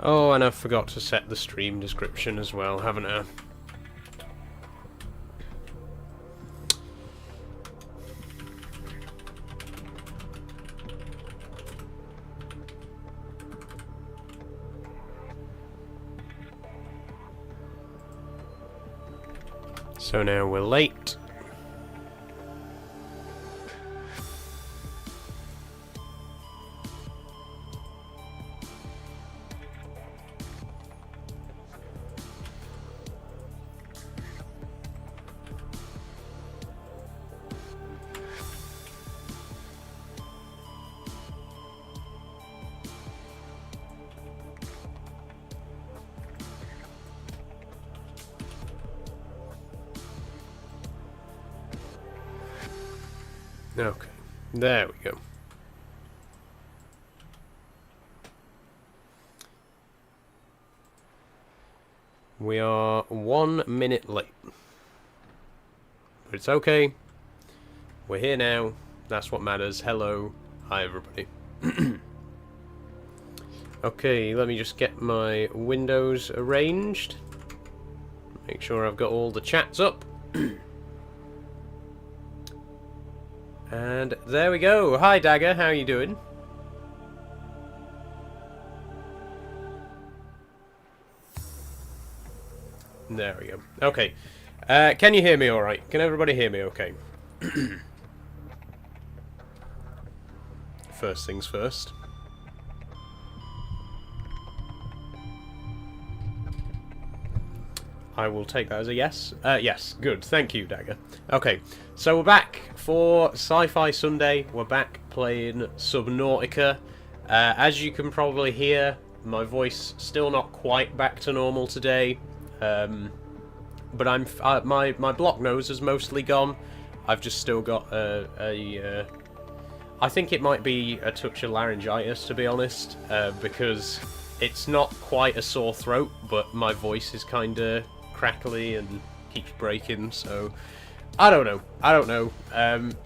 Oh, and I forgot to set the stream description as well, haven't I? So now we're late. Okay, there we go. We are 1 minute late. But it's okay. We're here now. That's what matters. Hello. Hi, everybody. Okay, let me just get my windows arranged. Make sure I've got all the chats up. And there we go. Hi, Dagger. How are you doing? There we go. Okay. Can you hear me all right? Can everybody hear me okay? First things first. I will take that as a yes. Yes, good. Thank you, Dagger. Okay, so we're back for Sci-Fi Sunday. We're back playing Subnautica. As you can probably hear, my voice still not quite back to normal today. But I'm my block nose is mostly gone. I've just still got I think it might be a touch of laryngitis, to be honest, because it's not quite a sore throat, but my voice is kind of crackly and keeps breaking, so I don't know. I'm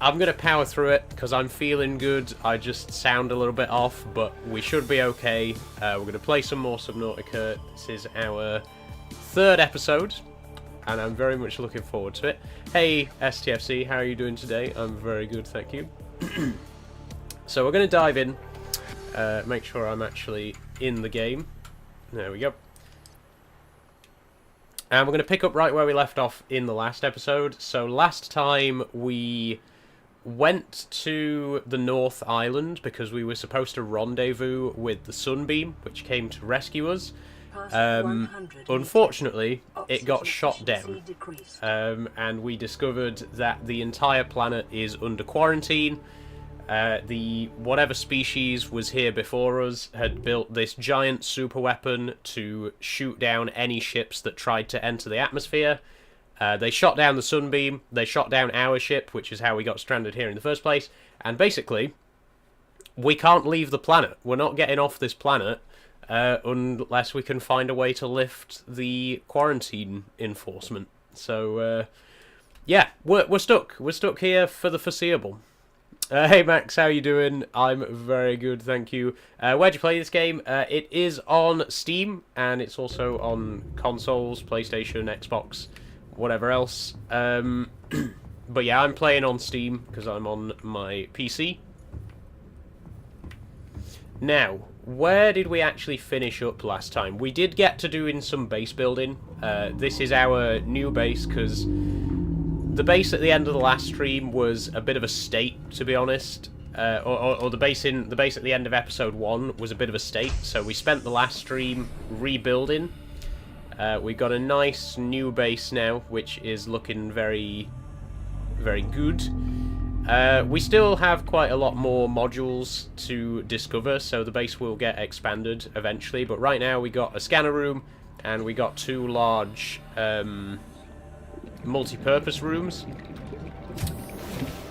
gonna power through it because I'm feeling good. I just sound a little bit off, but we should be okay. We're gonna play some more Subnautica. This is our 3rd episode, and I'm very much looking forward to it. Hey STFC, how are you doing today? I'm very good, thank you. So we're gonna dive in, make sure I'm actually in the game. There we go. And we're going to pick up right where we left off in the last episode. So last time we went to the North Island because we were supposed to rendezvous with the Sunbeam, which came to rescue us. Unfortunately, it got shot down. And we discovered that the entire planet is under quarantine. The whatever species was here before us had built this giant super weapon to shoot down any ships that tried to enter the atmosphere. They shot down the Sunbeam, they shot down our ship, which is how we got stranded here in the first place, and basically, we can't leave the planet. We're not getting off this planet unless we can find a way to lift the quarantine enforcement. So, yeah, we're stuck. We're stuck here for the foreseeable. Hey Max, how you doing? I'm very good, thank you. Where'd you play this game? It is on Steam, and it's also on consoles, PlayStation, Xbox, whatever else. But yeah, I'm playing on Steam, because I'm on my PC. Now, where did we actually finish up last time? We did get to doing some base building. This is our new base, because the base at the end of the last stream was a bit of a state, to be honest. Or the base at the end of episode 1 was a bit of a state. So we spent the last stream rebuilding. We got a nice new base now, which is looking very, very good. We still have quite a lot more modules to discover, so the base will get expanded eventually. But right now we got a scanner room, and we got 2 large multi-purpose rooms.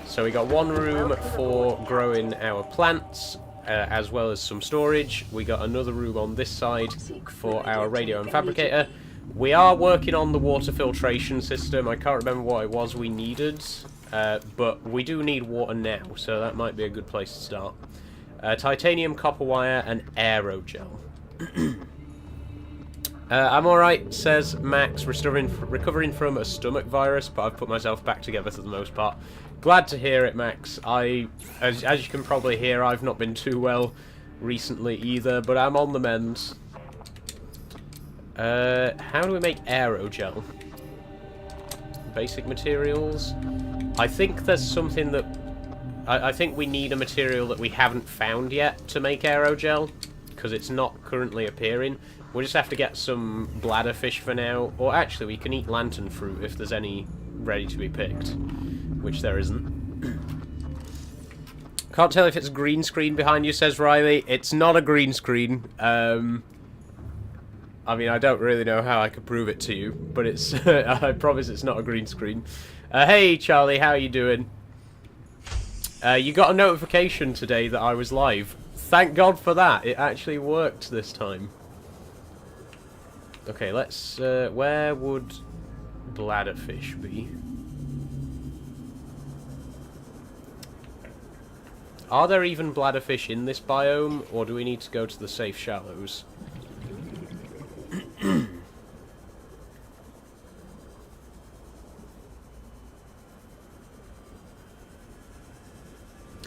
So we got 1 room for growing our plants, as well as some storage. We got another room on this side for our radio and fabricator. We are working on the water filtration system. I can't remember what it was we needed, but we do need water now, so that might be a good place to start. Titanium, copper wire, and aerogel. I'm alright, says Max, recovering from a stomach virus, but I've put myself back together for the most part. Glad to hear it, Max. As you can probably hear, I've not been too well recently either, but I'm on the mend. How do we make aerogel? Basic materials. I think there's something that... I think we need a material that we haven't found yet to make aerogel, because it's not currently appearing. We'll just have to get some bladderfish for now, or actually we can eat lantern fruit if there's any ready to be picked, which there isn't. Can't tell if it's green screen behind you, says Riley. It's not a green screen. I mean, I don't really know how I could prove it to you, but it's I promise it's not a green screen. Hey Charlie, how are you doing? You got a notification today that I was live. Thank God for that. It actually worked this time. Okay, let's... where would bladderfish be? Are there even bladderfish in this biome, or do we need to go to the safe shallows?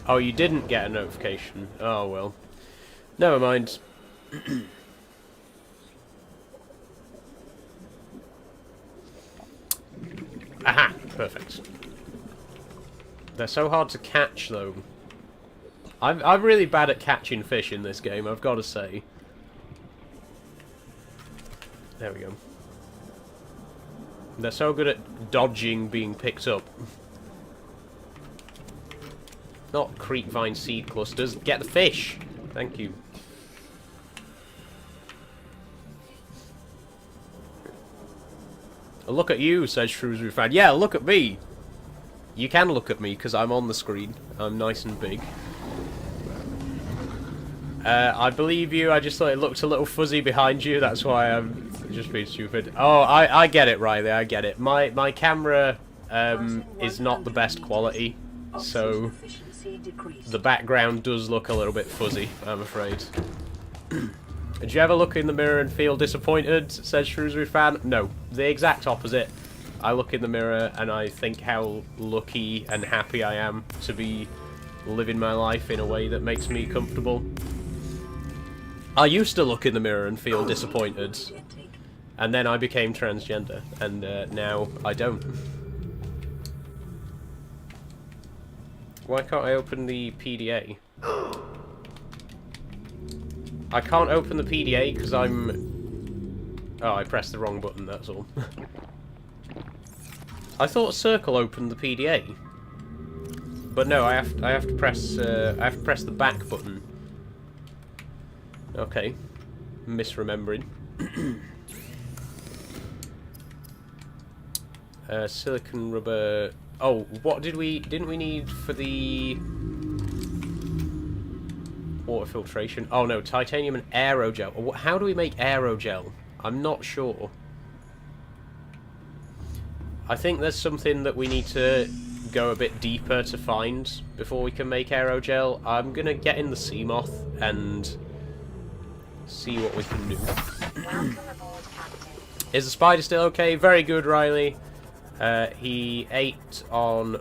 Oh, you didn't get a notification. Oh, well. Never mind. Aha! Perfect. They're so hard to catch, though. I'm really bad at catching fish in this game, I've got to say. There we go. They're so good at dodging being picked up. Not creepvine seed clusters. Get the fish! Thank you. Look at you, says Shrewsbury fan. Yeah, look at me! You can look at me, because I'm on the screen. I'm nice and big. I believe you, I just thought it looked a little fuzzy behind you, that's why I'm just being stupid. Oh, I get it, Riley, I get it. My camera is not the best quality, so the background does look a little bit fuzzy, I'm afraid. Did you ever look in the mirror and feel disappointed, says Shrewsbury fan? No, the exact opposite. I look in the mirror and I think how lucky and happy I am to be living my life in a way that makes me comfortable. I used to look in the mirror and feel disappointed, and then I became transgender, and now I don't. Why can't I open the PDA? I can't open the PDA because I'm... Oh, I pressed the wrong button, that's all. I thought circle opened the PDA. But no, I have to press the back button. Okay. Misremembering. Silicon rubber... Oh, what didn't we need for the water filtration? Oh no, titanium and aerogel. How do we make aerogel? I'm not sure. I think there's something that we need to go a bit deeper to find before we can make aerogel. I'm gonna get in the sea moth and see what we can do. Is the spider still okay? Very good, Riley. He ate on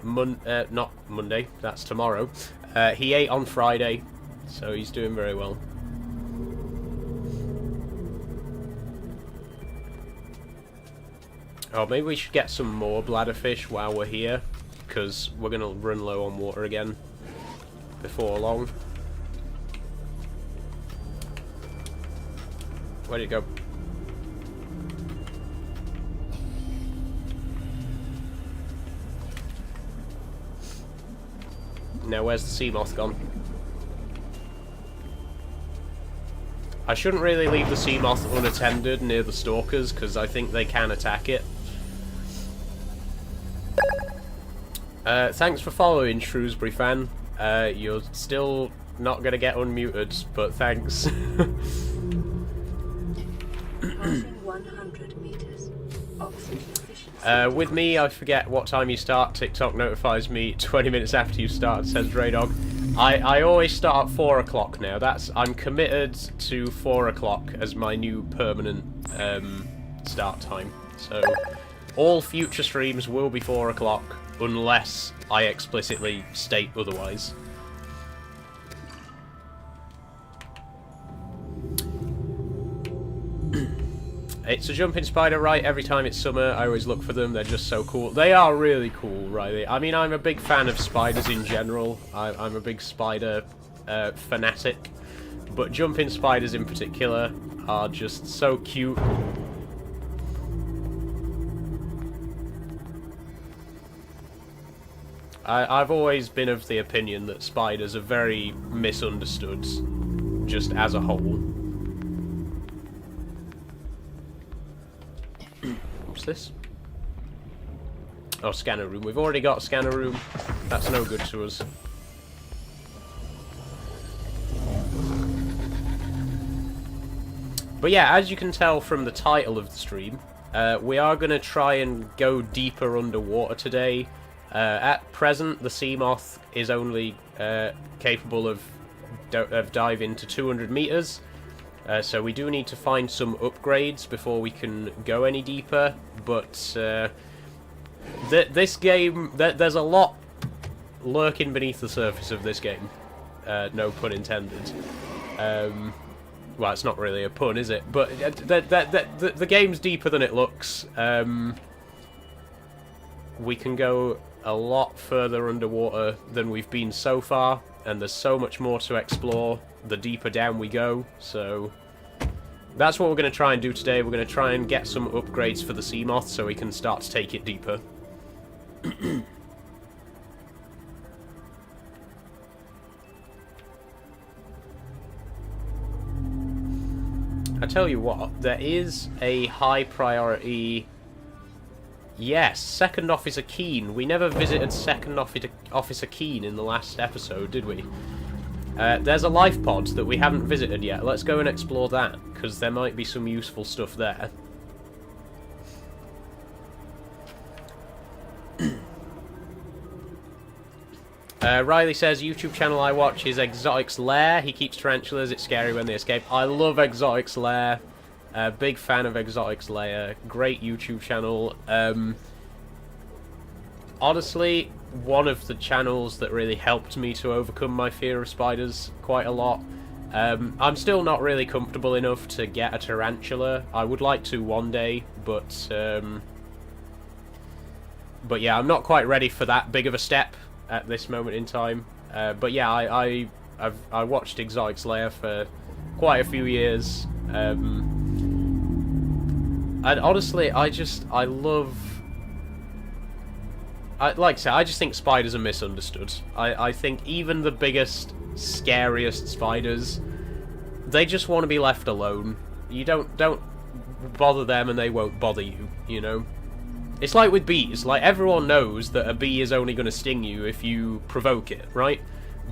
not Monday, that's tomorrow. He ate on Friday, so he's doing very well. Oh, maybe we should get some more bladderfish while we're here, because we're going to run low on water again before long. Where'd it go? Now, where's the sea moth gone? I shouldn't really leave the sea moth unattended near the stalkers, because I think they can attack it. Thanks for following, Shrewsbury fan. You're still not going to get unmuted, but thanks. 100 meters. With me, I forget what time you start. TikTok notifies me 20 minutes after you start, says Draydog. I always start at 4 o'clock now. I'm committed to 4 o'clock as my new permanent start time. So all future streams will be 4 o'clock unless I explicitly state otherwise. It's a jumping spider, right? Every time it's summer, I always look for them. They're just so cool. They are really cool, right? I mean, I'm a big fan of spiders in general. I'm a big spider fanatic. But jumping spiders in particular are just so cute. I've always been of the opinion that spiders are very misunderstood, just as a whole. What's this? Oh, scanner room. We've already got a scanner room. That's no good to us. But yeah, as you can tell from the title of the stream, we are going to try and go deeper underwater today. At present, the Seamoth is only capable of diving to 200 meters. So we do need to find some upgrades before we can go any deeper, but this game, there's a lot lurking beneath the surface of this game, no pun intended. Well, it's not really a pun, is it? But the game's deeper than it looks. We can go a lot further underwater than we've been so far, and there's so much more to explore the deeper down we go, so that's what we're going to try and do today. We're going to try and get some upgrades for the Seamoth so we can start to take it deeper. I tell you what, there is a high priority... Yes, Second Officer Keane. We never visited Second Officer Keane in the last episode, did we? There's a life pod that we haven't visited yet. Let's go and explore that, because there might be some useful stuff there. Riley says, YouTube channel I watch is Exotic's Lair. He keeps tarantulas. It's scary when they escape. I love Exotic's Lair. Big fan of Exotic's Lair. Great YouTube channel. Honestly, one of the channels that really helped me to overcome my fear of spiders quite a lot. I'm still not really comfortable enough to get a tarantula. I would like to one day, but yeah, I'm not quite ready for that big of a step at this moment in time. But yeah, I watched Exotic's Lair for quite a few years. And honestly, I love... like I said, I just think spiders are misunderstood. I think even the biggest, scariest spiders, they just want to be left alone. You don't bother them and they won't bother you, you know? It's like with bees. Like, everyone knows that a bee is only going to sting you if you provoke it, right?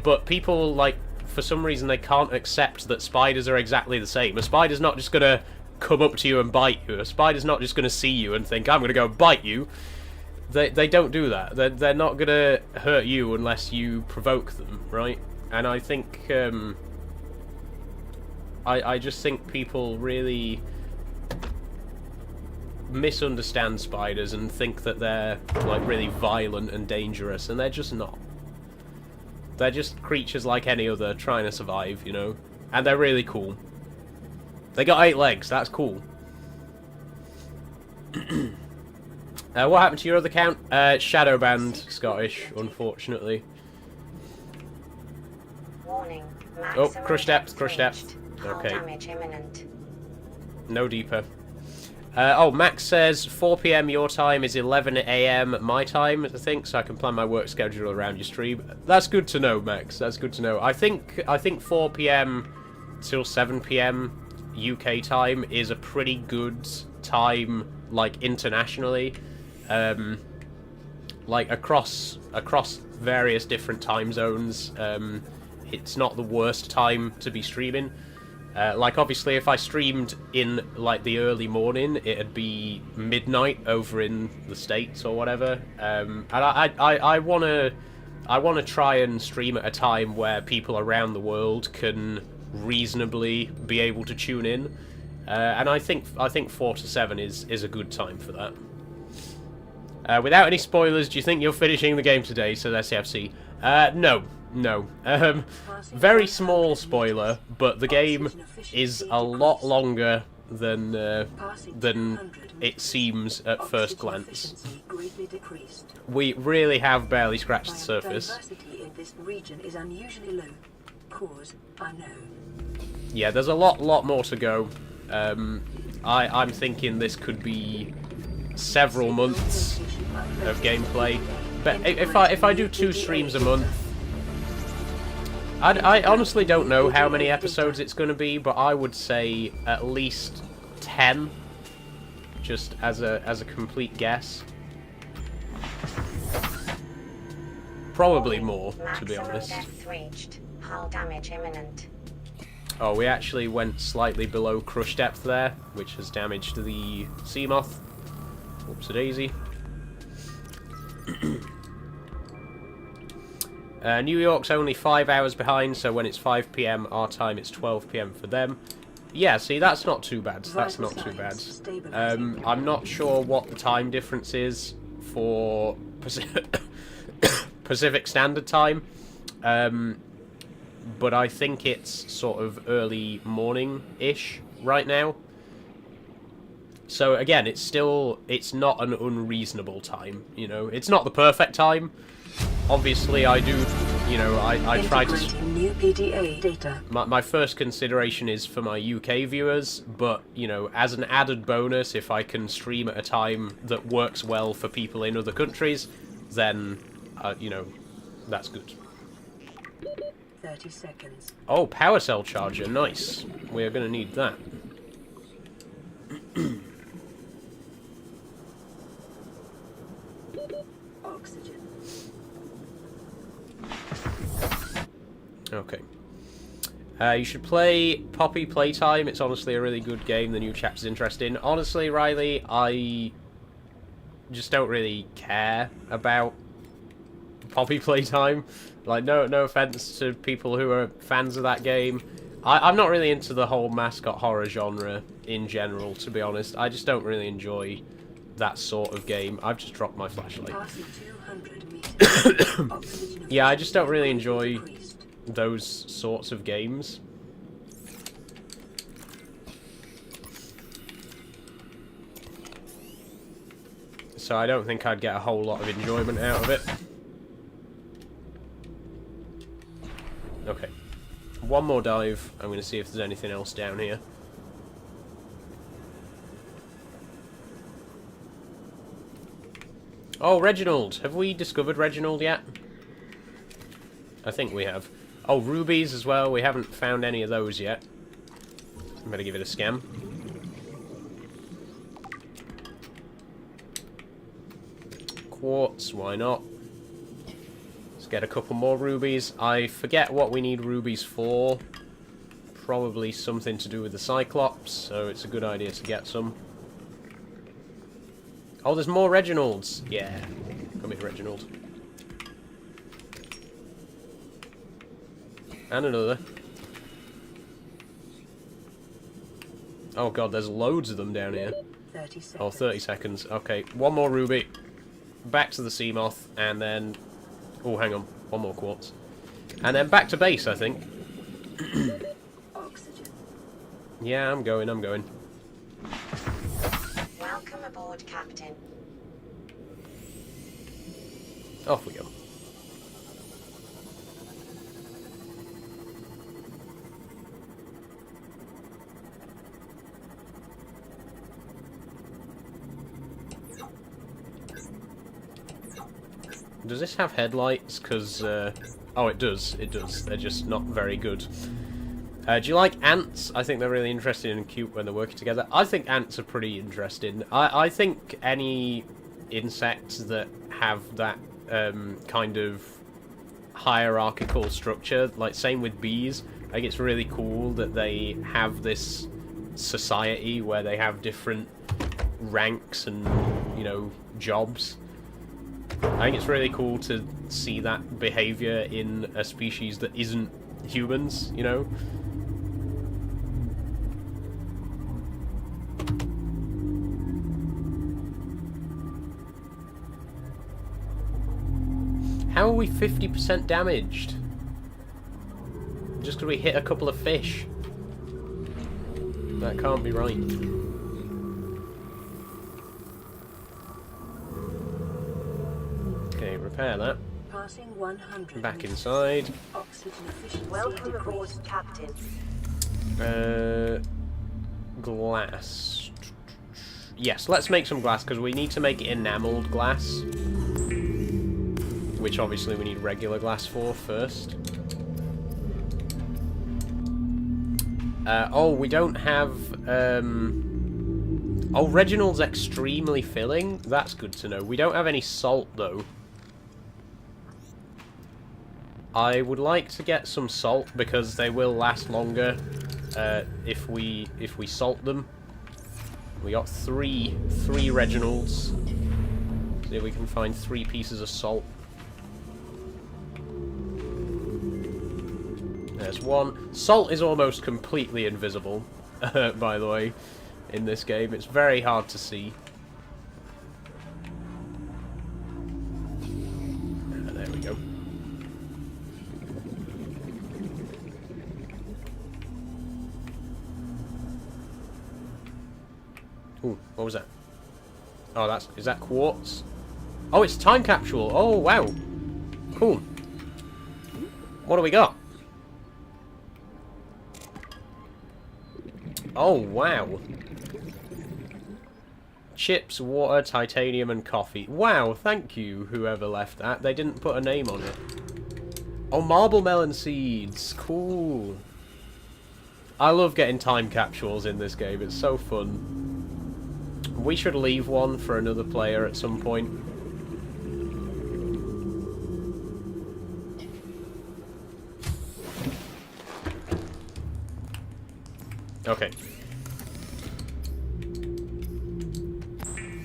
But people, like, for some reason they can't accept that spiders are exactly the same. A spider's not just going to come up to you and bite you. A spider's not just going to see you and think, I'm going to go bite you. They don't do that. They're not going to hurt you unless you provoke them, right? And I think, I just think people really misunderstand spiders and think that they're, like, really violent and dangerous, and they're just not. They're just creatures like any other trying to survive, you know? And they're really cool. They got 8 legs, that's cool. What happened to your other account? Shadow banned Scottish, unfortunately. Warning. Oh, crush depth, crush depth. Okay. Damage imminent. No deeper. Oh, Max says 4 PM your time is 11 AM my time, I think, so I can plan my work schedule around your stream. That's good to know, Max. That's good to know. I think 4 PM till 7 PM UK time is a pretty good time, like, internationally. Like, across various different time zones. It's not the worst time to be streaming. Like, obviously, if I streamed in, like, the early morning, it'd be midnight over in the States or whatever. And I want to I want to try and stream at a time where people around the world can reasonably be able to tune in, and I think 4 to 7 is a good time for that. Without any spoilers, do you think you're finishing the game today? So that's SCFC. No. Very small spoiler, but the game is a lot longer than it seems at first glance. We really have barely scratched the surface. Yeah, there's a lot more to go. I'm thinking this could be several months of gameplay. But if I do 2 streams a month, I honestly don't know how many episodes it's going to be, but I would say at least 10, just as a complete guess. Probably more, to be honest. Depth reached. Hull damage imminent. Oh, we actually went slightly below crush depth there, which has damaged the sea moth. Whoops-a-daisy. New York's only 5 hours behind, so when it's 5 PM our time, it's 12 PM for them. Yeah, see, that's not too bad. That's not too bad. I'm not sure what the time difference is for Pacific Standard Time, but I think it's sort of early morning-ish right now. So again, it's not an unreasonable time, you know. It's not the perfect time. Obviously, I do, you know, I try to... New PDA data. My first consideration is for my UK viewers, but, you know, as an added bonus, if I can stream at a time that works well for people in other countries, then, you know, that's good. 30 seconds. Oh, power cell charger, nice. We are going to need that. Oxygen. Okay. You should play Poppy Playtime. It's honestly a really good game. The new chapter's interesting. Honestly, Riley, I just don't really care about Poppy Playtime. Like, no offense to people who are fans of that game. I'm not really into the whole mascot horror genre in general, to be honest. I just don't really enjoy that sort of game. I've just dropped my flashlight. Yeah, I just don't really enjoy those sorts of games. So I don't think I'd get a whole lot of enjoyment out of it. Okay. One more dive. I'm going to see if there's anything else down here. Oh, Reginald! Have we discovered Reginald yet? I think we have. Oh, rubies as well. We haven't found any of those yet. I better give it a scan. Quartz, why not? Let's get a couple more rubies. I forget what we need rubies for. Probably something to do with the Cyclops, so it's a good idea to get some. Oh, there's more Reginalds. Yeah. Come here, Reginald. And another. Oh god, there's loads of them down here. 30 seconds. Oh, 30 seconds. Okay, one more ruby. Back to the sea moth, and then... Oh, hang on. One more quartz. And then back to base, I think. Oxygen. Yeah, I'm going. Welcome aboard, Captain. Off we go. Does this have headlights? Because, oh, it does. It does. They're just not very good. Do you like ants? I think they're really interesting and cute when they're working together. I think ants are pretty interesting. I think any insects that have that kind of hierarchical structure, like same with bees, I think it's really cool that they have this society where they have different ranks and, you know, jobs. I think it's really cool to see that behavior in a species that isn't humans, you know? How are we 50% damaged? Just because we hit a couple of fish. That can't be right. Okay, repair that. Passing 100. Back inside. Oxygen efficiency. Welcome aboard, Captain. Glass. Yes, let's make some glass because we need to make enameled glass. Which obviously we need regular glass for first. Oh, we don't have... Oh, Reginald's extremely filling. That's good to know. We don't have any salt, though. I would like to get some salt because they will last longer if we salt them. We got three Reginalds. See if we can find 3 pieces of salt. There's 1. Salt is almost completely invisible, by the way, in this game. It's very hard to see. There we go. Ooh, what was that? Oh, is that quartz? Oh, it's time capsule. Oh, wow. Cool. What do we got? Oh, wow. Chips, water, titanium, and coffee. Wow, thank you, whoever left that. They didn't put a name on it. Oh, marble melon seeds. Cool. I love getting time capsules in this game. It's so fun. We should leave one for another player at some point. Okay.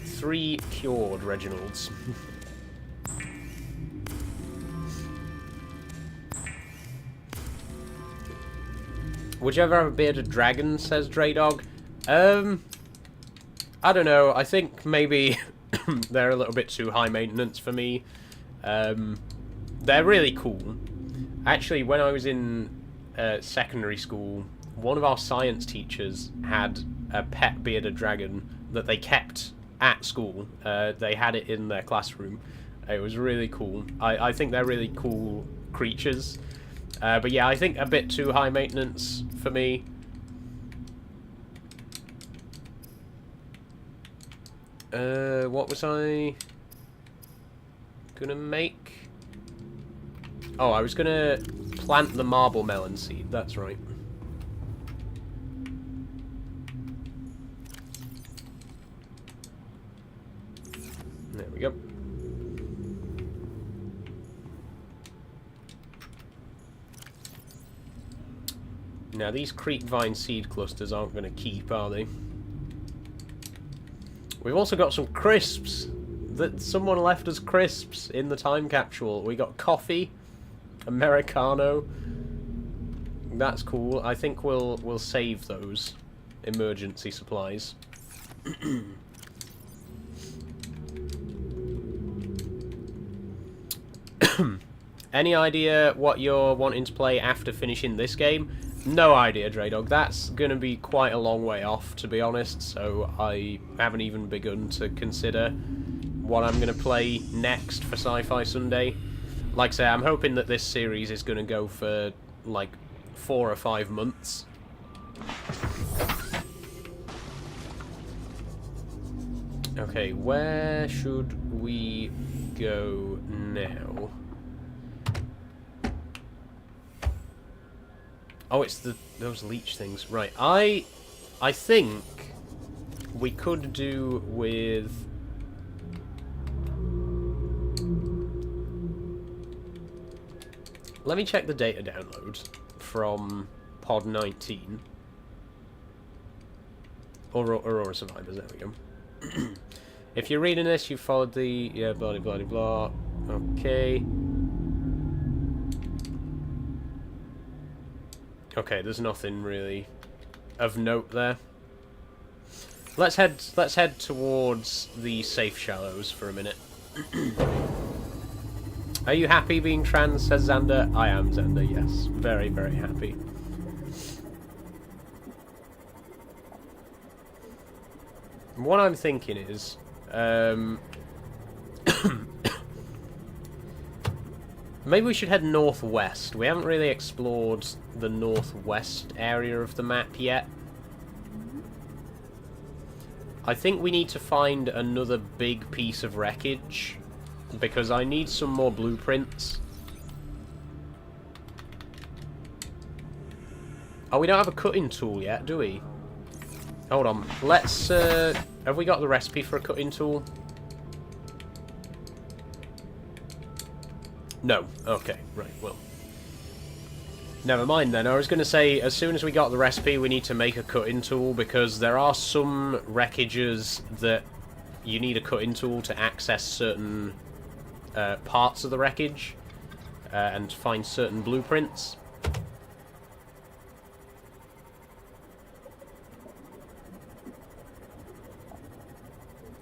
3 cured Reginalds. Would you ever have a bearded dragon, says Draydog? I don't know. I think maybe they're a little bit too high maintenance for me. They're really cool. Actually, when I was in secondary school, one of our science teachers had a pet bearded dragon that they kept at school. They had it in their classroom. It was really cool. I think they're really cool creatures. But yeah, I think a bit too high maintenance for me. What was I gonna make? Oh, I was gonna plant the marble melon seed, that's right. There we go. Now these creepvine seed clusters aren't going to keep, are they? We've also got some crisps. That someone left us crisps in the time capsule. We got coffee, Americano. That's cool. I think we'll save those emergency supplies. Any idea what you're wanting to play after finishing this game? No idea, Draydog. That's going to be quite a long way off, to be honest, so I haven't even begun to consider what I'm going to play next for Sci-Fi Sunday. Like I say, I'm hoping that this series is going to go for, like, 4 or 5 months. Okay, where should we go now? Oh, it's those leech things. Right. I think we could do with... Let me check the data download from Pod 19. Aurora Survivors, there we go. If you're reading this, you followed the... Yeah, blah, blah, blah, blah. Okay. Okay, there's nothing really of note there. Let's head towards the safe shallows for a minute. Are you happy being trans, says Xander? I am, Xander, yes. Very, very happy. What I'm thinking is... maybe we should head northwest. We haven't really explored the northwest area of the map yet. I think we need to find another big piece of wreckage, because I need some more blueprints. Oh, we don't have a cutting tool yet, do we? Hold on. Let's, have we got the recipe for a cutting tool? No. Okay, right, well. Never mind then. I was going to say, as soon as we got the recipe, we need to make a cutting tool, because there are some wreckages that you need a cutting tool to access certain parts of the wreckage and find certain blueprints.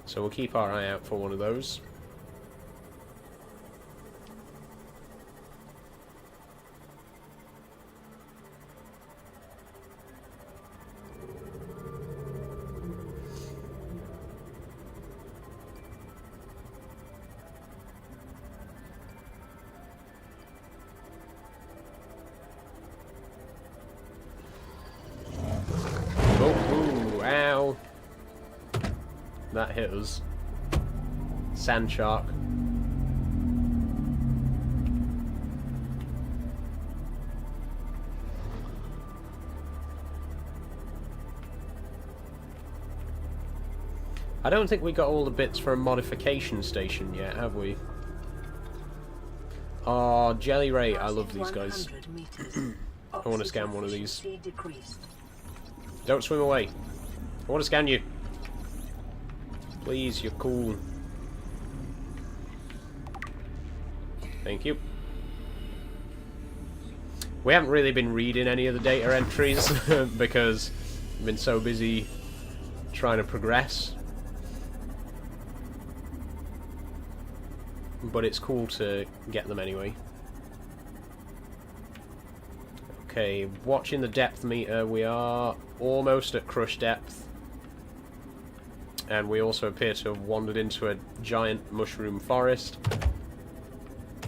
So we'll keep our eye out for one of those. That hit us. Sand shark. I don't think we got all the bits for a modification station yet, have we? Oh, Jelly Ray, I love these guys. I want to scan one of these. Don't swim away. I want to scan you. Please, you're cool. Thank you. We haven't really been reading any of the data entries because I've been so busy trying to progress. But it's cool to get them anyway. Okay, watching the depth meter, we are almost at crush depth. And we also appear to have wandered into a giant mushroom forest.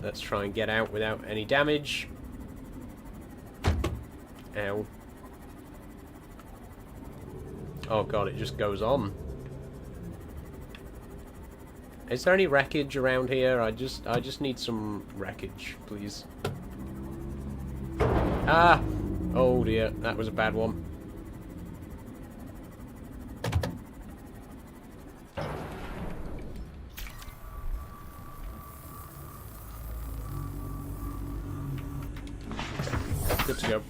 Let's try and get out without any damage. Ow. Oh god, it just goes on. Is there any wreckage around here? I just need some wreckage, please. Ah! Oh dear, that was a bad one. Good to go.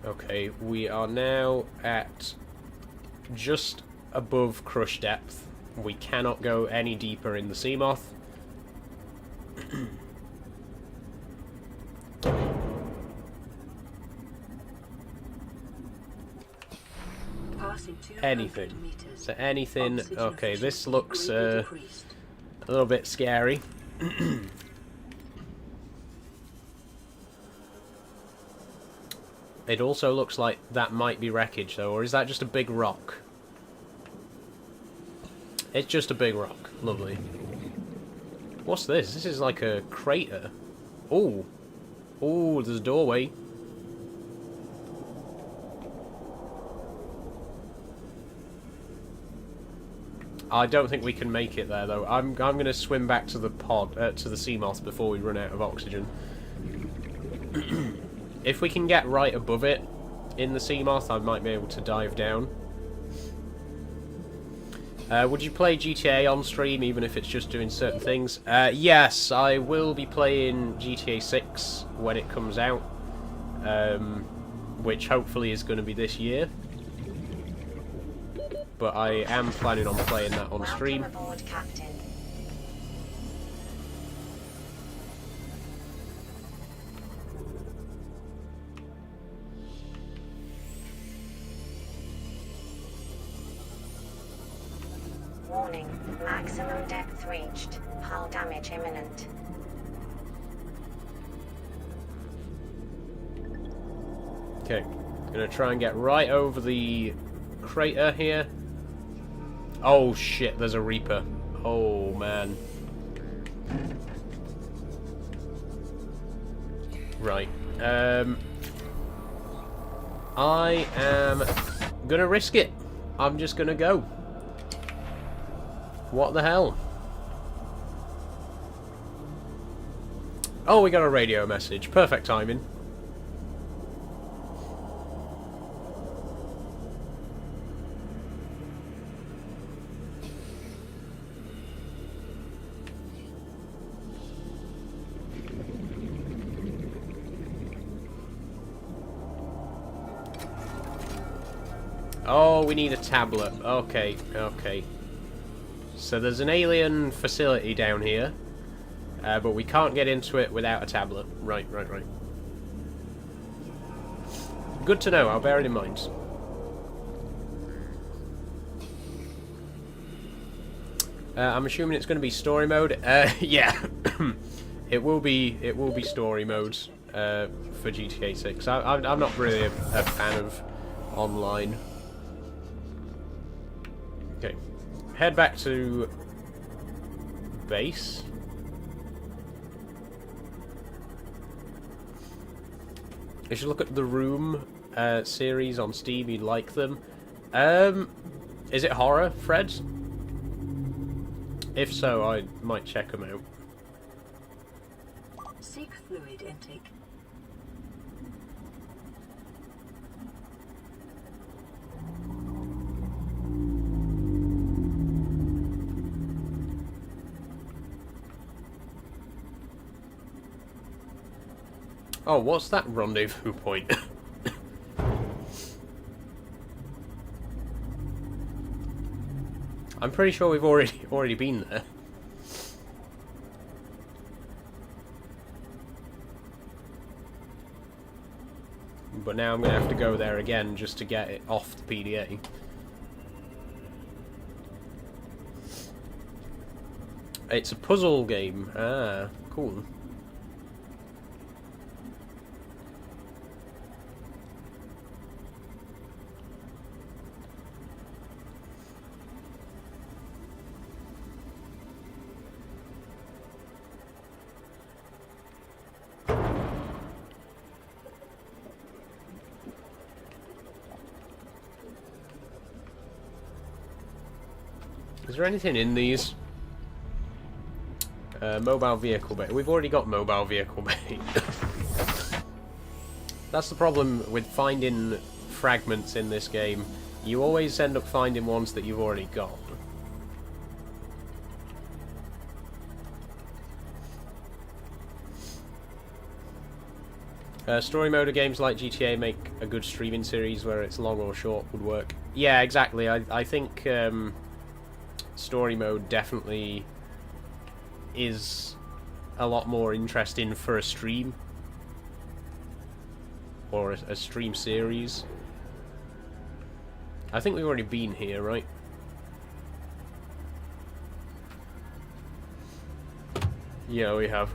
Okay, we are now at just above crush depth. We cannot go any deeper in the Seamoth. Anything. So anything. Okay, this looks a little bit scary. It also looks like that might be wreckage though, or is that just a big rock? It's just a big rock. Lovely. What's this? This is like a crater. Oh. Oh, there's a doorway. I don't think we can make it there though. I'm going to swim back to the pod, to the Seamoth before we run out of oxygen. If we can get right above it in the Seamoth, I might be able to dive down. Would you play GTA on stream, even if it's just doing certain things? Yes, I will be playing GTA 6 when it comes out, which hopefully is going to be this year. But I am planning on playing that on stream. Welcome aboard, Captain. Warning, maximum depth reached. Hull damage imminent. Okay, gonna try and get right over the crater here. Oh shit, there's a Reaper. Oh man. Right. I am gonna risk it. I'm just gonna go. What the hell? Oh, we got a radio message. Perfect timing. Oh, we need a tablet. Okay, okay. So there's an alien facility down here, but we can't get into it without a tablet. Right. Good to know, I'll bear it in mind. I'm assuming it's going to be story mode. Yeah, it will be story modes for GTA 6. I'm not really a fan of online. Okay. Head back to base. You should look at the Room series on Steam. You'd like them. Is it horror, Fred? If so, I might check them out. Seek fluid intake. Oh, what's that rendezvous point? I'm pretty sure we've already been there. But now I'm going to have to go there again just to get it off the PDA. It's a puzzle game. Ah, cool. Is there anything in these? Mobile vehicle bay. We've already got mobile vehicle bay. That's the problem with finding fragments in this game. You always end up finding ones that you've already got. Story mode of games like GTA make a good streaming series where it's long or short would work. Yeah, exactly. I think story mode definitely is a lot more interesting for a stream or a stream series. I think we've already been here, right? Yeah, we have.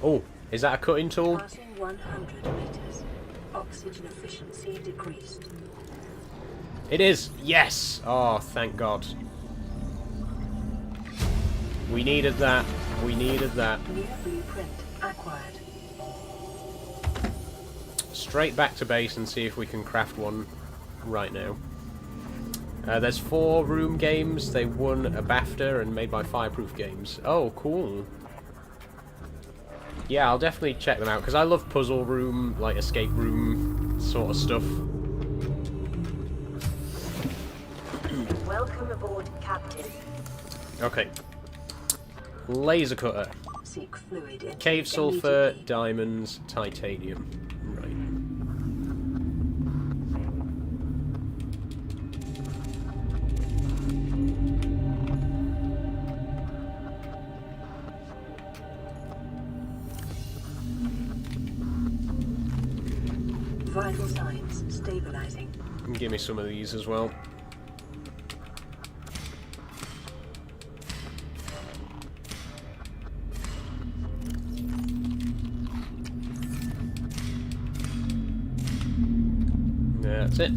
Oh, is that a cutting tool? Passing 100 meters. Oxygen efficiency decreased. It is! Yes! Oh, thank God. We needed that. We needed that. New blueprint acquired. Straight back to base and see if we can craft one right now. There's 4 room games. They won a BAFTA and made by Fireproof Games. Oh, cool. Yeah, I'll definitely check them out, because I love puzzle room, like escape room sort of stuff. Welcome aboard, Captain. Okay. Laser cutter. Seek fluid intake Cave sulfur, immediately. diamonds, titanium. Right. Vital signs stabilizing. Give me some of these as well. That's it.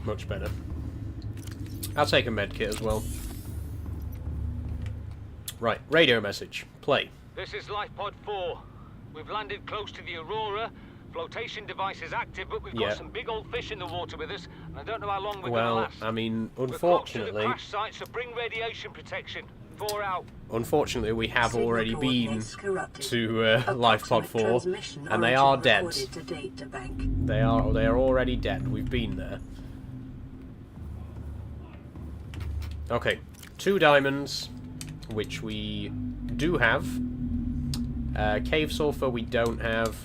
Much better. I'll take a medkit as well. Right, radio message. Play. This is Life Pod 4. We've landed close to the Aurora. Flotation device is active, but we've got some big old fish in the water with us, and I don't know how long we're going to last. I mean, We're close unfortunately... to the crash site, so bring radiation protection. 4 out. Unfortunately, we have Signal already been coordinates corrupted. to Life Pod 4, Transmission and they origin are dead. recorded to data bank. They are already dead. We've been there. Okay, 2 diamonds, which we do have. Cave sulfur we don't have.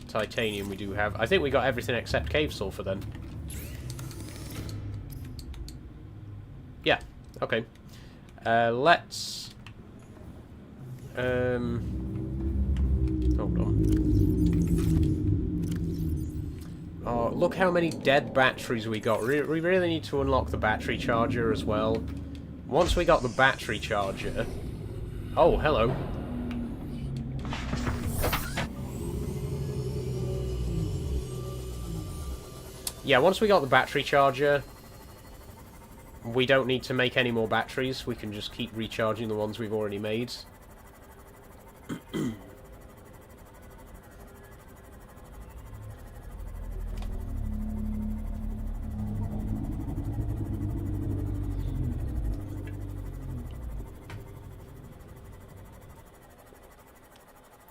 Titanium we do have. I think we got everything except cave sulfur then. Yeah. Okay. Let's... hold on. Oh, look how many dead batteries we got. We really need to unlock the battery charger as well. Once we got the battery charger... Oh, hello. Yeah, once we got the battery charger, we don't need to make any more batteries. We can just keep recharging the ones we've already made.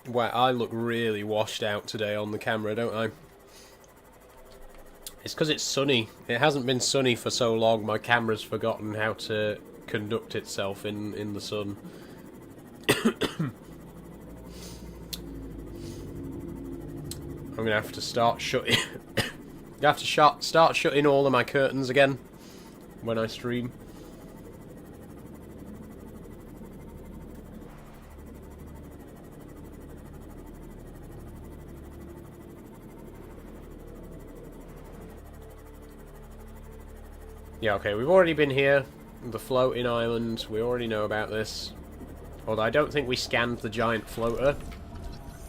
Wow, I look really washed out today on the camera, don't I? It's because it's sunny. It hasn't been sunny for so long, my camera's forgotten how to conduct itself in the sun. I'm gonna have to start shutting... I have to start shutting all of my curtains again when I stream. Yeah, okay, we've already been here. The floating island, we already know about this. Although I don't think we scanned the giant floater.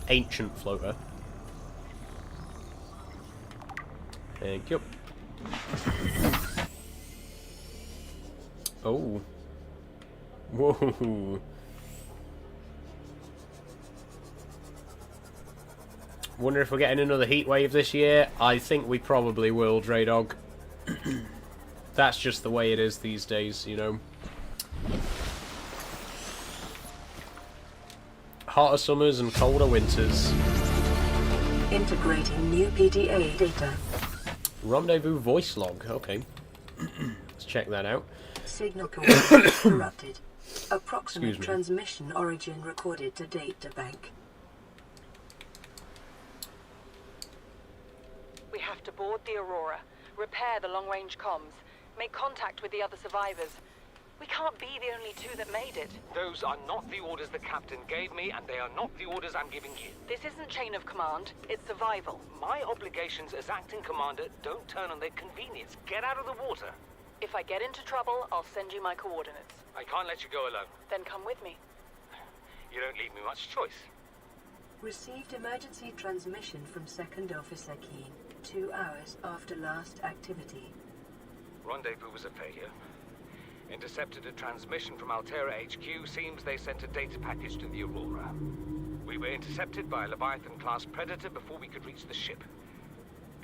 Ancient floater. Thank you. Oh. Whoa. Wonder if we're getting another heat wave this year. I think we probably will, Dre Dog. That's just the way it is these days, you know. Hotter summers and colder winters. Integrating new PDA data. Rendezvous voice log, okay. Let's check that out. Signal coordinates corrupted. Approximate Excuse me. transmission origin recorded to data bank. We have to board the Aurora, repair the long-range comms, make contact with the other survivors. We can't be the only 2 that made it. Those are not the orders the captain gave me, and they are not the orders I'm giving you. This isn't chain of command, it's survival. My obligations as acting commander don't turn on their convenience. Get out of the water. If I get into trouble, I'll send you my coordinates. I can't let you go alone. Then come with me. You don't leave me much choice. Received emergency transmission from Second Officer Keen 2 hours after last activity. Rendezvous was a failure. Intercepted a transmission from Altera HQ. Seems they sent a data package to the Aurora. We were intercepted by a Leviathan-class Predator before we could reach the ship.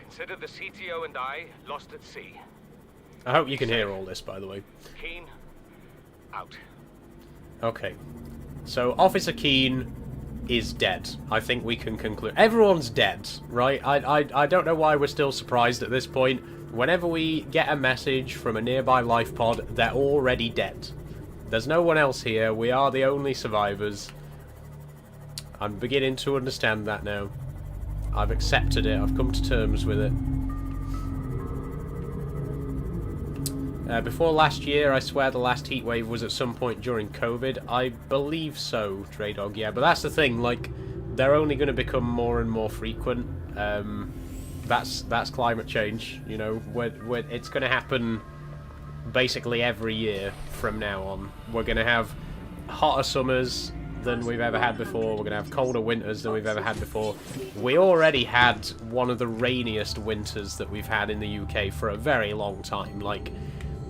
Consider the CTO and I lost at sea. I hope you can hear all this, by the way. Keen, out. Okay. So, Officer Keane is dead. I think we can conclude. Everyone's dead, right? I don't know why we're still surprised at this point. Whenever we get a message from a nearby life pod, they're already dead. There's no one else here. We are the only survivors. I'm beginning to understand that now. I've accepted it. I've come to terms with it. Before last year, I swear the last heatwave was at some point during COVID. I believe so, Trey Dog, yeah. But that's the thing, like, they're only going to become more and more frequent. That's climate change, you know. It's going to happen basically every year from now on. We're going to have hotter summers than we've ever had before. We're going to have colder winters than we've ever had before. We already had one of the rainiest winters that we've had in the UK for a very long time. Like,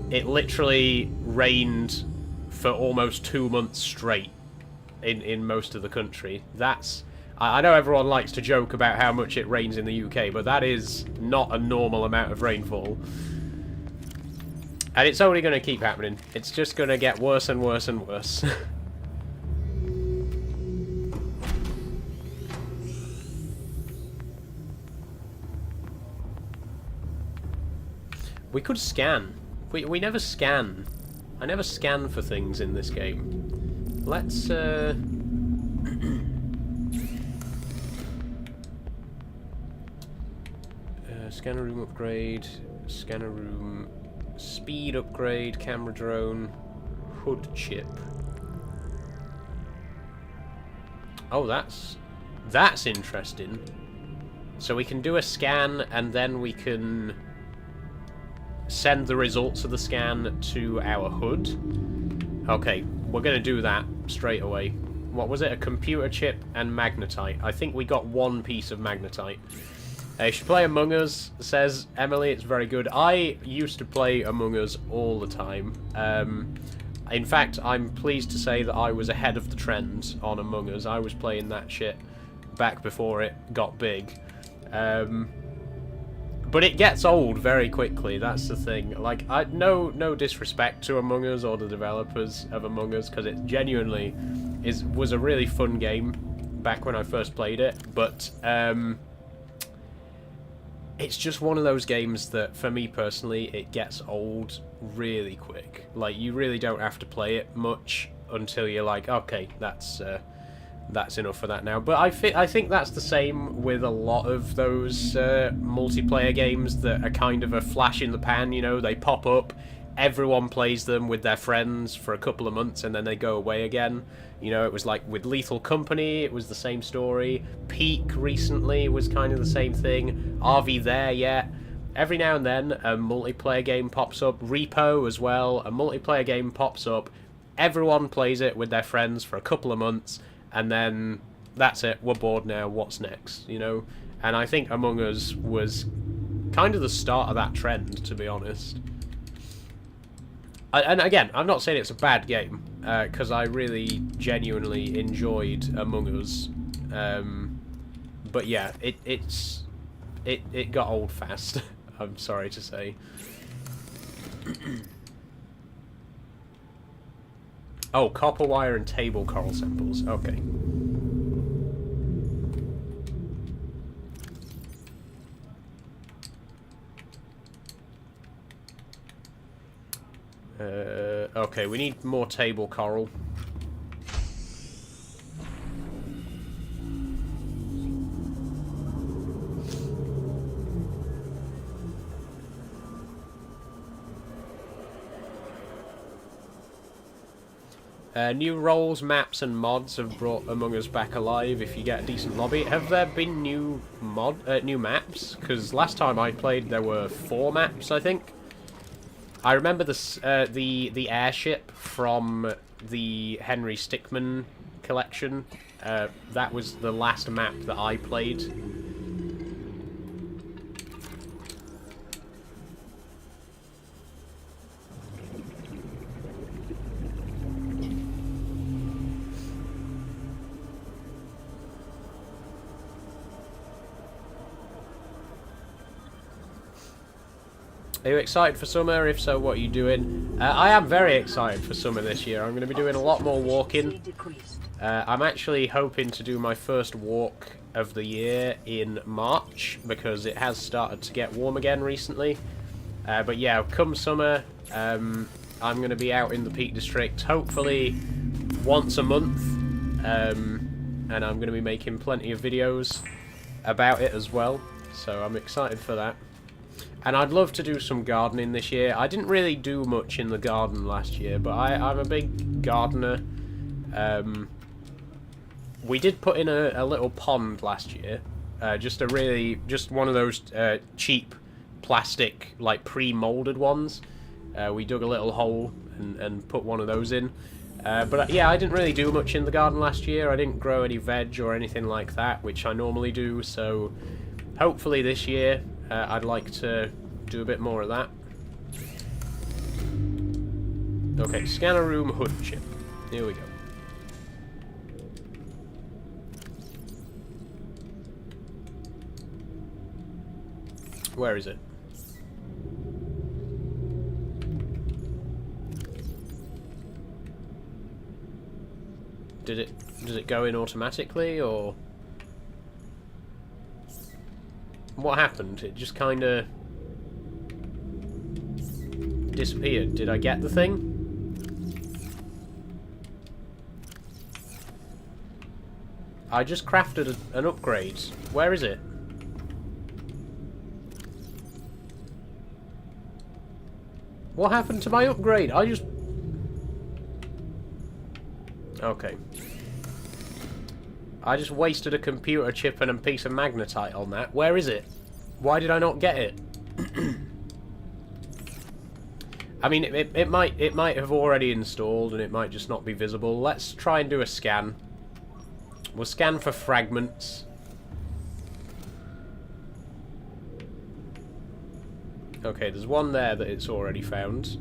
it literally rained for almost 2 months straight in most of the country. That's... I know everyone likes to joke about how much it rains in the UK, but that is not a normal amount of rainfall. And it's only going to keep happening. It's just going to get worse and worse and worse. We could scan. We never scan. I never scan for things in this game. Let's, scanner room upgrade, scanner room, speed upgrade, camera drone, hood chip. Oh, that's interesting. So we can do a scan and then we can send the results of the scan to our hood. Okay, we're going to do that straight away. What was it? A computer chip and magnetite. I think we got one piece of magnetite. You should play Among Us, says Emily. It's very good. I used to play Among Us all the time. In fact, I'm pleased to say that I was ahead of the trend on Among Us. I was playing that shit back before it got big. But it gets old very quickly, that's the thing. Like, no disrespect to Among Us or the developers of Among Us, because it genuinely was a really fun game back when I first played it, but it's just one of those games that, for me personally, it gets old really quick. Like, you really don't have to play it much until you're like, okay, that's enough for that now. But I think that's the same with a lot of those multiplayer games that are kind of a flash in the pan, you know. They pop up, everyone plays them with their friends for a couple of months, and then they go away again. You know, it was like with Lethal Company, it was the same story. Peak recently was kind of the same thing. RV There Yet. Every now and then, a multiplayer game pops up. Repo as well, a multiplayer game pops up. Everyone plays it with their friends for a couple of months, and then that's it. We're bored now. What's next? You know? And I think Among Us was kind of the start of that trend, to be honest. And again, I'm not saying it's a bad game, because I really genuinely enjoyed Among Us. But yeah, it got old fast. I'm sorry to say. Oh, copper wire and table coral samples. Okay. Okay, we need more table coral. New roles, maps, and mods have brought Among Us back alive if you get a decent lobby. Have there been new maps? Because last time I played there were 4 maps, I think. I remember the airship from the Henry Stickmin collection. That was the last map that I played. Are you excited for summer? If so, what are you doing? I am very excited for summer this year. I'm going to be doing a lot more walking. I'm actually hoping to do my first walk of the year in March, because it has started to get warm again recently. But yeah, come summer, I'm going to be out in the Peak District, hopefully once a month. And I'm going to be making plenty of videos about it as well. So I'm excited for that. And I'd love to do some gardening this year. I didn't really do much in the garden last year, but I'm a big gardener. We did put in a little pond last year. Just one of those cheap plastic, like pre-molded ones. We dug a little hole and put one of those in. But yeah, I didn't really do much in the garden last year. I didn't grow any veg or anything like that, which I normally do. So hopefully this year I'd like to do a bit more of that. Okay, scanner room hood chip. Here we go. Where is it? Does it go in automatically, or what happened? It just kind of disappeared. Did I get the thing? I just crafted an upgrade. Where is it? What happened to my upgrade? Okay. I just wasted a computer chip and a piece of magnetite on that. Where is it? Why did I not get it? I mean, it might have already installed and it might just not be visible. Let's try and do a scan. We'll scan for fragments. Okay, there's one there that it's already found.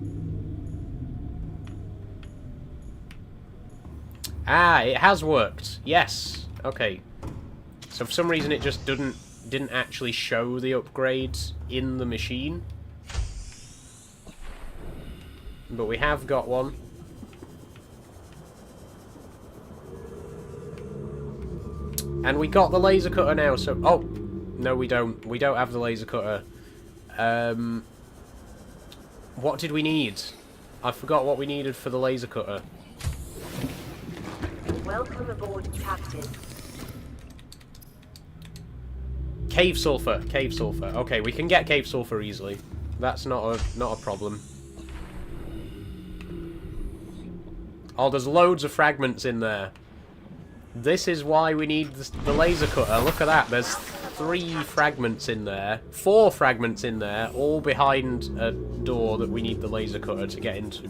Ah, it has worked. Yes. Okay. So for some reason it just didn't actually show the upgrades in the machine. But we have got one. And we got the laser cutter now, so... Oh! No, we don't. We don't have the laser cutter. What did we need? I forgot what we needed for the laser cutter. Welcome aboard, Captain. Cave sulfur. Cave sulfur. Okay, we can get cave sulfur easily. That's not a problem. Oh, there's loads of fragments in there. This is why we need the laser cutter. Look at that. There's 3 fragments in there. 4 fragments in there, all behind a door that we need the laser cutter to get into.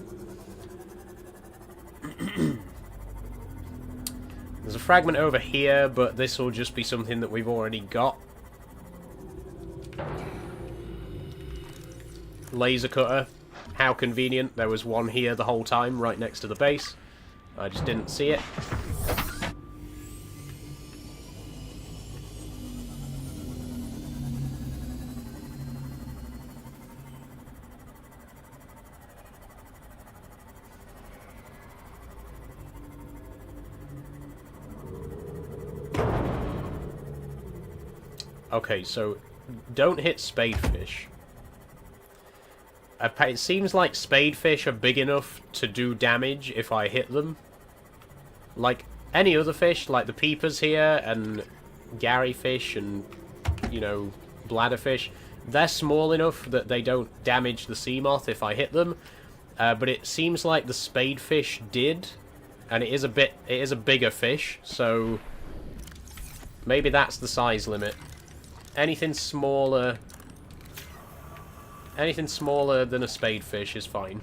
There's a fragment over here, but this will just be something that we've already got. Laser cutter. How convenient. There was one here the whole time, right next to the base. I just didn't see it. Okay, so don't hit spadefish. It seems like spadefish are big enough to do damage if I hit them. Like any other fish, like the peepers here and garryfish and, you know, bladderfish, they're small enough that they don't damage the sea moth if I hit them. But it seems like the spadefish did, and it is a bigger fish, so maybe that's the size limit. Anything smaller than a spadefish is fine.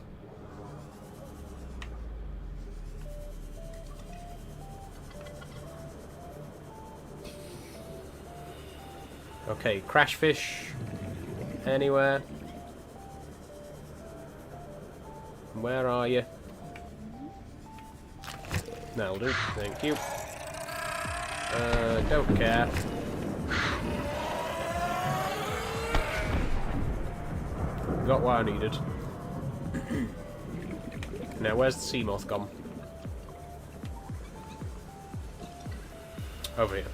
Okay, crashfish. Anywhere. Where are you? That'll do. Thank you. Don't care. got what I needed. Now, where's the sea moth gone? Over here.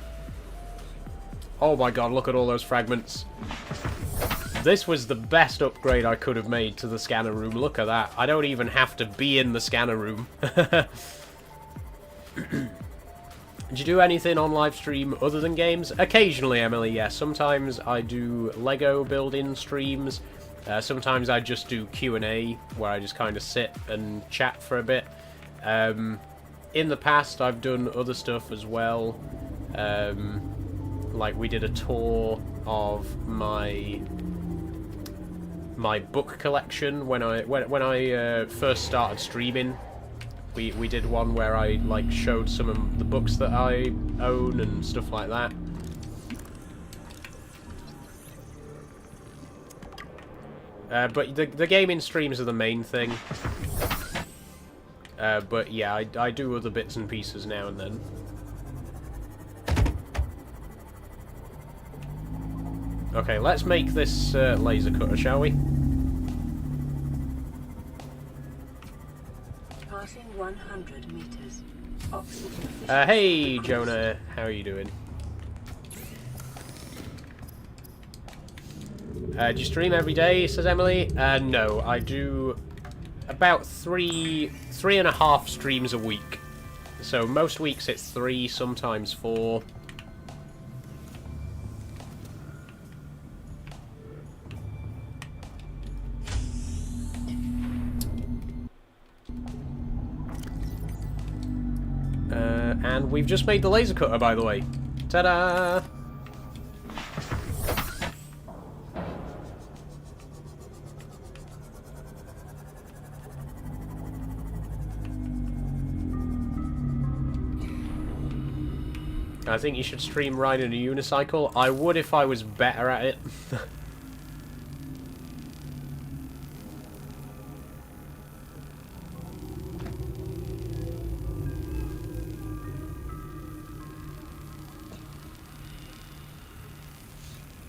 Oh my god, look at all those fragments. This was the best upgrade I could have made to the scanner room. Look at that. I don't even have to be in the scanner room. Do you do anything on live stream other than games? Occasionally, Emily, yes. Sometimes I do Lego building streams. Sometimes I just do Q&A, where I just kind of sit and chat for a bit. In the past, I've done other stuff as well. Like we did a tour of my book collection when I first started streaming. We did one where I like showed some of the books that I own and stuff like that. But the gaming streams are the main thing. But yeah, I do other bits and pieces now and then. Okay, let's make this laser cutter, shall we? Passing 100 meters. Oxygen. Hey, Jonah. How are you doing? Do you stream every day, says Emily? No, I do about three and a half streams a week. So most weeks it's 3, sometimes 4. And we've just made the laser cutter, by the way. Ta-da! I think you should stream riding a unicycle. I would if I was better at it.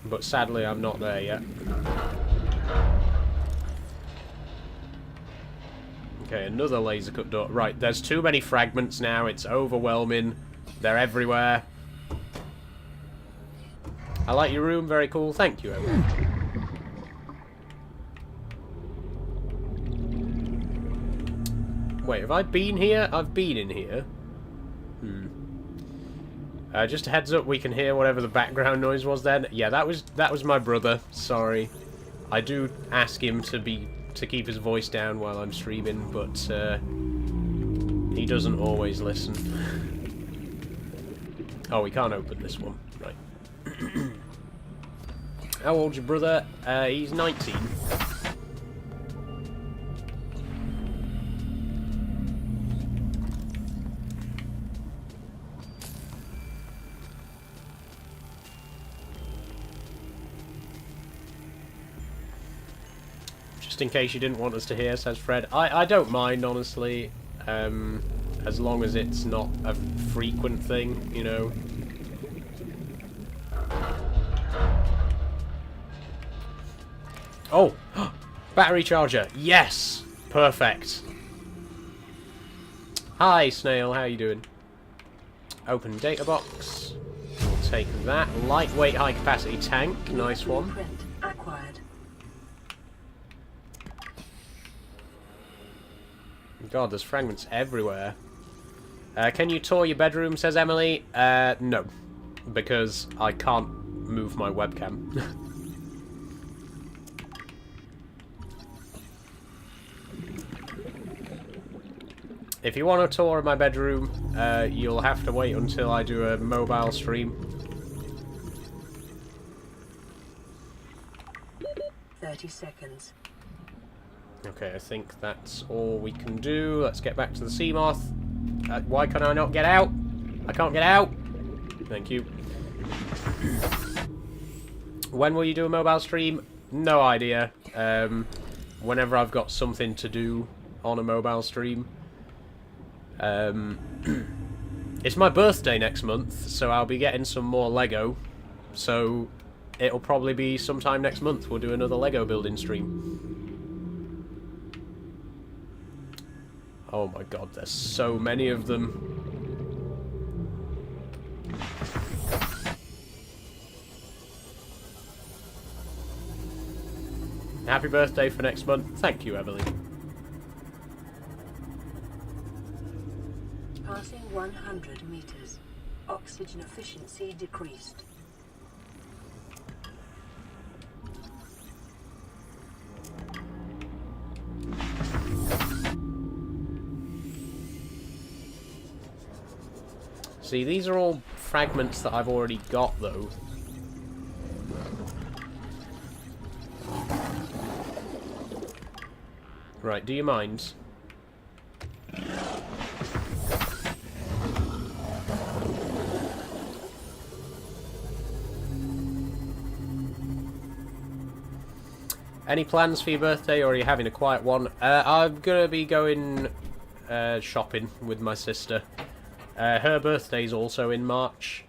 But sadly, I'm not there yet. Okay, another laser cut door. Right, there's too many fragments now. It's overwhelming. They're everywhere. I like your room. Very cool. Thank you, Emma. Wait, have I been here? I've been in here. Just a heads up, we can hear whatever the background noise was then. Yeah, that was my brother. Sorry. I do ask him to keep his voice down while I'm streaming, but he doesn't always listen. Oh, we can't open this one. Right. How old's your brother? He's 19. Just in case you didn't want us to hear, says Fred. I don't mind, honestly, as long as it's not a frequent thing, you know. Oh! Battery charger! Yes! Perfect. Hi, Snail. How you doing? Open data box. We'll take that. Lightweight, high-capacity tank. Nice one. Print acquired. God, there's fragments everywhere. Can you tour your bedroom, says Emily? No. Because I can't move my webcam. If you want a tour of my bedroom, you'll have to wait until I do a mobile stream. 30 seconds. Okay, I think that's all we can do. Let's get back to the sea moth. Why can I not get out? I can't get out. Thank you. When will you do a mobile stream? No idea. Whenever I've got something to do on a mobile stream. It's my birthday next month, so I'll be getting some more Lego. So it'll probably be sometime next month. We'll do another Lego building stream. Oh my god, there's so many of them. Happy birthday for next month. Thank you, Emily. Passing 100 meters. Oxygen efficiency decreased. See, these are all fragments that I've already got, though. Right, do you mind? Any plans for your birthday, or are you having a quiet one? I'm gonna be going shopping with my sister. Her birthday's also in March,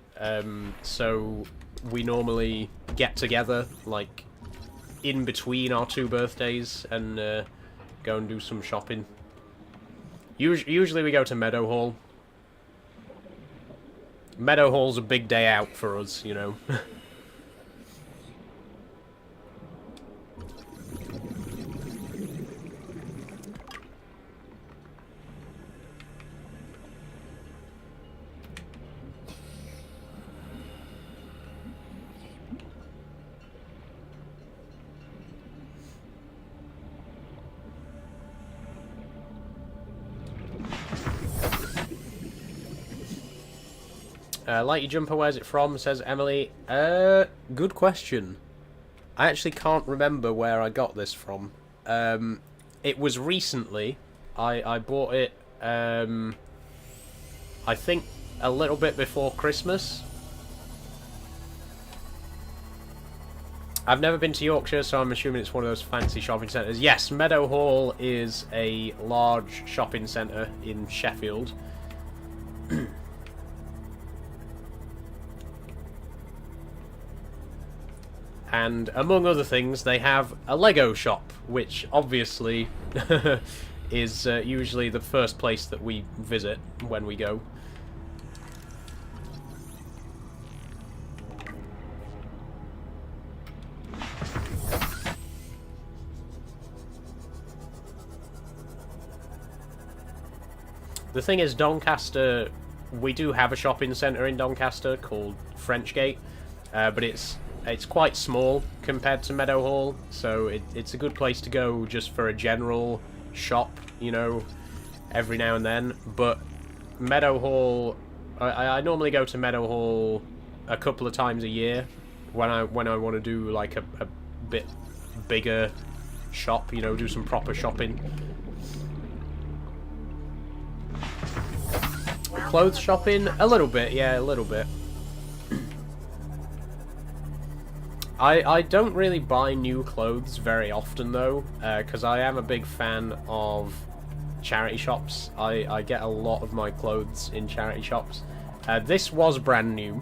so we normally get together, like, in between our two birthdays and go and do some shopping. Usually we go to Meadowhall. Meadowhall's a big day out for us, you know. Like your jumper, where's it from? Says Emily. Good question. I actually can't remember where I got this from. It was recently. I bought it, I think a little bit before Christmas. I've never been to Yorkshire, so I'm assuming it's one of those fancy shopping centres. Yes, Meadowhall is a large shopping centre in Sheffield. And among other things, they have a Lego shop, which obviously is usually the first place that we visit when we go. The thing is, Doncaster, we do have a shopping centre in Doncaster called Frenchgate, but it's quite small compared to Meadowhall, so it's a good place to go just for a general shop, you know, every now and then. But Meadowhall, I normally go to Meadowhall a couple of times a year when I want to do like a bit bigger shop, you know, do some proper shopping. Clothes shopping? A little bit, yeah, a little bit. I don't really buy new clothes very often, though, because I am a big fan of charity shops. I get a lot of my clothes in charity shops. This was brand new.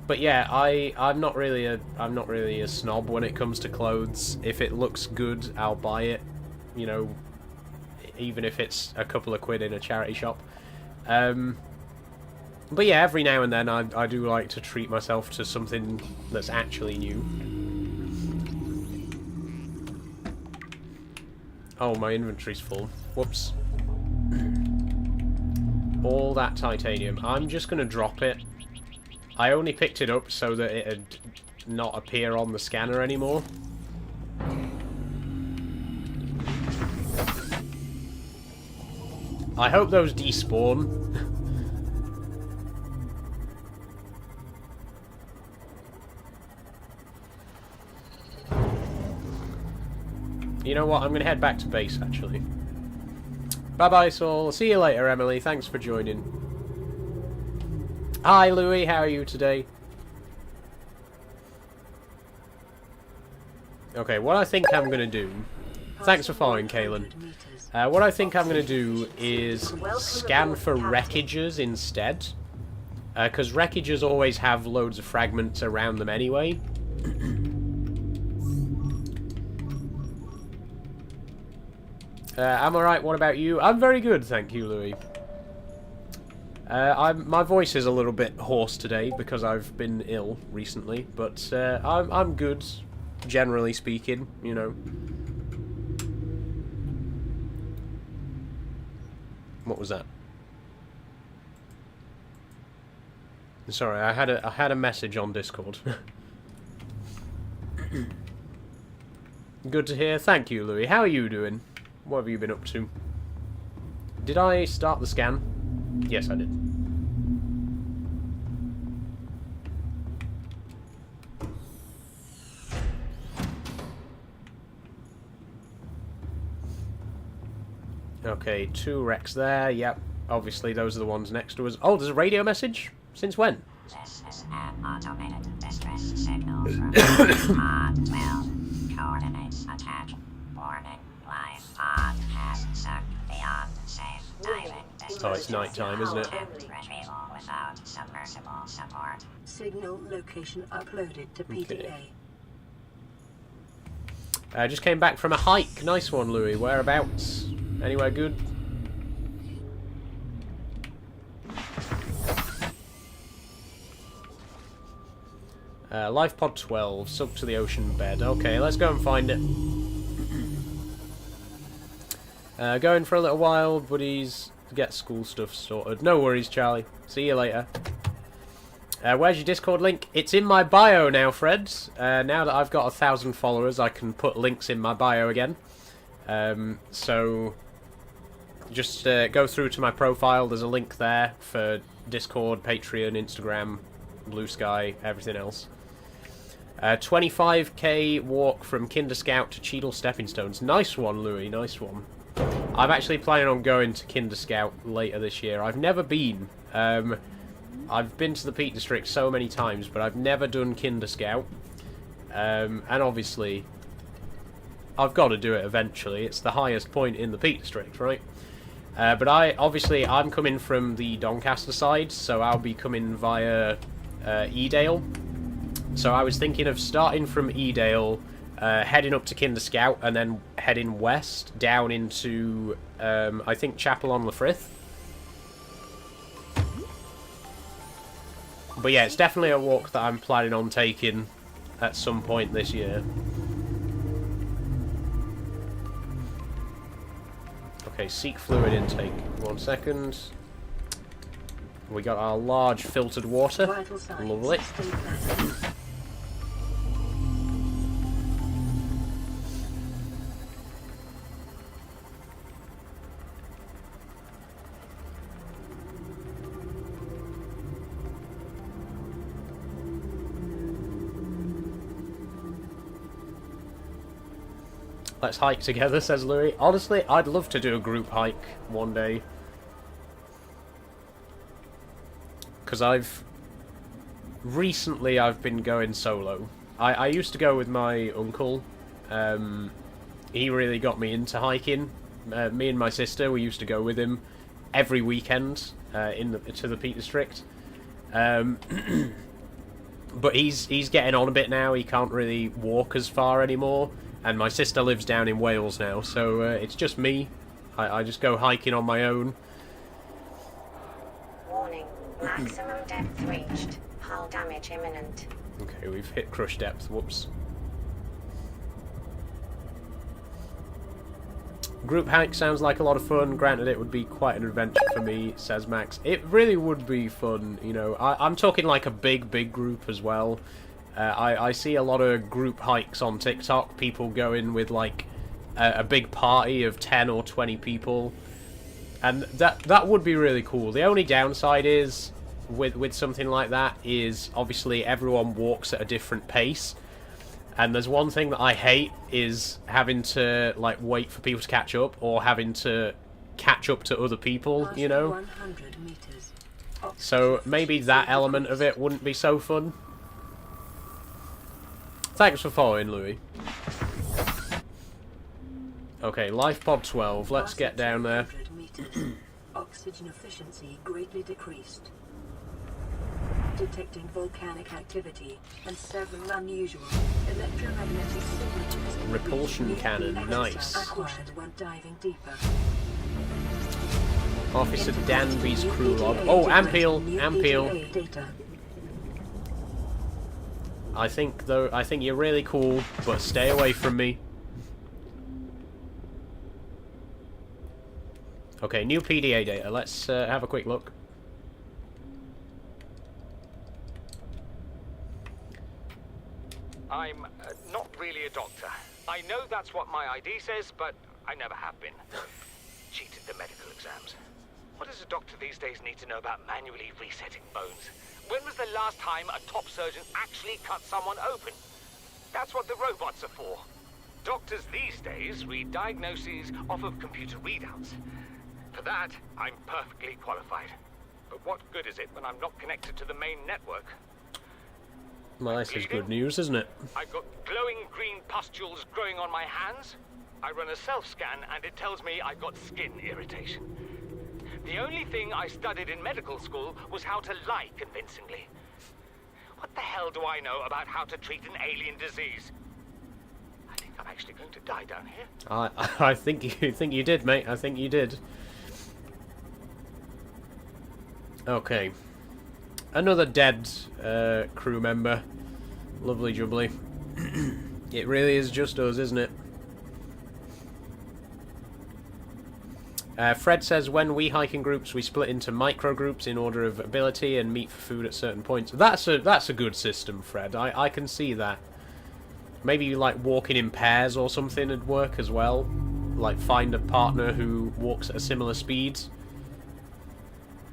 But yeah, I'm not really a snob when it comes to clothes. If it looks good, I'll buy it, you know, even if it's a couple of quid in a charity shop. But yeah, every now and then I do like to treat myself to something that's actually new. Oh, my inventory's full. Whoops. All that titanium. I'm just going to drop it. I only picked it up so that it'd not appear on the scanner anymore. I hope those despawn. You know what? I'm going to head back to base, actually. Bye-bye, Saul. See you later, Emily. Thanks for joining. Hi, Louis. How are you today? Okay, what I think I'm going to do... Thanks for following, Kaylin. What I think I'm going to do is scan for wreckages instead. Because wreckages always have loads of fragments around them anyway. I'm alright, what about you? I'm very good, thank you, Louis. My voice is a little bit hoarse today because I've been ill recently, but I'm good, generally speaking, you know. What was that? Sorry, I had a message on Discord. Good to hear. Thank you, Louis. How are you doing? What have you been up to? Did I start the scan? Yes, I did. Okay, 2 wrecks there. Yep. Obviously, those are the ones next to us. Oh, there's a radio message? Since when? This is an automated distress signal from Pod 12. Coordinates attached. Warning. Life pod has sunk beyond safe diving distance. Oh, it's night time, isn't it? Retrieval without submersible support. Signal location uploaded to PDA. I just came back from a hike. Nice one, Louis. Whereabouts? Anywhere good? Life pod 12, sunk to the ocean bed. Okay, let's go and find it. Going for a little while, buddies. Get school stuff sorted. No worries, Charlie. See you later. Where's your Discord link? It's in my bio now, Fred. Now that I've got 1,000 followers, I can put links in my bio again. So just go through to my profile. There's a link there for Discord, Patreon, Instagram, Blue Sky, everything else. 25k walk from Kinder Scout to Cheadle Stepping Stones. Nice one, Louis. Nice one. I'm actually planning on going to Kinder Scout later this year. I've never been. I've been to the Peak District so many times, but I've never done Kinder Scout. And obviously, I've got to do it eventually. It's the highest point in the Peak District, right? But I'm coming from the Doncaster side, so I'll be coming via Edale. So I was thinking of starting from Edale, heading up to Kinder Scout, and then heading west down into, I think, Chapel on the Frith. But yeah, it's definitely a walk that I'm planning on taking at some point this year. Okay, seek fluid intake. 1 second. We got our large filtered water. Lovely. Let's hike together, says Louis. Honestly, I'd love to do a group hike one day. Because recently I've been going solo. I used to go with my uncle. He really got me into hiking. Me and my sister, we used to go with him every weekend to the Peak District. But he's getting on a bit now. He can't really walk as far anymore. And my sister lives down in Wales now, so it's just me. I just go hiking on my own. Warning. Maximum depth reached. Hull damage imminent. Okay, we've hit crush depth. Whoops. Group hike sounds like a lot of fun. Granted, it would be quite an adventure for me, says Max. It really would be fun, you know. I'm talking like a big group as well. I see a lot of group hikes on TikTok, people going with like a big party of 10 or 20 people, and that would be really cool. The only downside is with something like that is obviously everyone walks at a different pace, and there's one thing that I hate is having to like wait for people to catch up or having to catch up to other people, you know. So maybe that element of it wouldn't be so fun. Thanks for following, Louis. Okay, life pod 12. Let's get down there. Oxygen efficiency greatly decreased. detecting volcanic activity and several unusual electromagnetic signatures. Repulsion cannon, nice. Acquired when diving deeper. Officer Danby's crew log. Oh, Ampeel, Ampeel. Data. I think you're really cool, but stay away from me. Okay, new PDA data. Let's have a quick look. I'm not really a doctor. I know that's what my ID says, but I never have been. Cheated the medical exams. What does a doctor these days need to know about manually resetting bones? When was the last time a top surgeon actually cut someone open? That's what the robots are for. Doctors these days read diagnoses off of computer readouts. For that, I'm perfectly qualified. But what good is it when I'm not connected to the main network? Well, this is good news, isn't it? I've got glowing green pustules growing on my hands. I run a self-scan and it tells me I've got skin irritation. The only thing I studied in medical school was how to lie convincingly. What the hell do I know about how to treat an alien disease? I think I'm actually going to die down here. I think you did, mate. I think you did. Okay. Another dead crew member. Lovely jubbly. It really is just us, isn't it? Fred says, when we hike in groups, we split into micro groups in order of ability and meet for food at certain points. That's a good system, Fred. I can see that. Maybe like walking in pairs or something would work as well. Like find a partner who walks at a similar speed.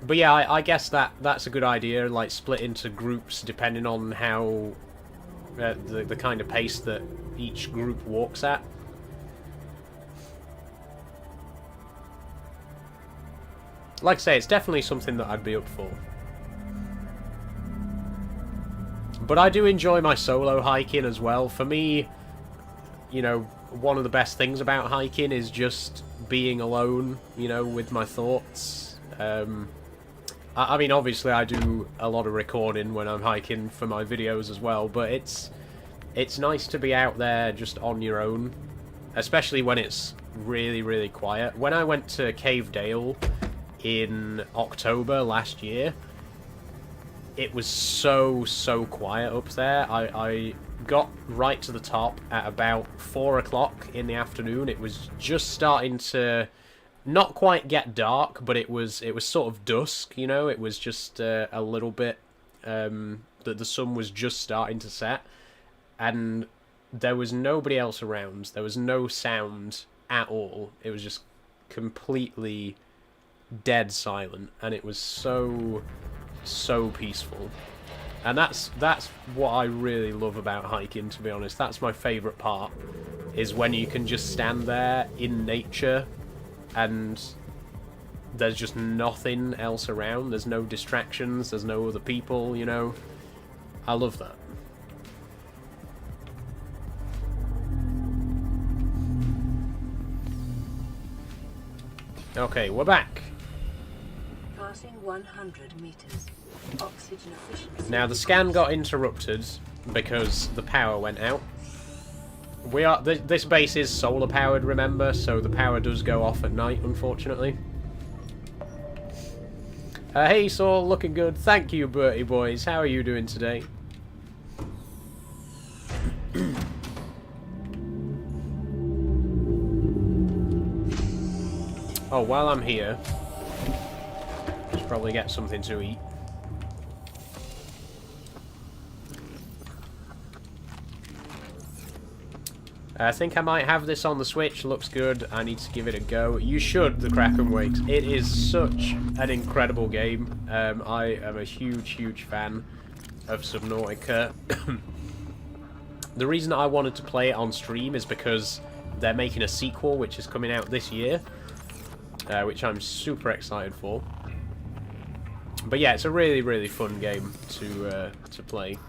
But yeah, I guess that's a good idea. Like split into groups depending on how the kind of pace that each group walks at. Like I say, it's definitely something that I'd be up for. But I do enjoy my solo hiking as well. For me, you know, one of the best things about hiking is just being alone, you know, with my thoughts. I mean, obviously I do a lot of recording when I'm hiking for my videos as well, but it's nice to be out there just on your own, especially when it's really, really quiet. When I went to Cave Dale in October last year, it was so quiet up there. I got right to the top at about 4 o'clock in the afternoon. It was just starting to not quite get dark, but it was sort of dusk, you know. It was just a little bit that the sun was just starting to set, and there was nobody else around. There was no sound at all. It was just completely dead silent, and it was so peaceful. And that's what I really love about hiking, to be honest. That's my favourite part, is when you can just stand there in nature and there's just nothing else around. There's no distractions, there's no other people, you know. I love that. Okay, we're back. Passing 100 meters. Oxygen efficiency. Now the scan got interrupted because the power went out. This base is solar powered, remember, so the power does go off at night, unfortunately. Hey Saul, looking good. Thank you, Bertie boys. How are you doing today? Oh, while I'm here, should probably get something to eat. I think I might have this on the Switch. Looks good. I need to give it a go. You should, The Kraken Wakes. It is such an incredible game. I am a huge fan of Subnautica. The reason I wanted to play it on stream is because they're making a sequel, which is coming out this year, which I'm super excited for. But yeah, it's a really fun game to play.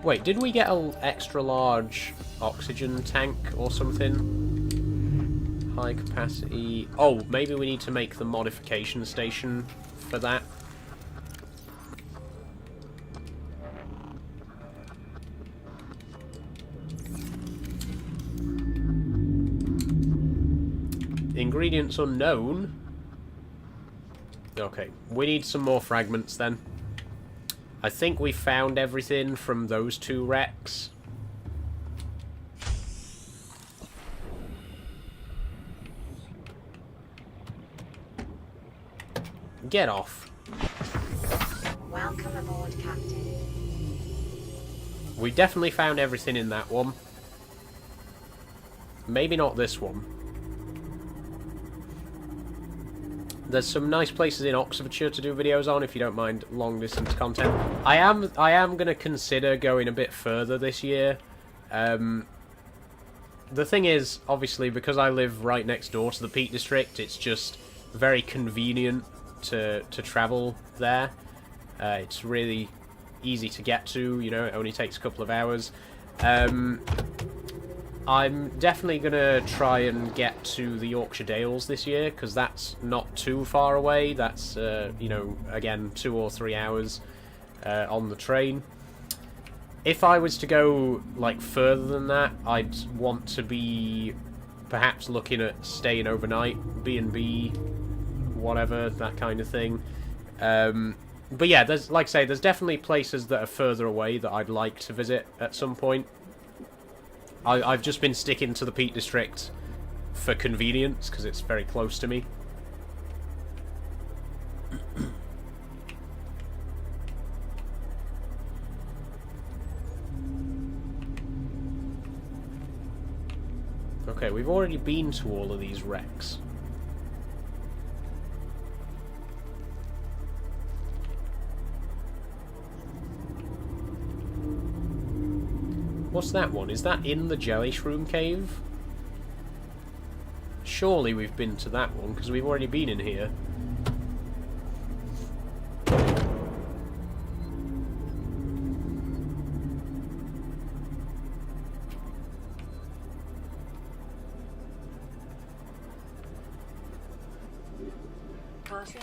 Wait, did we get an extra large oxygen tank or something? High capacity. Oh, maybe we need to make the modification station for that. Ingredients unknown. Okay, we need some more fragments then. I think we found everything from those 2 wrecks. Get off. Welcome aboard, Captain. We definitely found everything in that one. Maybe not this one. There's some nice places in Oxfordshire to do videos on if you don't mind long distance content. I am going to consider going a bit further this year. The thing is, obviously, because I live right next door to the Peak District, it's just very convenient to travel there. It's really easy to get to, you know, it only takes a couple of hours. I'm definitely going to try and get to the Yorkshire Dales this year, because that's not too far away. That's, you know, again, 2 or 3 hours on the train. If I was to go, like, further than that, I'd want to be perhaps looking at staying overnight, B&B, whatever, that kind of thing. But yeah, there's, like I say, there's definitely places that are further away that I'd like to visit at some point. I've just been sticking to the Peak District for convenience, because it's very close to me. Okay, we've already been to all of these wrecks. What's that one? Is that in the Jelly Shroom Cave? Surely we've been to that one, because we've already been in here.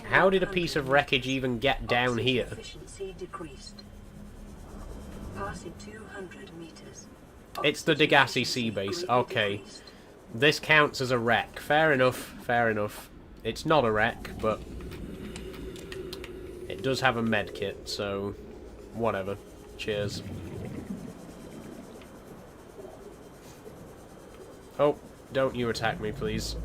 How did a piece of wreckage even get down here? Efficiency decreased. Passing 200 meters. It's the Degassi Sea Base. Okay. This counts as a wreck. Fair enough, fair enough. It's not a wreck, but it does have a med kit, so whatever. Cheers. Oh, don't you attack me, please.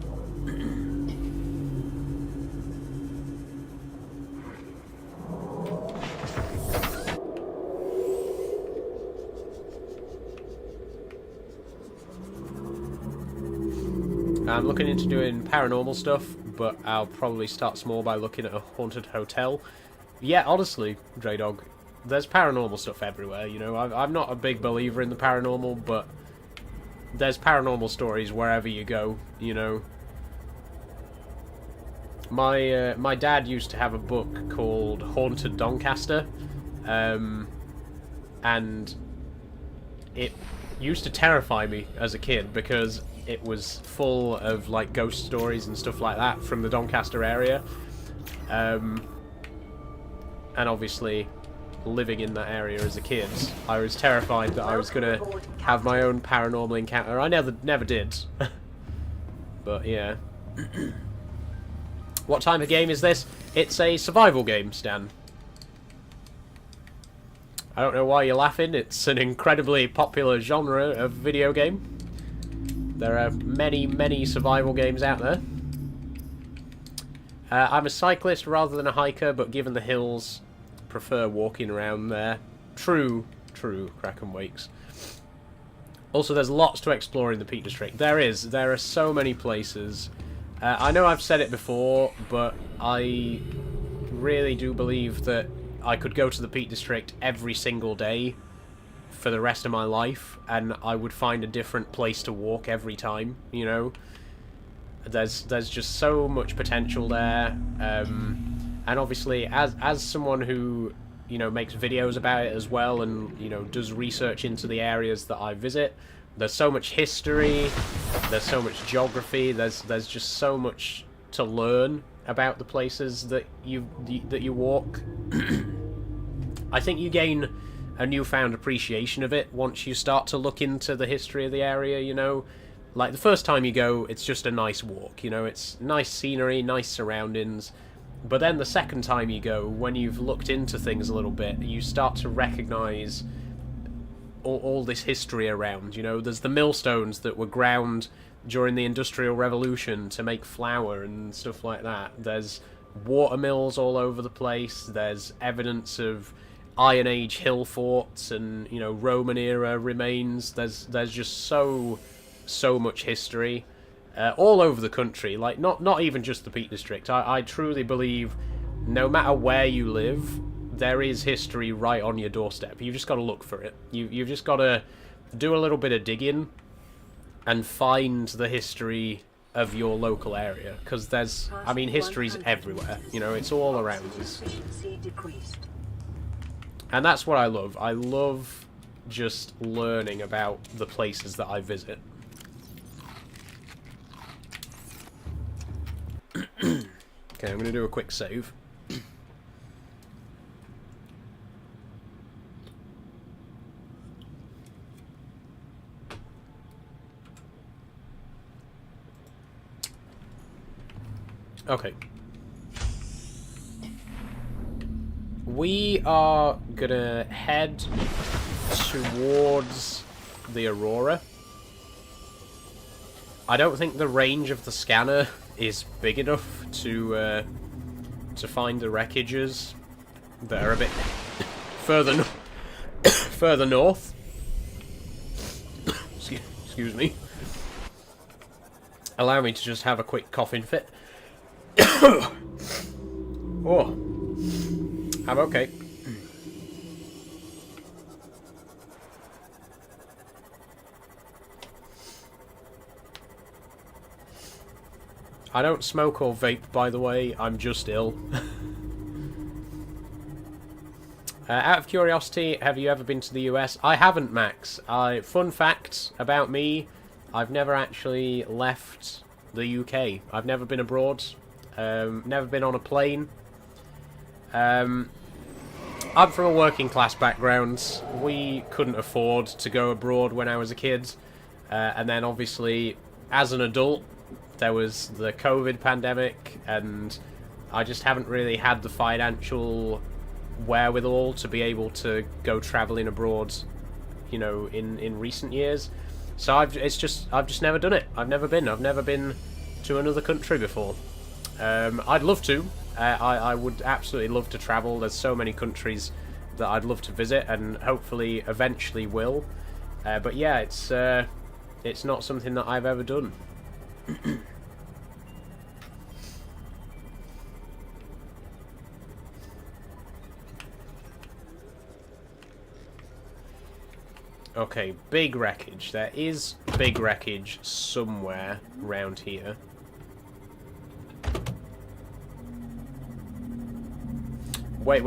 I'm looking into doing paranormal stuff, but I'll probably start small by looking at a haunted hotel. Yeah, honestly, Dre Dog, there's paranormal stuff everywhere, you know. I'm not a big believer in the paranormal, but there's paranormal stories wherever you go, you know. My dad used to have a book called Haunted Doncaster, and it used to terrify me as a kid because it was full of like ghost stories and stuff like that from the Doncaster area, and obviously living in that area as a kid, I was terrified that I was gonna have my own paranormal encounter. I never did. But yeah. What type of game is this? It's a survival game, Stan. I don't know why you're laughing. It's an incredibly popular genre of video game. There are many, many survival games out there. I'm a cyclist rather than a hiker, but given the hills, prefer walking around there. True, Kraken Wakes. Also, there's lots to explore in the Peak District. There are so many places. I know I've said it before, but I really do believe that I could go to the Peak District every single day for the rest of my life, and I would find a different place to walk every time, you know? There's just so much potential there, and obviously, as someone who, you know, makes videos about it as well, and, you know, does research into the areas that I visit, There's so much history, there's so much geography, there's just so much to learn about the places that you walk. I think you gain a newfound appreciation of it once you start to look into the history of the area, you know. Like, the first time you go, it's just a nice walk, you know, it's nice scenery, nice surroundings. But then the second time you go, when you've looked into things a little bit, you start to recognise all this history around, you know. There's the millstones that were ground during the Industrial Revolution to make flour and stuff like that. There's water mills all over the place. There's evidence of Iron Age hill forts and, you know, Roman era remains. There's just so much history all over the country. Like, not even just the Peak District. I truly believe no matter where you live, there is history right on your doorstep. You've just got to look for it. You've just got to do a little bit of digging and find the history of your local area, because there's, I mean, history's everywhere, you know, it's all around us. And that's what I love. I love just learning about the places that I visit. Okay, I'm going to do a quick save. Okay. We are gonna head towards the Aurora. I don't think the range of the scanner is big enough to find the wreckages that are a bit further further north. Excuse me. Allow me to just have a quick coughing fit. Oh, I'm okay. I don't smoke or vape, by the way. I'm just ill. Out of curiosity, have you ever been to the US? I haven't, Max. Fun fact about me, I've never actually left the UK. I've never been abroad. Never been on a plane. I'm from a working class background. We couldn't afford to go abroad when I was a kid. And then obviously, as an adult, there was the COVID pandemic, and I just haven't really had the financial wherewithal to be able to go travelling abroad, you know, in recent years. So I've just never done it. I've never been to another country before. I'd love to. I would absolutely love to travel. There's so many countries that I'd love to visit, and hopefully eventually will. But yeah, it's not something that I've ever done. Okay, big wreckage. There is big wreckage somewhere round here. Wait.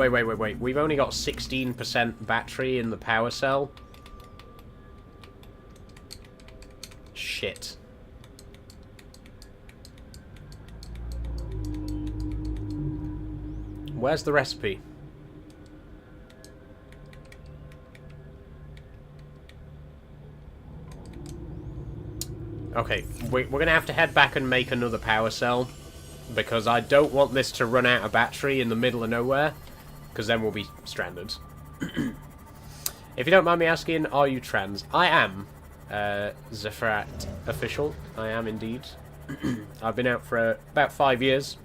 We've only got 16% battery in the power cell. Shit. Where's the recipe? Okay, we're going to have to head back and make another power cell, because I don't want this to run out of battery in the middle of nowhere, because then we'll be stranded. If you don't mind me asking, are you trans? I am, Zephyrat official. I am indeed. I've been out for about 5 years.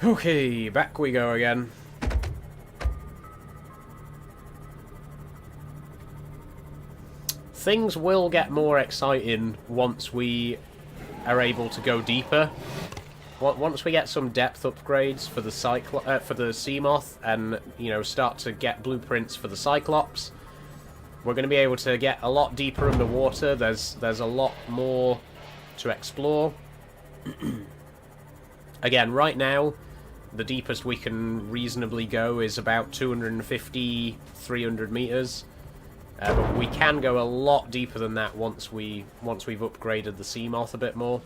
Okay, back we go again. Things will get more exciting once we are able to go deeper. Once we get some depth upgrades for the Seamoth, and you know, start to get blueprints for the Cyclops, we're going to be able to get a lot deeper in the water. There's a lot more to explore. Again, right now, the deepest we can reasonably go is about 250, 300 meters. But we can go a lot deeper than that once we've upgraded the Seamoth a bit more.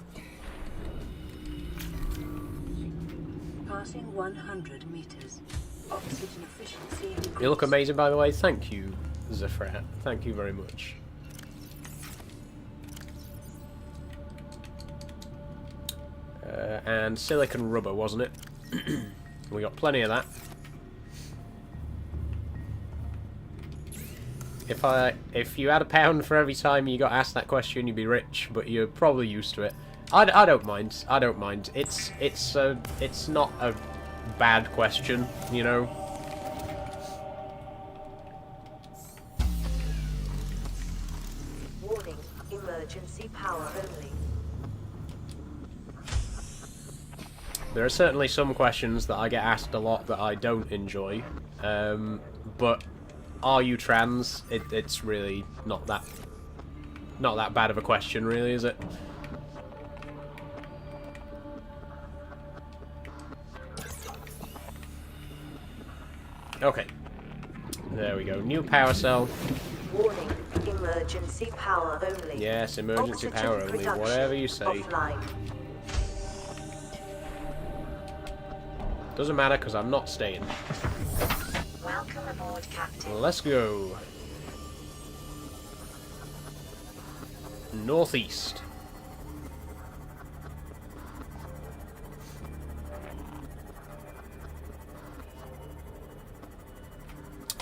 Passing 100 meters. Oxygen efficiency increased. You look amazing, by the way. Thank you, Zafrat. Thank you very much. And silicon rubber, wasn't it? We got plenty of that. If you had £1 for every time you got asked that question, you'd be rich. But you're probably used to it. I don't mind. I don't mind. It's not a bad question, you know. Warning, emergency power only. There are certainly some questions that I get asked a lot that I don't enjoy. But are you trans? It's really not that bad of a question, really, is it? Okay. There we go. New power cell. Warning, emergency power only. Yes, emergency Oxygen power only. production Whatever you say. offline. Doesn't matter because I'm not staying. Welcome aboard, Captain. Let's go. Northeast.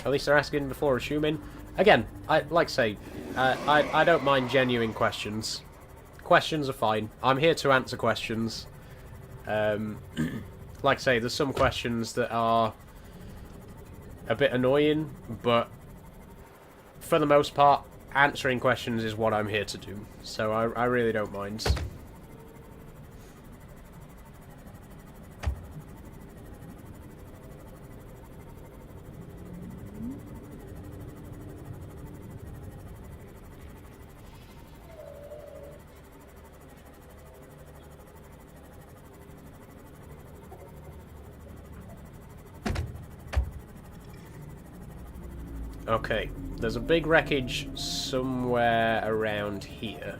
At least they're asking before assuming. Again, I don't mind genuine questions. Questions are fine. I'm here to answer questions. Like I say, there's some questions that are a bit annoying, but for the most part, answering questions is what I'm here to do. So I really don't mind. Okay, there's a big wreckage somewhere around here.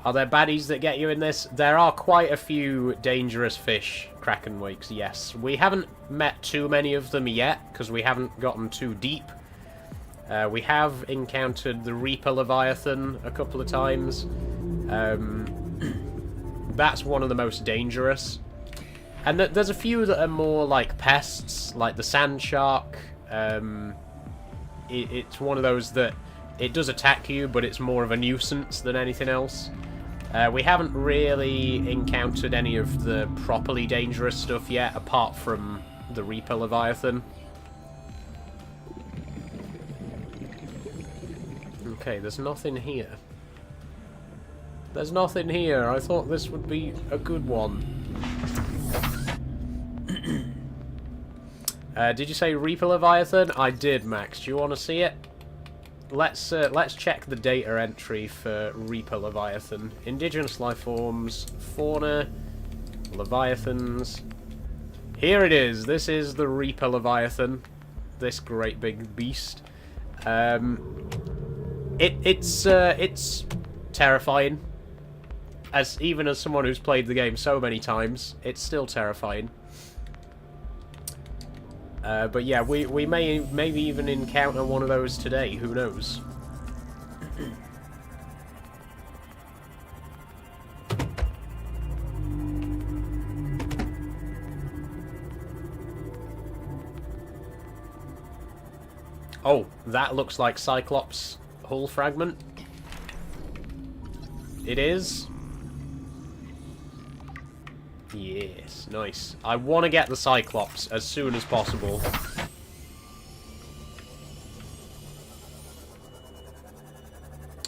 Are there baddies that get you in this? There are quite a few dangerous fish, Kraken wakes, yes. We haven't met too many of them yet, because we haven't gotten too deep. We have encountered the Reaper Leviathan a couple of times. That's one of the most dangerous. And there's a few that are more like pests, like the sand shark. It's one of those that it does attack you, but it's more of a nuisance than anything else. We haven't really encountered any of the properly dangerous stuff yet, apart from the Reaper Leviathan. Okay, there's nothing here. There's nothing here. I thought this would be a good one. Did you say Reaper Leviathan? I did, Max. Do you want to see it? Let's check the data entry for Reaper Leviathan. Indigenous life forms, fauna, Leviathans. Here it is. This is the Reaper Leviathan. This great big beast. It's terrifying. Even as someone who's played the game so many times, it's still terrifying. But yeah, we may maybe even encounter one of those today. Who knows? Oh, that looks like Cyclops hull fragment. It is. Yes, nice. I want to get the Cyclops as soon as possible.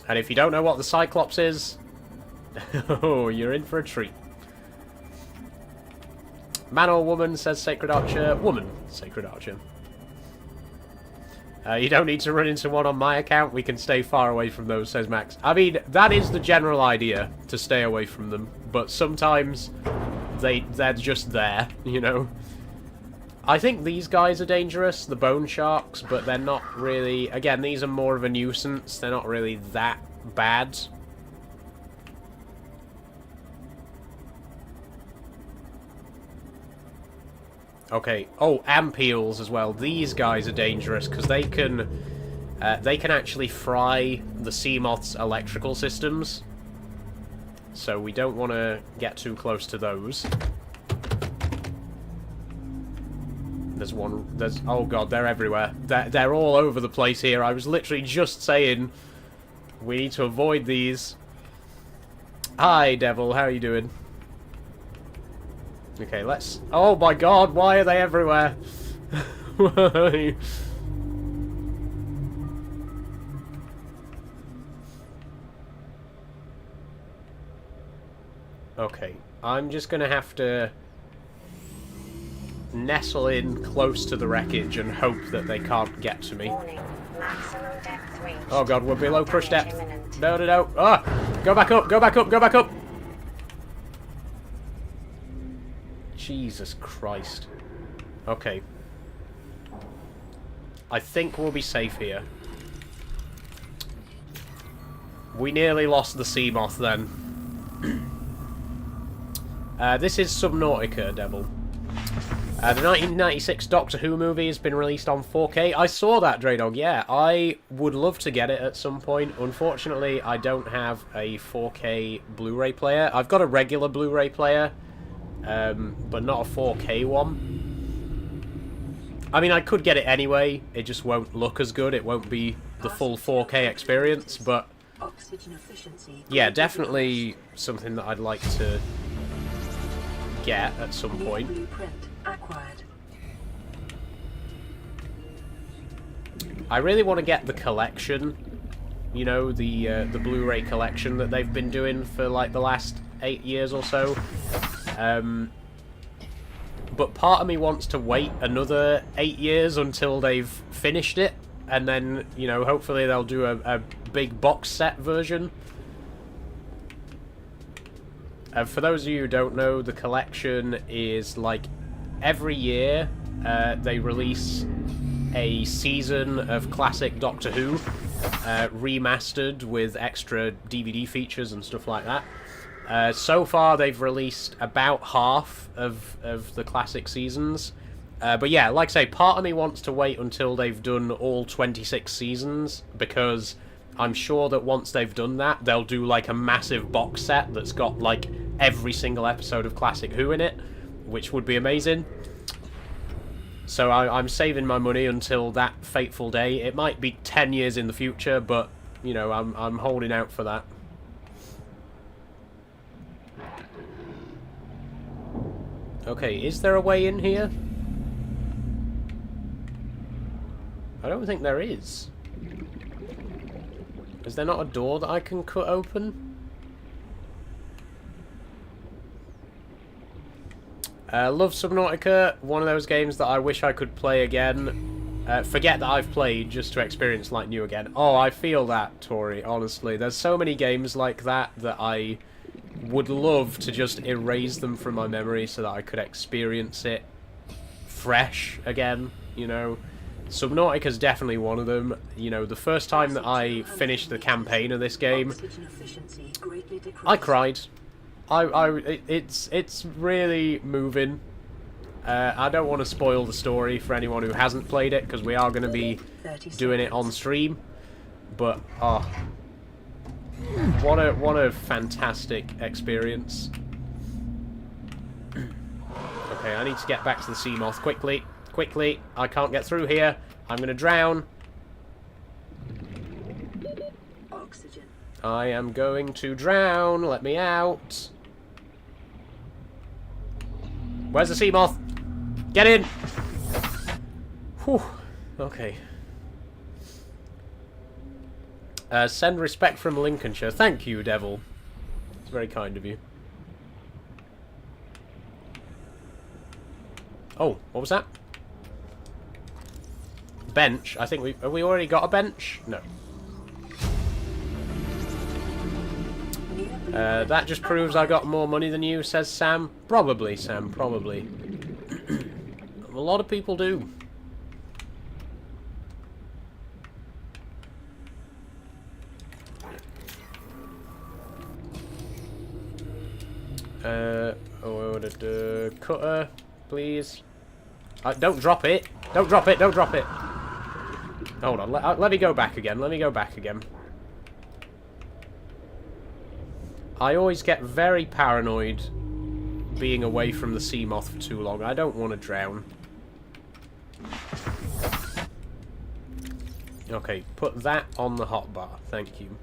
And if you don't know what the Cyclops is, oh, you're in for a treat. Man or woman, says Sacred Archer. Woman, Sacred Archer. You don't need to run into one on my account. We can stay far away from those, says Max. I mean, that is the general idea, to stay away from them. But sometimes they're just there, you know. I think these guys are dangerous, the bone sharks, but they're not really... Again, these are more of a nuisance. They're not really that bad. Okay. Oh, ampeels as well. These guys are dangerous because they can actually fry the sea moth's electrical systems. So we don't want to get too close to those. There's one... Oh god, they're everywhere. They're all over the place here. I was literally just saying we need to avoid these. Hi, Devil. How are you doing? Okay, let's... Oh my god, why are they everywhere? Okay, I'm just gonna have to nestle in close to the wreckage and hope that they can't get to me. Warning. Maximum depth reached. Oh god, we're below crush Damage depth. imminent. No, no, no. Ah! Go back up, go back up, go back up! Jesus Christ. Okay. I think we'll be safe here. We nearly lost the sea moth then. This is Subnautica, Devil. The 1996 Doctor Who movie has been released on 4K. I saw that, Draydog, yeah. I would love to get it at some point. Unfortunately, I don't have a 4K Blu-ray player. I've got a regular Blu-ray player, but not a 4K one. I mean, I could get it anyway. It just won't look as good. It won't be the full 4K experience, but... Oxygen efficiency. Yeah, definitely something that I'd like to get at some point. Blueprint acquired. I really want to get the collection, you know, the Blu-ray collection that they've been doing for like the last 8 years or so. But part of me wants to wait another 8 years until they've finished it, and then, you know, hopefully they'll do a big box set version. For those of you who don't know, the collection is like every year they release a season of classic Doctor Who remastered with extra DVD features and stuff like that. So far they've released about half of the classic seasons. But yeah, like I say, part of me wants to wait until they've done all 26 seasons, because I'm sure that once they've done that, they'll do like a massive box set that's got like every single episode of Classic Who in it, which would be amazing. So I'm saving my money until that fateful day. It might be 10 years in the future, but, you know, I'm holding out for that. Okay, is there a way in here? I don't think there is. Is there not a door that I can cut open? Love Subnautica, one of those games that I wish I could play again. Forget that I've played just to experience like new again. Oh, I feel that, Tori, honestly. There's so many games like that that I would love to just erase them from my memory so that I could experience it fresh again, you know. Subnautica's definitely one of them. You know, the first time that I finished the campaign of this game, I cried. It's really moving. I don't want to spoil the story for anyone who hasn't played it, because we are going to be doing it on stream. But oh, what a fantastic experience. Okay, I need to get back to the sea moth quickly. Quickly, I can't get through here. I'm going to drown. Oxygen. I am going to drown. Let me out. Where's the sea moth? Get in! Whew. Okay. Send respect from Lincolnshire. Thank you, Devil. It's very kind of you. Oh, what was that? Bench. I think have we already got a bench? No. That just proves I got more money than you, says Sam. Probably, Sam, probably. A lot of people do. Cutter, please. Don't drop it. Don't drop it. Don't drop it. Hold on. Let me go back again. Let me go back again. I always get very paranoid being away from the sea moth for too long. I don't want to drown. Okay, put that on the hotbar. Thank you.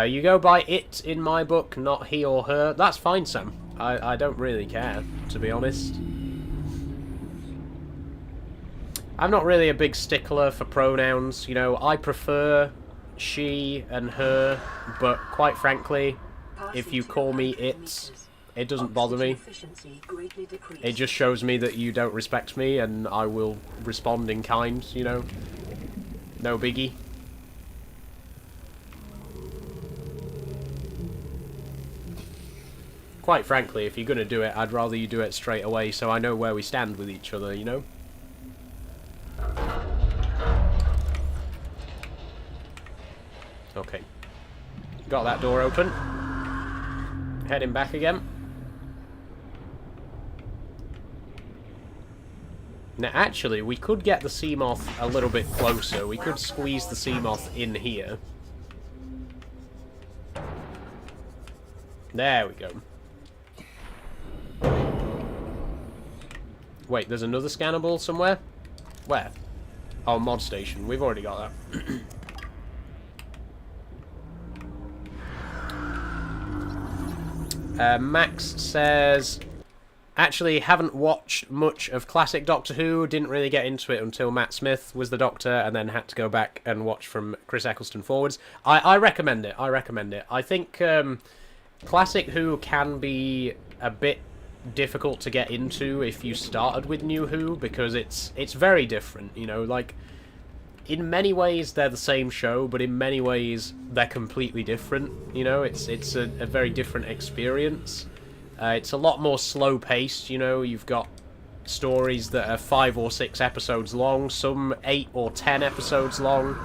You go by it in my book, not he or her. That's fine, Sam. I don't really care, to be honest. I'm not really a big stickler for pronouns. You know, I prefer she and her, but quite frankly, if you call me it doesn't bother me. It just shows me that you don't respect me, and I will respond in kind, you know. No biggie. Quite frankly, if you're going to do it, I'd rather you do it straight away so I know where we stand with each other, you know? Okay. Got that door open. Heading back again. Now, actually, we could get the Seamoth a little bit closer. We could squeeze the Seamoth in here. There we go. Wait, there's another scannable somewhere? Where? Oh, mod station. We've already got that. Max says, actually haven't watched much of classic Doctor Who, didn't really get into it until Matt Smith was the Doctor, and then had to go back and watch from Chris Eccleston forwards. I recommend it, I recommend it. I think classic Who can be a bit difficult to get into if you started with New Who, because it's very different, you know, like, in many ways they're the same show, but in many ways they're completely different, you know. It's a very different experience. It's a lot more slow-paced, you know. You've got stories that are 5 or 6 episodes long, some 8 or 10 episodes long.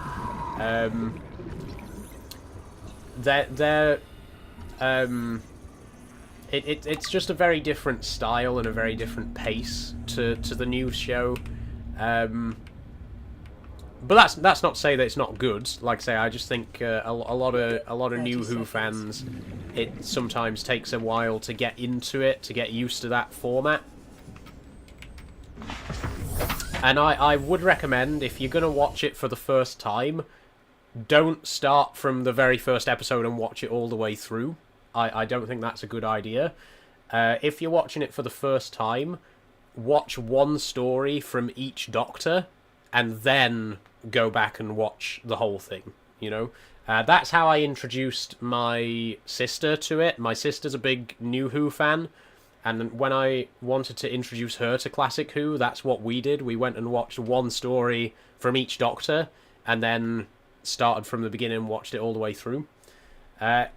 It's just a very different style and a very different pace to the new show. But that's not to say that it's not good. Like I say, I just think a lot of New Who fans, it sometimes takes a while to get into it, to get used to that format. And I would recommend, if you're going to watch it for the first time, don't start from the very first episode and watch it all the way through. I don't think that's a good idea. If you're watching it for the first time, watch one story from each Doctor, and then go back and watch the whole thing, you know? That's how I introduced my sister to it. My sister's a big New Who fan, and when I wanted to introduce her to Classic Who, that's what we did. We went and watched one story from each Doctor, and then started from the beginning and watched it all the way through.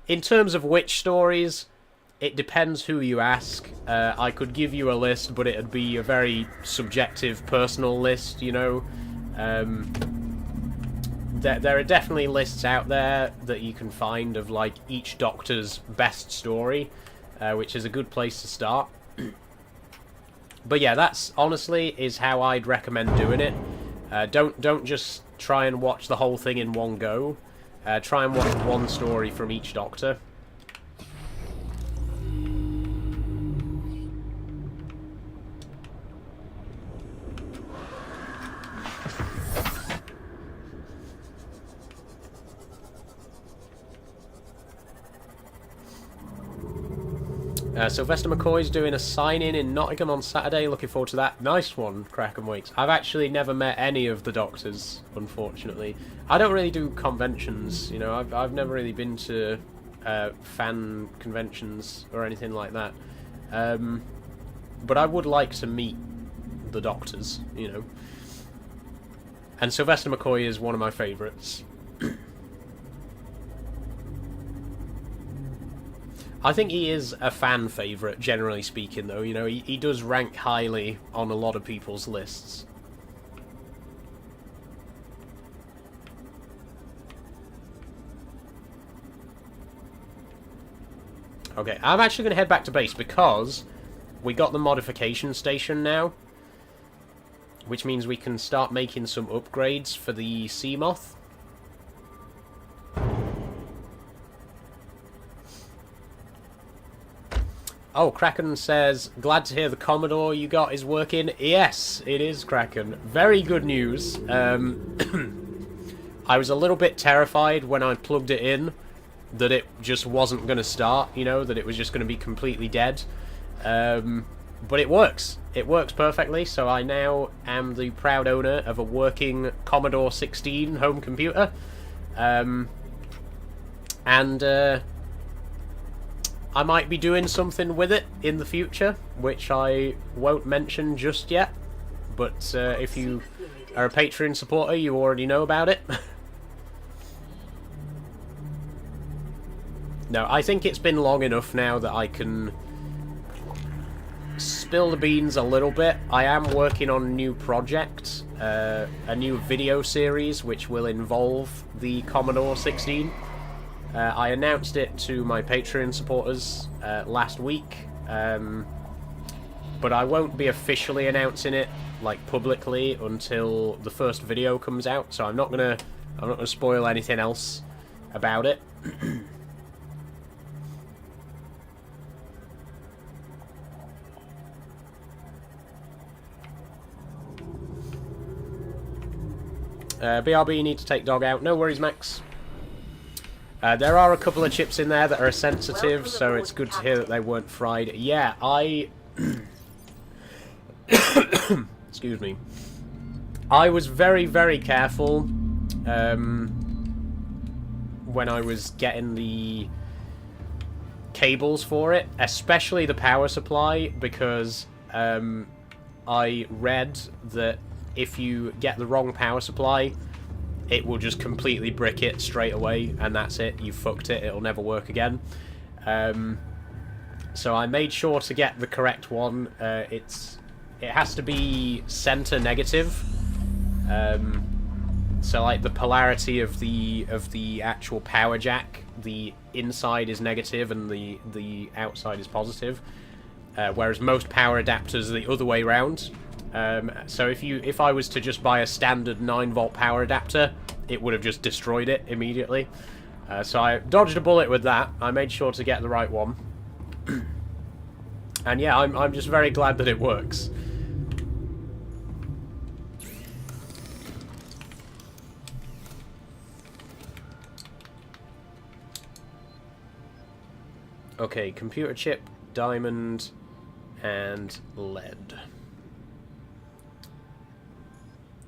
In terms of which stories, it depends who you ask. I could give you a list, but it'd be a very subjective, personal list, you know. There are definitely lists out there that you can find of, like, each Doctor's best story, which is a good place to start. But yeah, that's honestly is how I'd recommend doing it. Don't just try and watch the whole thing in one go. Try and watch one story from each Doctor. Sylvester McCoy's doing a sign-in in Nottingham on Saturday. Looking forward to that. Nice one, Kraken Wakes. I've actually never met any of the Doctors, unfortunately. I don't really do conventions, you know. I've never really been to fan conventions or anything like that. But I would like to meet the Doctors, you know. And Sylvester McCoy is one of my favourites. I think he is a fan favourite, generally speaking, though. You know, he does rank highly on a lot of people's lists. Okay, I'm actually going to head back to base because we got the modification station now, which means we can start making some upgrades for the Seamoth. Oh, Kraken says, glad to hear the Commodore you got is working. Yes, it is, Kraken. Very good news. I was a little bit terrified when I plugged it in that it just wasn't going to start, you know, that it was just going to be completely dead. But it works. It works perfectly, so I now am the proud owner of a working Commodore 16 home computer. I might be doing something with it in the future, which I won't mention just yet. But if you are a Patreon supporter, you already know about it. No, I think it's been long enough now that I can spill the beans a little bit. I am working on a new project, a new video series which will involve the Commodore 16. I announced it to my Patreon supporters last week, but I won't be officially announcing it like publicly until the first video comes out. So I'm not gonna spoil anything else about it. BRB, you need to take dog out. No worries, Max. There are a couple of chips in there that are sensitive, so it's good to hear that they weren't fried. Yeah, I... Excuse me. I was very, very careful when I was getting the cables for it, especially the power supply, because I read that if you get the wrong power supply, it will just completely brick it straight away, and that's it. You fucked it. It'll never work again. So I made sure to get the correct one. It has to be center negative. So like the polarity of the actual power jack, the inside is negative and the outside is positive. Whereas most power adapters are the other way around. So if I was to just buy a standard 9-volt power adapter, it would have just destroyed it immediately. So I dodged a bullet with that. I made sure to get the right one. And yeah, I'm just very glad that it works. Okay, computer chip, diamond, and lead.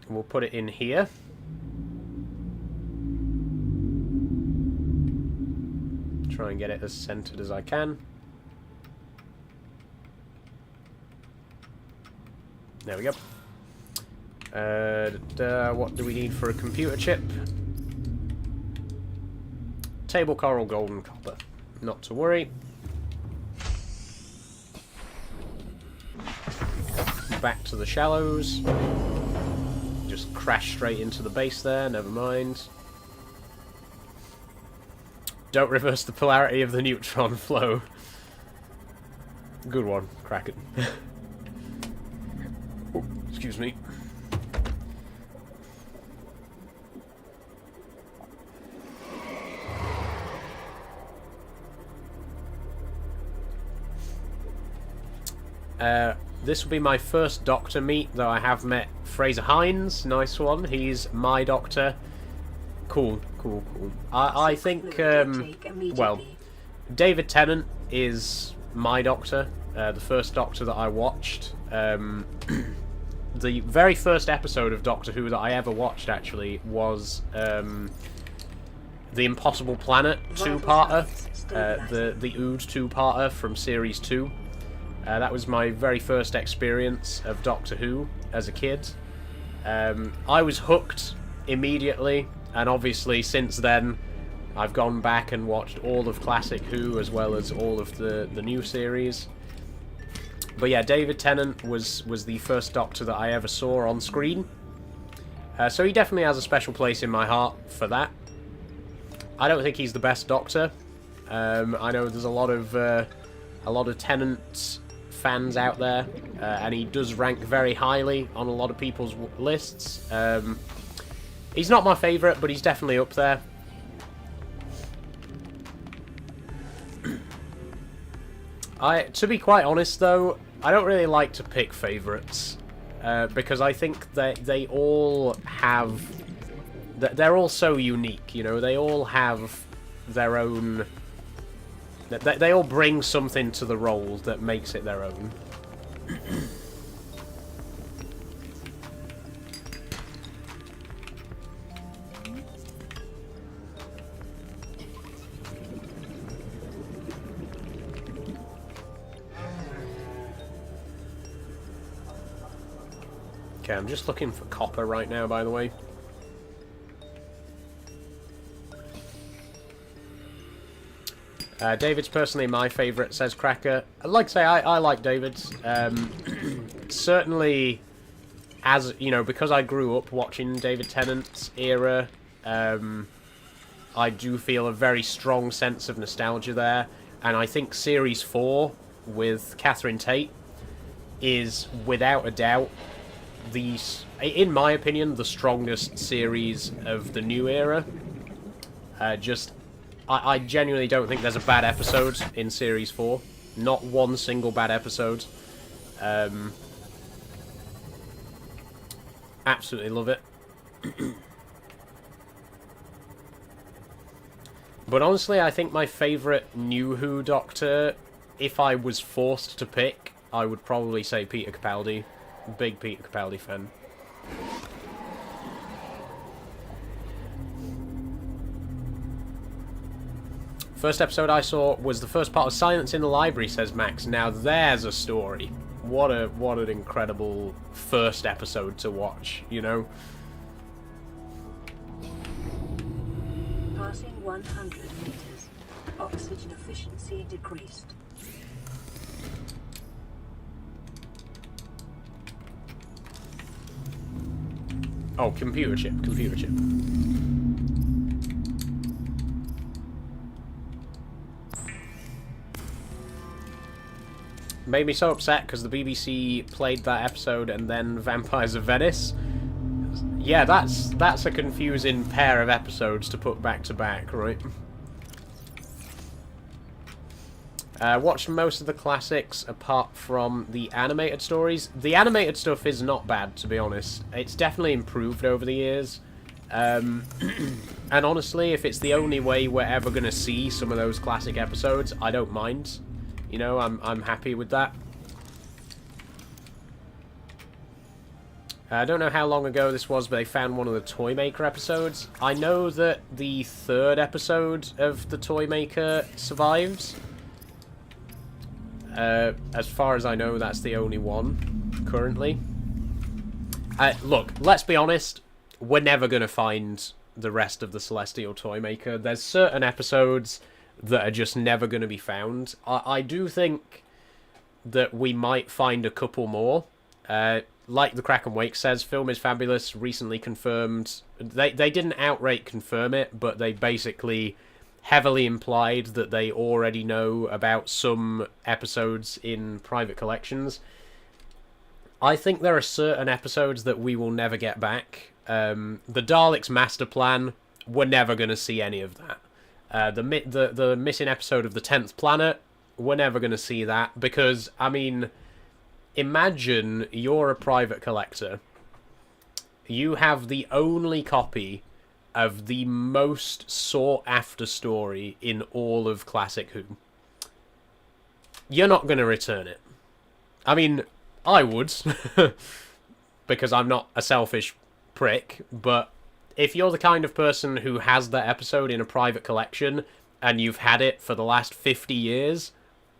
We'll put it in here. Try and get it as centered as I can. There we go. What do we need for a computer chip? Table coral, golden copper. Not to worry. Back to the shallows. Just crash straight into the base there, never mind. Don't reverse the polarity of the neutron flow. Good one, Kraken. Oh, excuse me. This will be my first Doctor meet, though I have met Fraser Hines. Nice one. He's my Doctor. Cool, cool, cool. I think, well, David Tennant is my Doctor, the first Doctor that I watched. The very first episode of Doctor Who that I ever watched, actually, was The Impossible Planet 2-parter, the Ood 2-parter from Series 2. That was my very first experience of Doctor Who as a kid. I was hooked immediately, and obviously since then I've gone back and watched all of Classic Who as well as all of the new series. But yeah, David Tennant was the first Doctor that I ever saw on screen. So he definitely has a special place in my heart for that. I don't think he's the best Doctor. I know there's a lot of Tennant fans out there, and he does rank very highly on a lot of people's lists. He's not my favourite, but he's definitely up there. To be quite honest though, I don't really like to pick favourites, because I think that they all have... They're all so unique, you know, they all have their own... They all bring something to the role that makes it their own. Okay, I'm just looking for copper right now, by the way. David's personally my favourite, says Cracker. Like I say, I like David's. Certainly, as you know, because I grew up watching David Tennant's era, I do feel a very strong sense of nostalgia there. And I think Series 4 with Catherine Tate is, without a doubt, in my opinion, the strongest series of the new era. I genuinely don't think there's a bad episode in Series 4. Not one single bad episode. Absolutely love it. But honestly, I think my favourite New Who Doctor, if I was forced to pick, I would probably say Peter Capaldi. Big Peter Capaldi fan. First episode I saw was the first part of Silence in the Library, says Max. Now there's a story. What an incredible first episode to watch, you know? Passing 100 meters. Oxygen efficiency decreased. Oh, computer chip. Made me so upset because the BBC played that episode and then Vampires of Venice. Yeah, that's a confusing pair of episodes to put back to back, right? Watched most of the classics apart from the animated stories. The animated stuff is not bad, to be honest. It's definitely improved over the years. And honestly, if it's the only way we're ever going to see some of those classic episodes, I don't mind. You know, I'm happy with that. I don't know how long ago this was, but they found one of the Toymaker episodes. I know that the third episode of the Toymaker survives. As far as I know, that's the only one currently. Look, let's be honest. We're never going to find the rest of the Celestial Toymaker. There's certain episodes that are just never going to be found. I do think that we might find a couple more. Like the Crack and Wake says, film is fabulous, recently confirmed. They didn't outright confirm it, but they basically heavily implied that they already know about some episodes in private collections. I think there are certain episodes that we will never get back. The Daleks' Master Plan, we're never going to see any of that. The missing episode of the 10th Planet, we're never going to see that, because, I mean, imagine you're a private collector. You have the only copy of the most sought-after story in all of Classic Who. You're not going to return it. I mean, I would, because I'm not a selfish prick, but if you're the kind of person who has that episode in a private collection and you've had it for the last 50 years,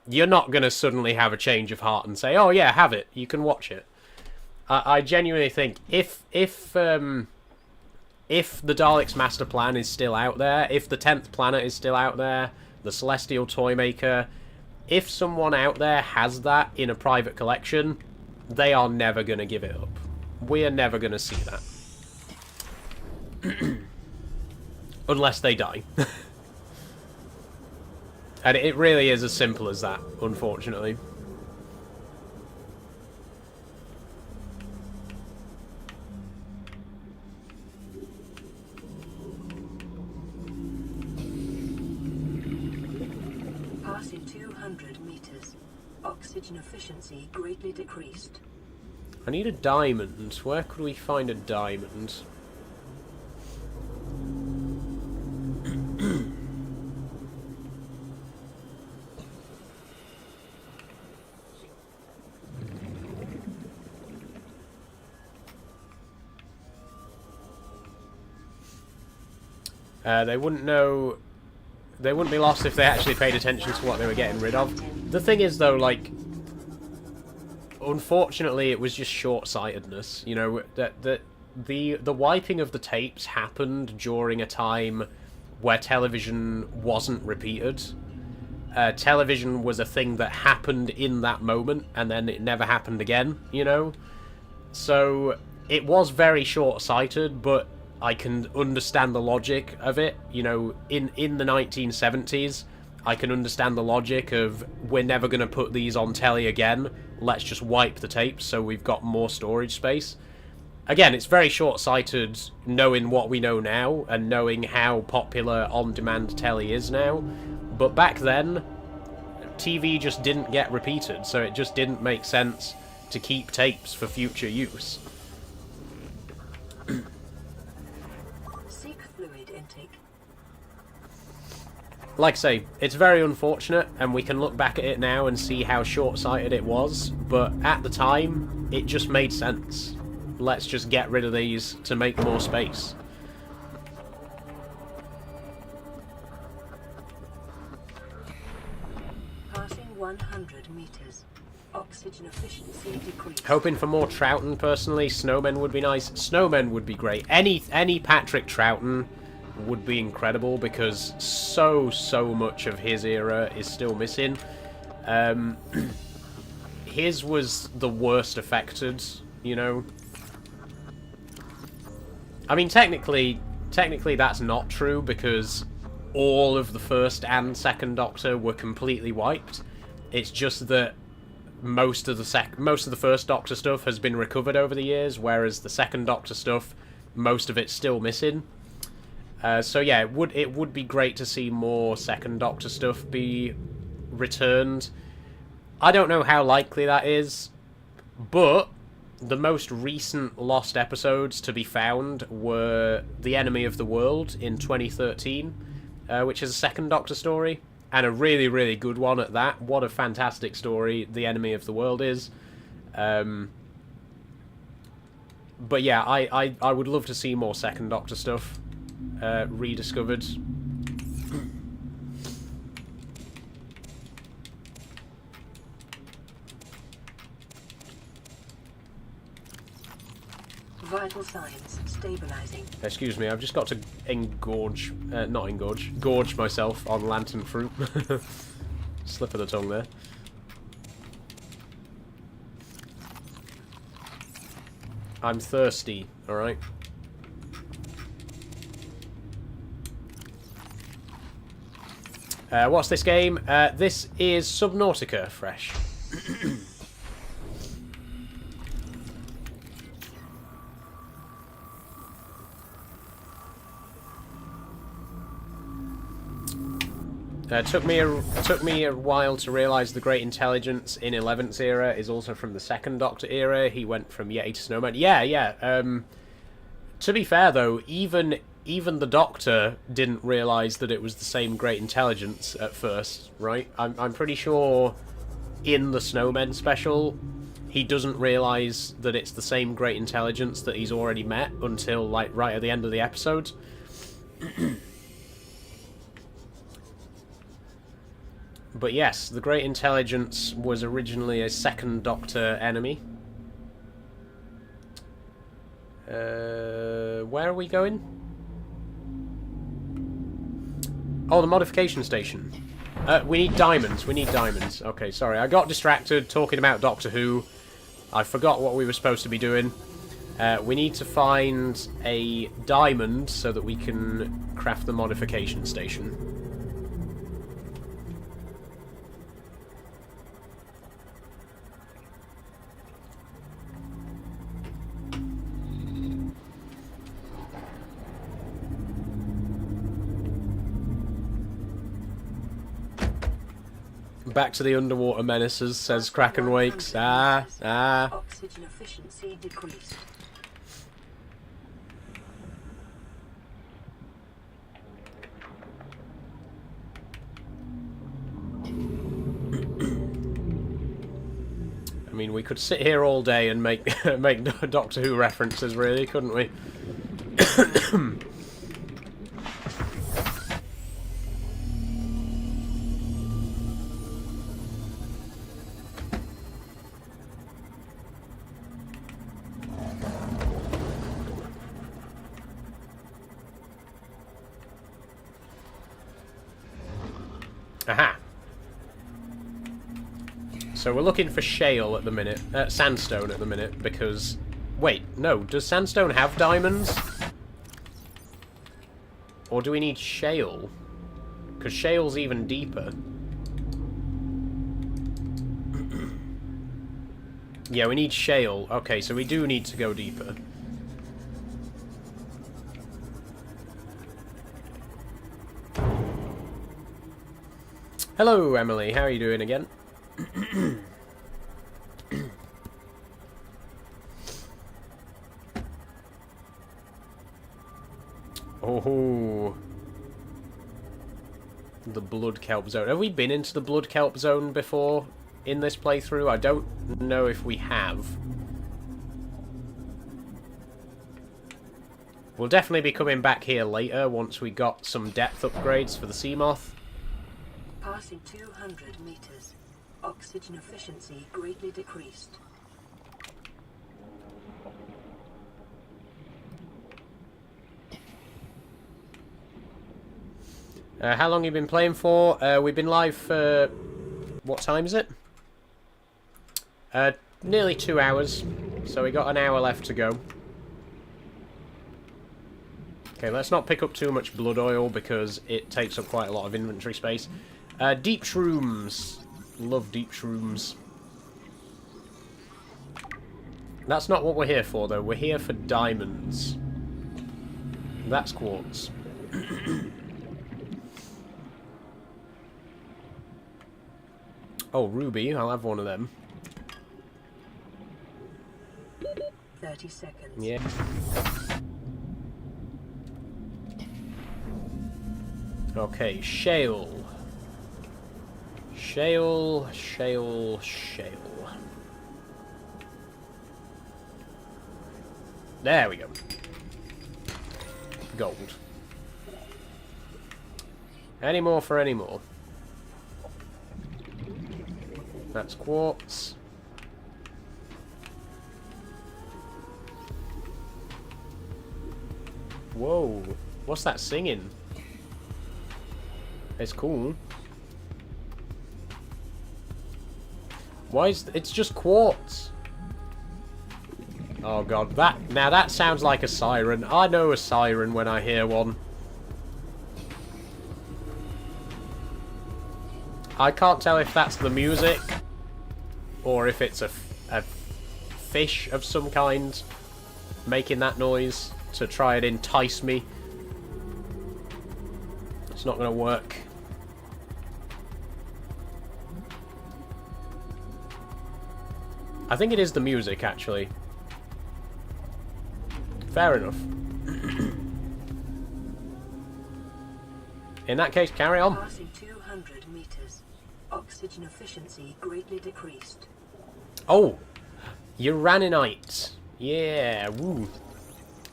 you're not going to suddenly have a change of heart and say, oh yeah, have it, you can watch it. I genuinely think if if the Daleks' master plan is still out there, if the 10th planet is still out there, the Celestial Toymaker, if someone out there has that in a private collection, they are never going to give it up. We are never going to see that. Unless they die. And it really is as simple as that, unfortunately. Passing 200 meters. Oxygen efficiency greatly decreased. I need a diamond. Where could we find a diamond? They wouldn't know... They wouldn't be lost if they actually paid attention to what they were getting rid of. The thing is, though, like... Unfortunately, it was just short-sightedness. You know, the wiping of the tapes happened during a time where television wasn't repeated. Television was a thing that happened in that moment, and then it never happened again, you know? So, it was very short-sighted, but I can understand the logic of it. You know, in the 1970s, I can understand the logic of, we're never going to put these on telly again, let's just wipe the tapes so we've got more storage space. Again, it's very short-sighted knowing what we know now, and knowing how popular on-demand telly is now, but back then, TV just didn't get repeated, so it just didn't make sense to keep tapes for future use. Like I say, it's very unfortunate, and we can look back at it now and see how short-sighted it was, but at the time, it just made sense. Let's just get rid of these to make more space. Passing 100 meters. Oxygen efficiency decreased. Hoping for more Troughton, personally. Snowmen would be nice. Snowmen would be great. Any Patrick Troughton would be incredible, because so much of his era is still missing. His was the worst affected, you know. I mean, technically that's not true, because all of the first and second Doctor were completely wiped. It's just that most of the first Doctor stuff has been recovered over the years, whereas the second Doctor stuff, most of it's still missing. So yeah, it would be great to see more second Doctor stuff be returned. I don't know how likely that is, but the most recent lost episodes to be found were The Enemy of the World in 2013, which is a second Doctor story, and a really, really good one at that. What a fantastic story The Enemy of the World is. But yeah, I would love to see more second Doctor stuff rediscovered. Vital signs stabilizing. Excuse me, I've just got to gorge myself on lantern fruit. Slip of the tongue there. I'm thirsty, alright? What's this game? This is Subnautica Fresh. It took me a while to realise the Great Intelligence in 11th's era is also from the second Doctor era. He went from Yeti to Snowman. Yeah. To be fair though, even the Doctor didn't realise that it was the same Great Intelligence at first, right? I'm pretty sure in the Snowmen special, he doesn't realise that it's the same Great Intelligence that he's already met until, like, right at the end of the episode. But yes, the Great Intelligence was originally a second Doctor enemy. Where are we going? Oh, the modification station. We need diamonds. We need diamonds. Okay, sorry. I got distracted talking about Doctor Who. I forgot what we were supposed to be doing. We need to find a diamond so that we can craft the modification station. Back to the underwater menaces, says Kraken Wakes. Oxygen efficiency decreased. I mean, we could sit here all day and make make Doctor Who references, really, couldn't we? Aha. So we're looking for shale at the minute, sandstone at the minute, because... Wait, no, does sandstone have diamonds? Or do we need shale? Because shale's even deeper. Yeah, we need shale. Okay, so we do need to go deeper. Hello, Emily. How are you doing again? Oh, the blood kelp zone. Have we been into the blood kelp zone before in this playthrough? I don't know if we have. We'll definitely be coming back here later once we got some depth upgrades for the Seamoth. Passing 200 meters. Oxygen efficiency greatly decreased. How long have you been playing for? We've been live for... What time is it? Nearly 2 hours. So we got an hour left to go. Okay, let's not pick up too much blood oil because it takes up quite a lot of inventory space. Deep shrooms. Love deep shrooms. That's not what we're here for, though. We're here for diamonds. That's quartz. Oh, ruby. I'll have one of them. 30 seconds. Yeah. Okay, shale. Shale, shale, shale. There we go. Gold. Any more for any more. That's quartz. Whoa. What's that singing? It's cool. Why is... It's just quartz. Oh god, now that sounds like a siren. I know a siren when I hear one. I can't tell if that's the music or if it's a fish of some kind making that noise to try and entice me. It's not going to work. I think it is the music, actually. Fair enough. In that case, carry on. Passing 200 meters. Oxygen efficiency greatly decreased. Oh! Uraninite. Yeah, woo.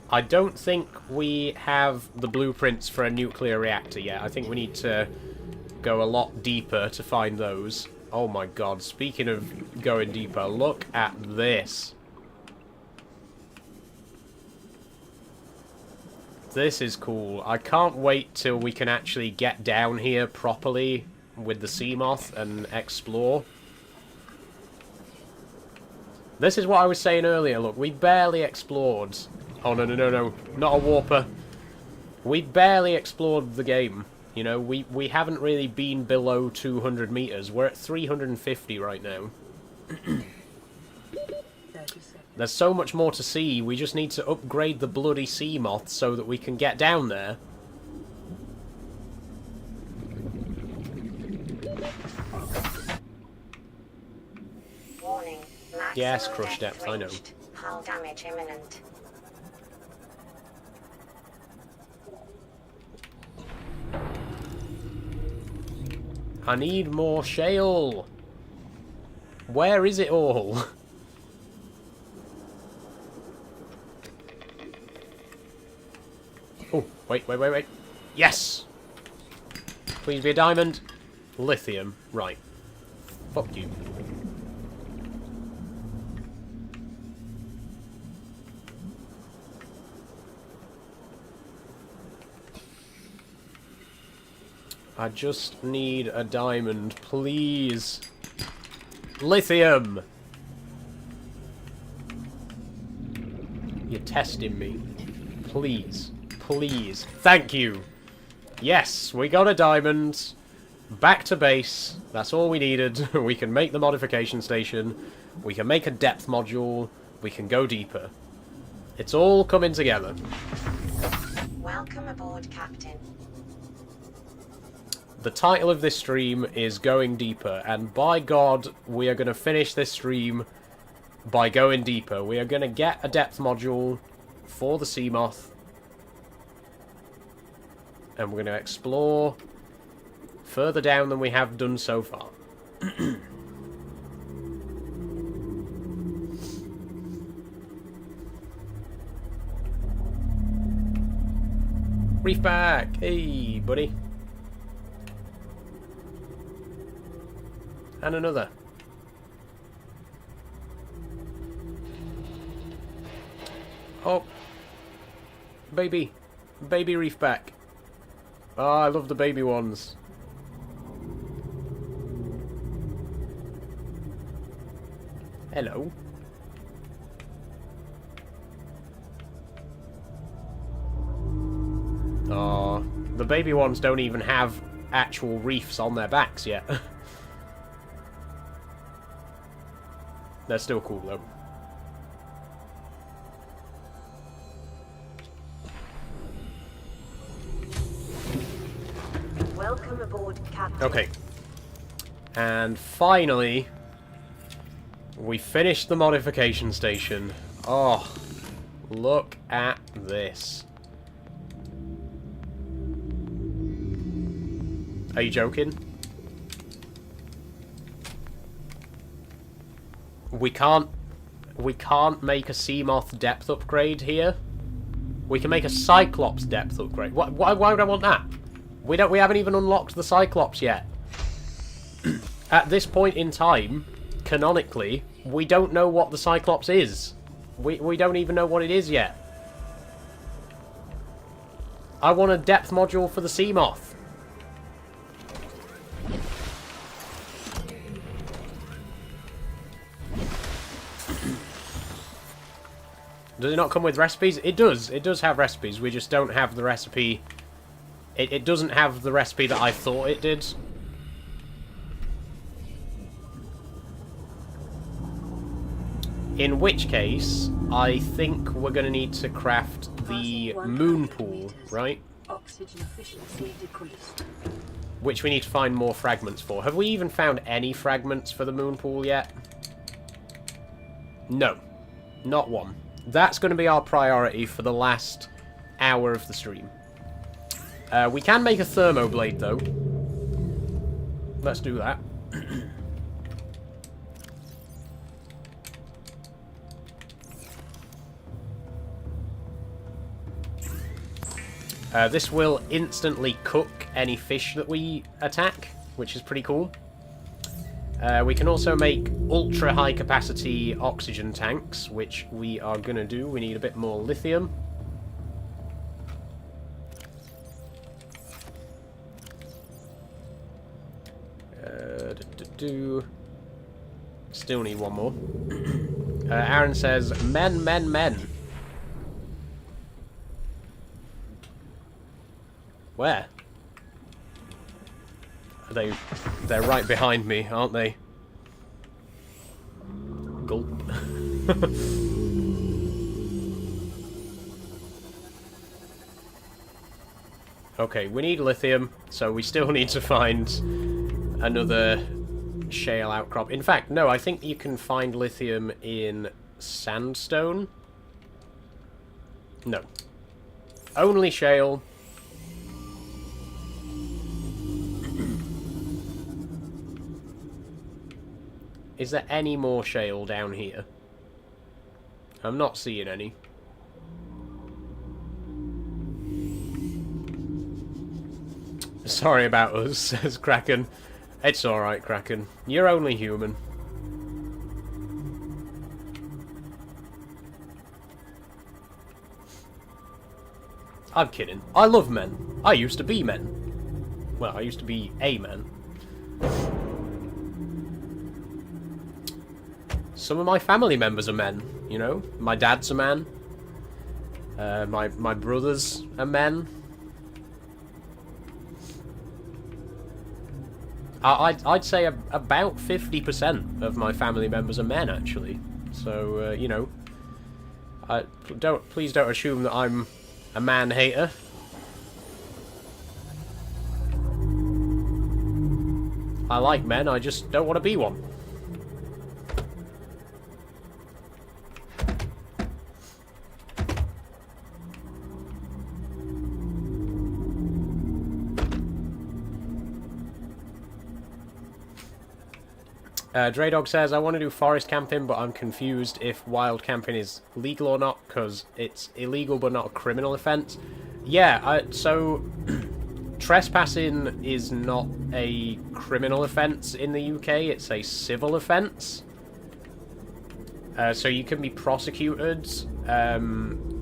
I don't think we have the blueprints for a nuclear reactor yet. I think we need to go a lot deeper to find those. Oh my god, speaking of going deeper, look at this. This is cool. I can't wait till we can actually get down here properly with the sea moth and explore. This is what I was saying earlier. Look, we barely explored. Oh, no, no, no, no. Not a warper. We barely explored the game. You know, we haven't really been below 200 meters. We're at 350 right now. There's so much more to see. We just need to upgrade the bloody sea moth so that we can get down there. Warning. Yes, crush depth, I know. Hull damage imminent. I need more shale. Where is it all? Oh, wait, wait, wait, wait. Yes! Please be a diamond. Lithium. Right. Fuck you. I just need a diamond, please. Lithium! You're testing me. Please. Please. Thank you. Yes, we got a diamond. Back to base. That's all we needed. We can make the modification station. We can make a depth module. We can go deeper. It's all coming together. Welcome aboard, Captain. The title of this stream is Going Deeper, and by God, we are going to finish this stream by going deeper. We are going to get a depth module for the sea moth, and we're going to explore further down than we have done so far. Reef back! Hey, buddy. And another. Oh. Baby. Baby reef back. Oh, I love the baby ones. Hello. Oh, the baby ones don't even have actual reefs on their backs yet. They're still cool, though. Welcome aboard, Captain. Okay. And finally, we finished the modification station. Oh, look at this. Are you joking? We can't make a Seamoth depth upgrade here. We can make a Cyclops depth upgrade. Why would I want that? We haven't even unlocked the Cyclops yet. At this point in time, canonically, we don't know what the Cyclops is. We don't even know what it is yet. I want a depth module for the Seamoth. Does it not come with recipes? It does. It does have recipes. We just don't have the recipe. It doesn't have the recipe that I thought it did. In which case, I think we're going to need to craft the moon pool, right? Oxygen efficiency decreased. Which we need to find more fragments for. Have we even found any fragments for the moon pool yet? No. Not one. That's going to be our priority for the last hour of the stream. We can make a thermoblade, though. Let's do that. This will instantly cook any fish that we attack, which is pretty cool. We can also make ultra high capacity oxygen tanks, which we are going to do. We need a bit more lithium. Still need one more. Aaron says, men, men, men. Where? Are they? They're right behind me, aren't they? Gulp. Okay, we need lithium, so we still need to find another shale outcrop. In fact, no, I think you can find lithium in sandstone. No. Only shale. Is there any more shale down here? I'm not seeing any. Sorry about us, says Kraken. It's alright, Kraken. You're only human. I'm kidding. I love men. I used to be men. Well, I used to be a man. Some of my family members are men, you know? My dad's a man. My brothers are men. I'd say about 50% of my family members are men, actually. So, you know, please don't assume that I'm a man hater. I like men, I just don't want to be one. Draydog says, I want to do forest camping, but I'm confused if wild camping is legal or not, because it's illegal but not a criminal offence. Yeah, so trespassing is not a criminal offence in the UK, it's a civil offence. So you can be prosecuted,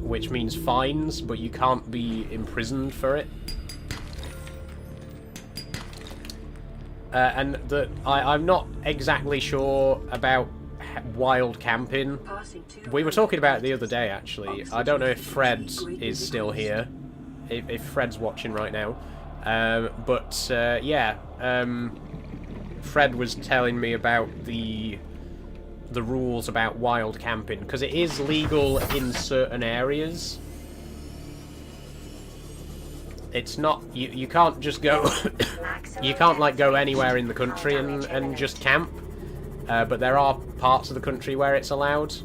which means fines, but you can't be imprisoned for it. And I'm not exactly sure about wild camping. We were talking about it the other day, actually. I don't know if Fred is still here, if Fred's watching right now. Yeah, Fred was telling me about the rules about wild camping, because it is legal in certain areas. It's not, you can't just go, you can't like go anywhere in the country and just camp, but there are parts of the country where it's allowed.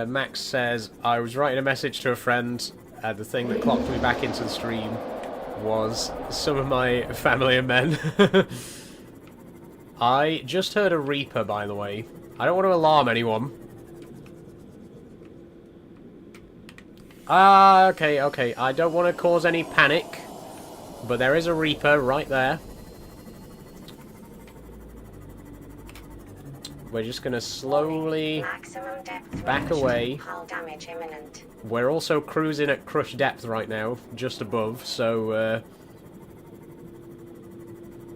Max says, I was writing a message to a friend, the thing that clocked me back into the stream was some of my family are men. I just heard a Reaper, by the way. I don't want to alarm anyone. Okay. I don't want to cause any panic, but there is a Reaper right there. We're just going to slowly back away. We're also cruising at crush depth right now, just above, so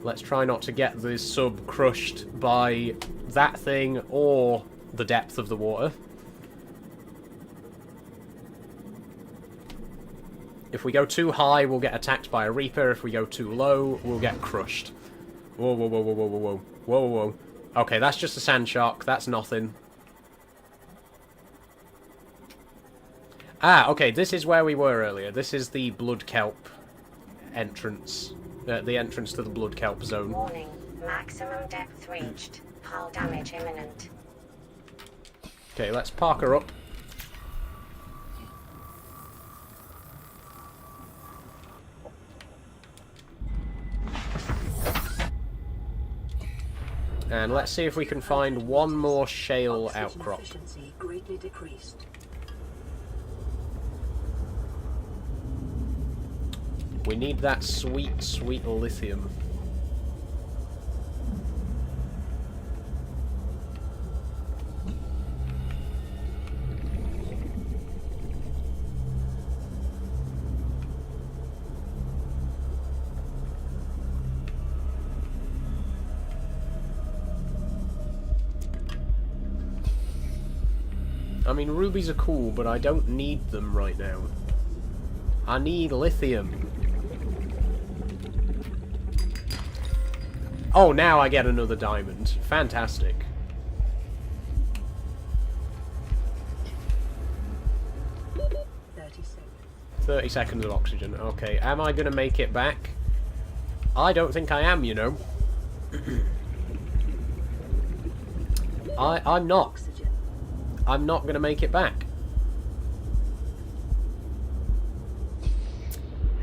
let's try not to get the sub crushed by that thing or the depth of the water. If we go too high, we'll get attacked by a Reaper. If we go too low, we'll get crushed. Whoa, whoa, whoa, whoa, whoa, whoa, whoa, whoa, whoa. Okay, that's just a sand shark. That's nothing. Ah, okay, this is where we were earlier. This is the blood kelp entrance. The entrance to the blood kelp zone. Warning, maximum depth reached. Hull damage imminent. Okay, let's park her up. And let's see if we can find one more shale Oxygen outcrop. efficiency greatly decreased. We need that sweet, sweet lithium. I mean, rubies are cool, but I don't need them right now. I need lithium. Oh, now I get another diamond. Fantastic. 30 seconds of oxygen. Okay, am I going to make it back? I don't think I am, you know. I'm not. Oxygen. I'm not going to make it back.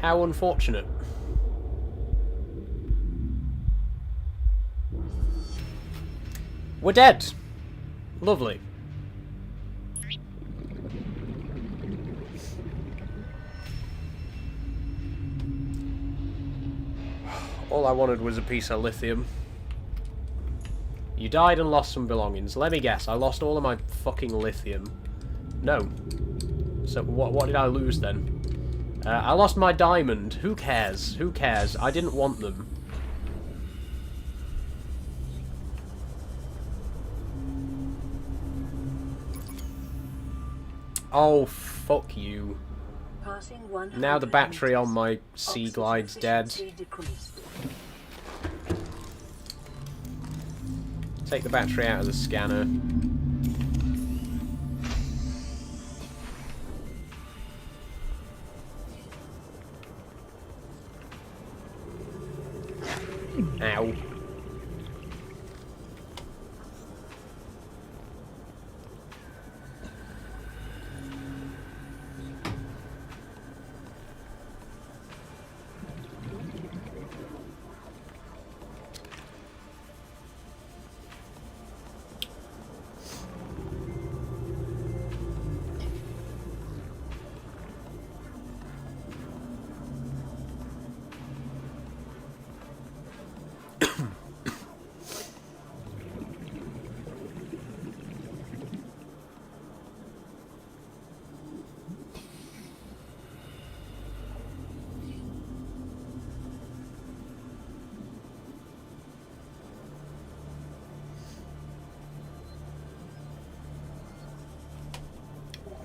How unfortunate. We're dead. Lovely. All I wanted was a piece of lithium. You died and lost some belongings. Let me guess, I lost all of my fucking lithium. No. So what did I lose then? I lost my diamond. Who cares? Who cares? I didn't want them. Oh, fuck you. Passing Now the 100 battery on meters. my sea Oxygen glide's dead. efficiency decreased. Take the battery out of the scanner. Ow.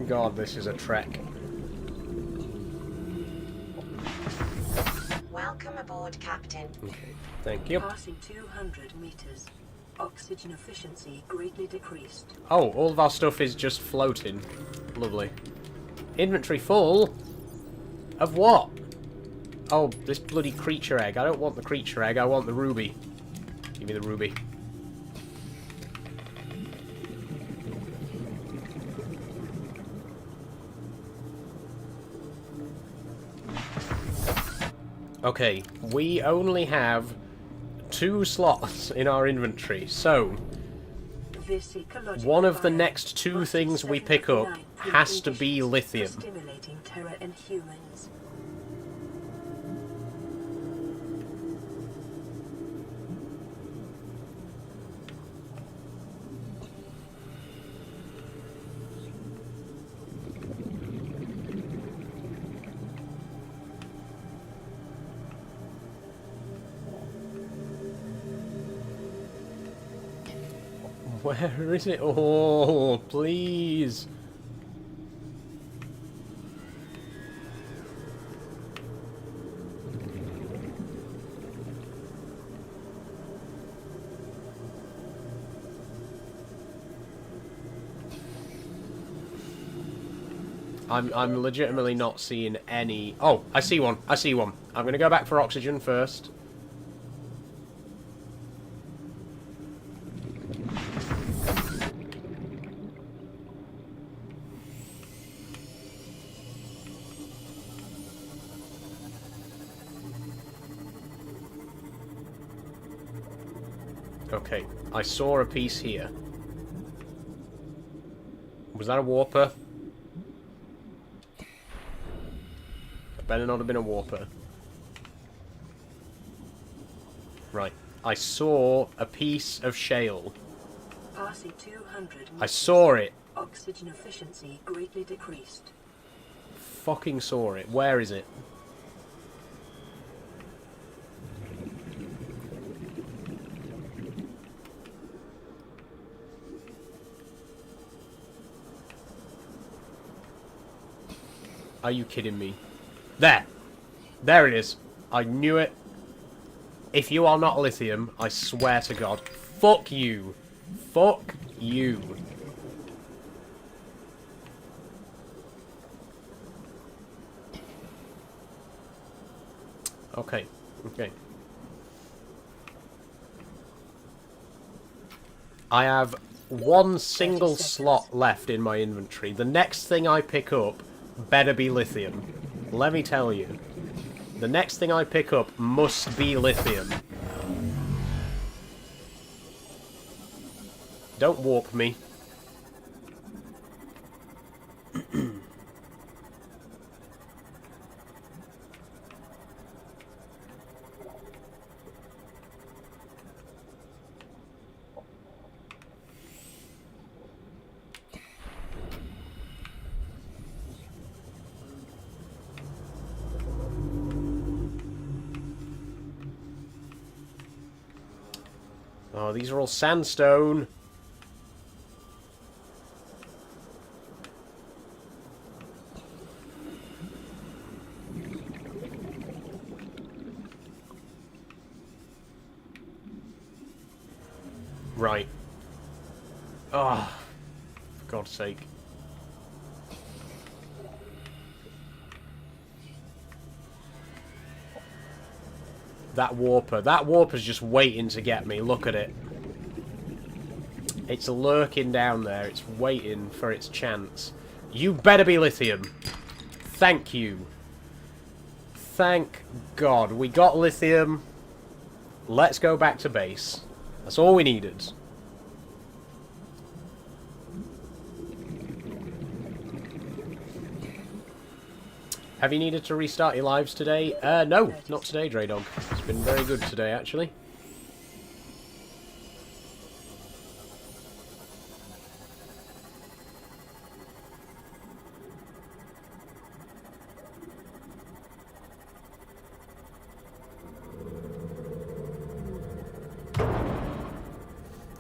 God, this is a trek. Welcome aboard, Captain. Okay, thank you. Passing 200 meters. Oxygen efficiency greatly decreased. Oh, all of our stuff is just floating. Lovely. Inventory full? Of what? Oh, this bloody creature egg. I don't want the creature egg, I want the ruby. Give me the ruby. Okay, we only have 2 slots in our inventory, so This ecological one of the biome next 2 must things we pick up 79 has to be preconditions lithium. for stimulating terror in humans. Where is it? Oh, please. I'm legitimately not seeing any... Oh, I see one. I see one. I'm going to go back for oxygen first. Okay, I saw a piece here. Was that a warper? It better not have been a warper. Right. I saw a piece of shale. Passing 200 I saw it. Oxygen efficiency greatly decreased. Fucking saw it. Where is it? Are you kidding me? There! There it is. I knew it. If you are not lithium, I swear to God. Fuck you. Fuck you. Okay. Okay. I have one single slot left in my inventory. The next thing I pick up better be lithium. Let me tell you. The next thing I pick up must be lithium. Don't warp me. Oh, these are all sandstone. Right. Oh, for God's sake. That warper's just waiting to get me. Look at it. It's lurking down there. It's waiting for its chance. You better be lithium. Thank you. Thank God. We got lithium. Let's go back to base. That's all we needed. Have you needed to restart your lives today? No, not today, Draydog. It's been very good today, actually.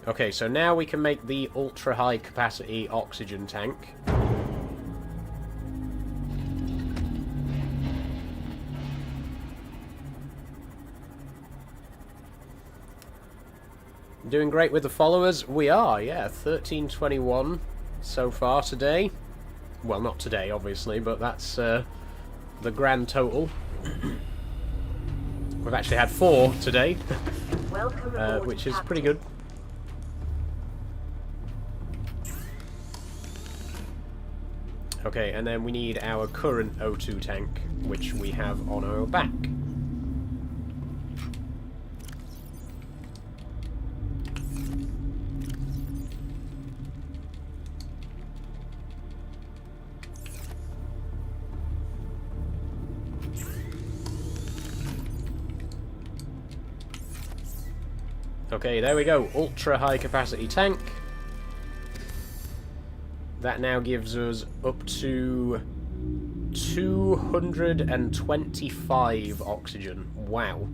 Okay, so now we can make the ultra-high capacity oxygen tank. Doing great with the followers? We are, yeah. 1321 so far today. Well, not today, obviously, but that's the grand total. We've actually had 4 today, which is pretty good. Okay, and then we need our current O2 tank, which we have on our back. Okay, there we go. Ultra high capacity tank. That now gives us up to 225 oxygen. Wow.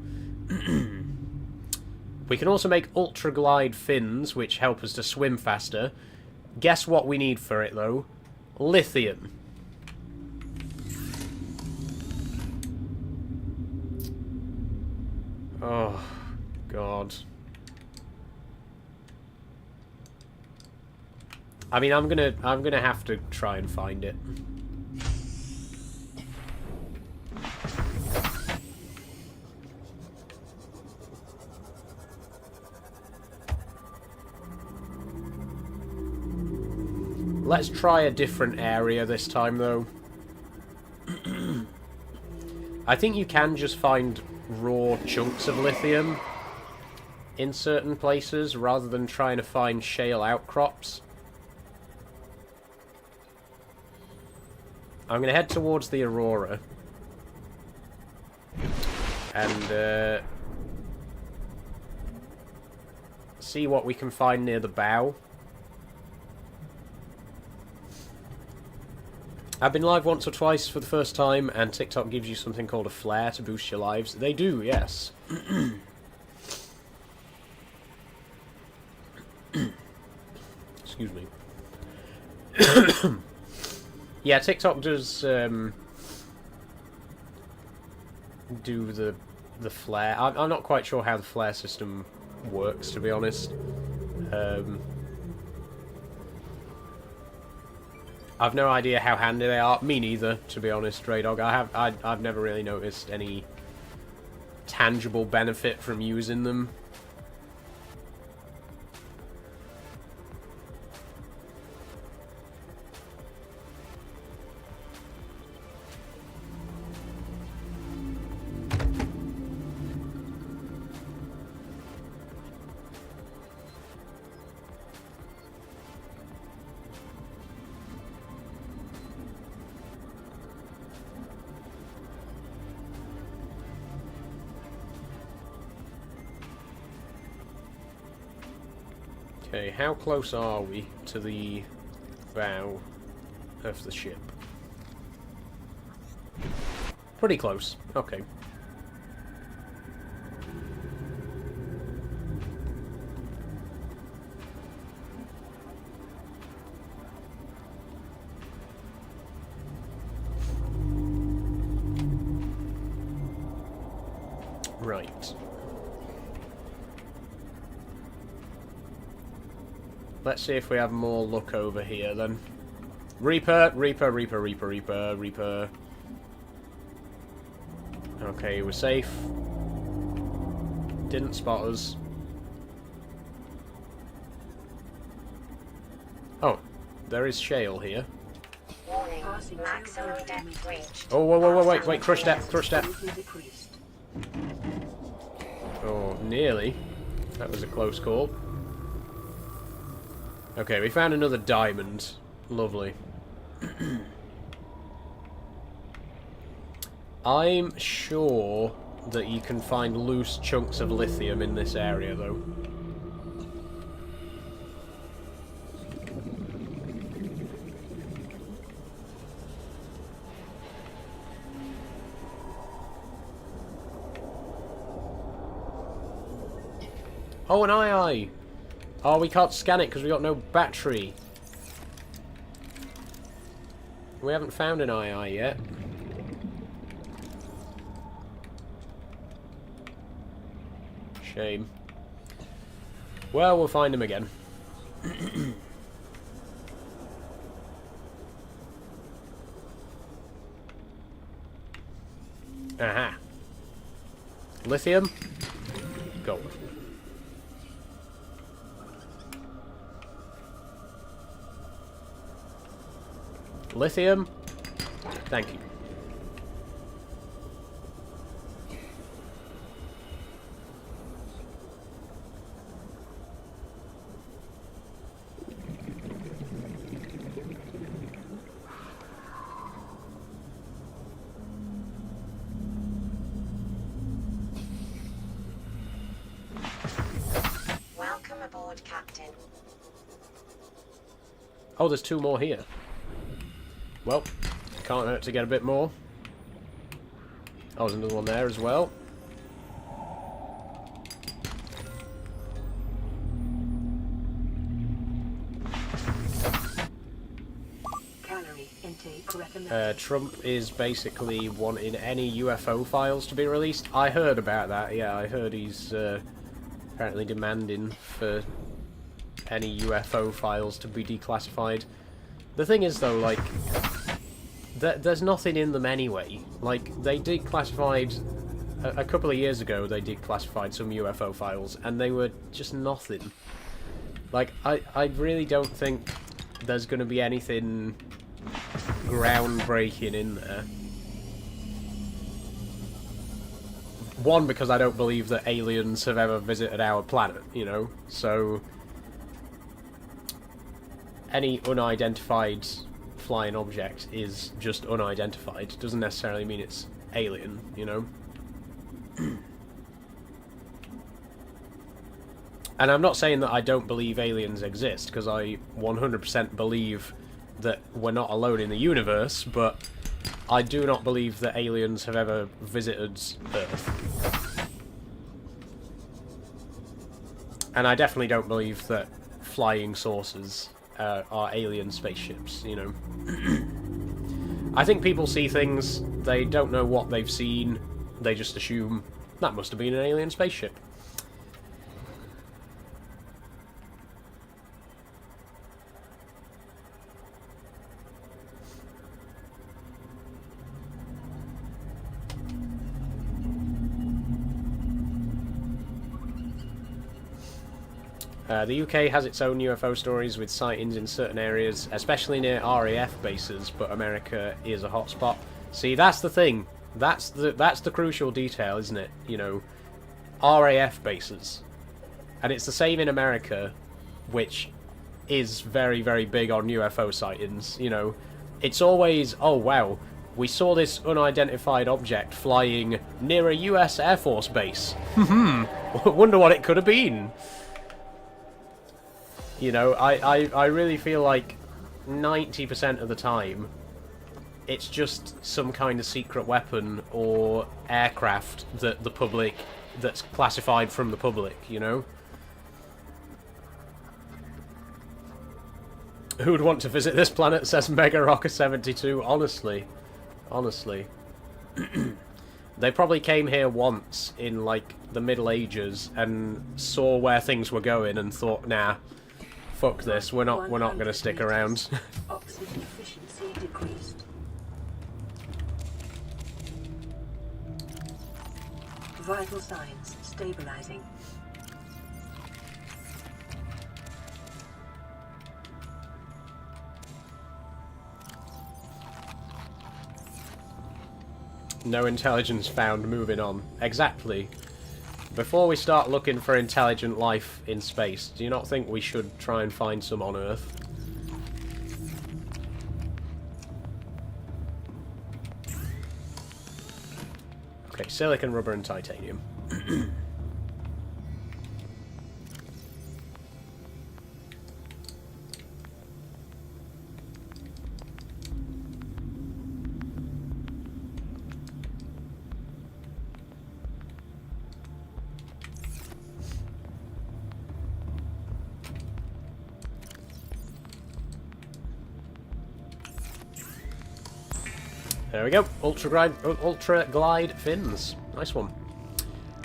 We can also make ultra glide fins, which help us to swim faster. Guess what we need for it, though? Lithium. Oh, God. I mean, I'm gonna have to try and find it. Let's try a different area this time, though. I think you can just find raw chunks of lithium in certain places rather than trying to find shale outcrops. I'm going to head towards the Aurora and see what we can find near the bow. I've been live once or twice for the first time, and TikTok gives you something called a flare to boost your lives. They do, yes. Excuse me. Yeah, TikTok does do the flare. I'm not quite sure how the flare system works, to be honest. I've no idea how handy they are. Me neither, to be honest, Stray Dog. I've never really noticed any tangible benefit from using them. Okay, how close are we to the bow of the ship? Pretty close. Okay. Right. Let's see if we have more luck over here, then. Reaper, Reaper, Reaper, Reaper, Reaper, Reaper. Okay, we're safe. Didn't spot us. Oh, there is shale here. Warning, maximum depth reached. Oh, whoa, wait, crush depth. Oh, nearly. That was a close call. Okay, we found another diamond. Lovely. I'm sure that you can find loose chunks of lithium in this area, though. Oh, an eye! Oh, we can't scan it because we got no battery. We haven't found an eye yet. Shame. Well, we'll find him again. Aha. Lithium? Gold. Lithium? Thank you. Welcome aboard, Captain. Oh, there's two more here. Well, can't hurt to get a bit more. Oh, there's another one there as well. Calorie intake recommended. Trump is basically wanting any UFO files to be released. I heard about that, yeah, I heard he's apparently demanding for any UFO files to be declassified. The thing is, though, like, there's nothing in them anyway. Like, they declassified... A couple of years ago, they declassified some UFO files, and they were just nothing. Like, I really don't think there's going to be anything groundbreaking in there. One, because I don't believe that aliens have ever visited our planet, you know? So, any unidentified flying object is just unidentified. Doesn't necessarily mean it's alien, you know? And I'm not saying that I don't believe aliens exist, because I 100% believe that we're not alone in the universe, but I do not believe that aliens have ever visited Earth. And I definitely don't believe that flying saucers are alien spaceships, you know. I think people see things, they don't know what they've seen, they just assume that must have been an alien spaceship. The UK has its own UFO stories with sightings in certain areas, especially near RAF bases, but America is a hotspot. See, that's the thing. That's the crucial detail, isn't it? You know, RAF bases. And it's the same in America, which is very, very big on UFO sightings, you know. It's always, oh wow, we saw this unidentified object flying near a US Air Force base. Wonder what it could have been. You know, I really feel like 90% of the time it's just some kind of secret weapon or aircraft that the public, that's classified from the public, you know? Who would want to visit this planet, says Mega Rocker 72. Honestly. They probably came here once in, like, the Middle Ages and saw where things were going and thought, nah, fuck this, we're not gonna stick around. Oxygen efficiency decreased. Vital signs stabilizing. No intelligence found, moving on. Exactly. Before we start looking for intelligent life in space, do you not think we should try and find some on Earth? Okay, silicon, rubber and titanium. There we go. Ultra glide fins. Nice one.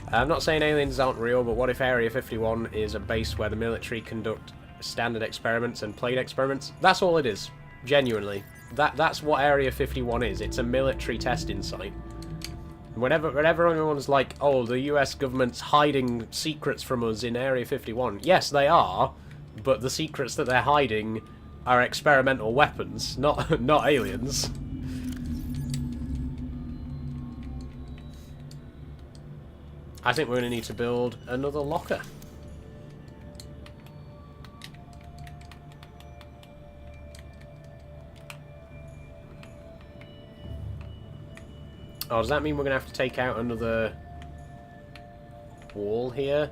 I'm not saying aliens aren't real, but what if Area 51 is a base where the military conduct standard experiments and plane experiments? That's all it is. Genuinely. That's what Area 51 is. It's a military testing site. Whenever everyone's like, oh, the US government's hiding secrets from us in Area 51. Yes, they are, but the secrets that they're hiding are experimental weapons, not aliens. I think we're going to need to build another locker. Oh, does that mean we're going to have to take out another wall here?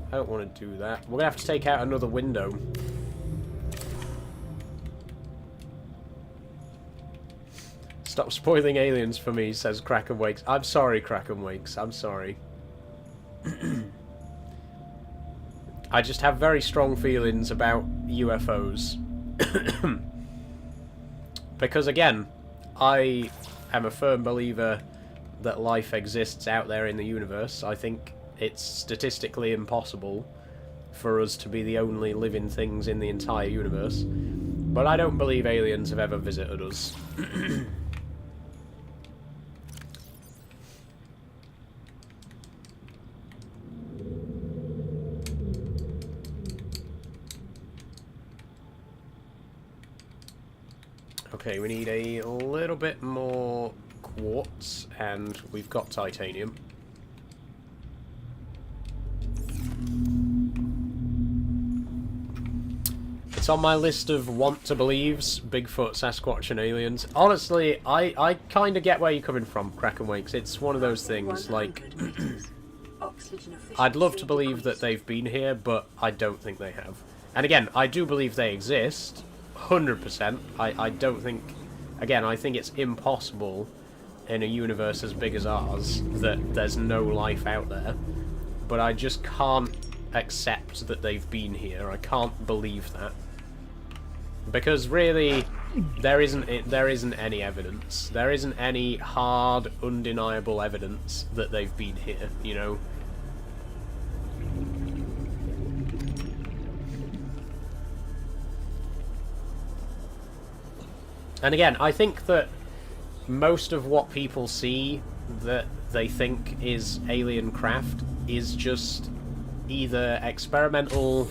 I don't want to do that. We're going to have to take out another window. Stop spoiling aliens for me, says Kraken Wakes. I'm sorry, Kraken Wakes. I'm sorry. I just have very strong feelings about UFOs. Because, again, I am a firm believer that life exists out there in the universe. I think it's statistically impossible for us to be the only living things in the entire universe. But I don't believe aliens have ever visited us. Okay, we need a little bit more quartz, and we've got titanium. It's on my list of want-to-believes, Bigfoot, Sasquatch and aliens. Honestly, I kind of get where you're coming from, Kraken Wakes. It's one of those things, like... I'd love to believe that they've been here, but I don't think they have. And again, I do believe they exist, 100%. I don't think... Again, I think it's impossible in a universe as big as ours that there's no life out there. But I just can't accept that they've been here. I can't believe that. Because really, there isn't any evidence. There isn't any hard, undeniable evidence that they've been here, you know? And again, I think that most of what people see that they think is alien craft is just either experimental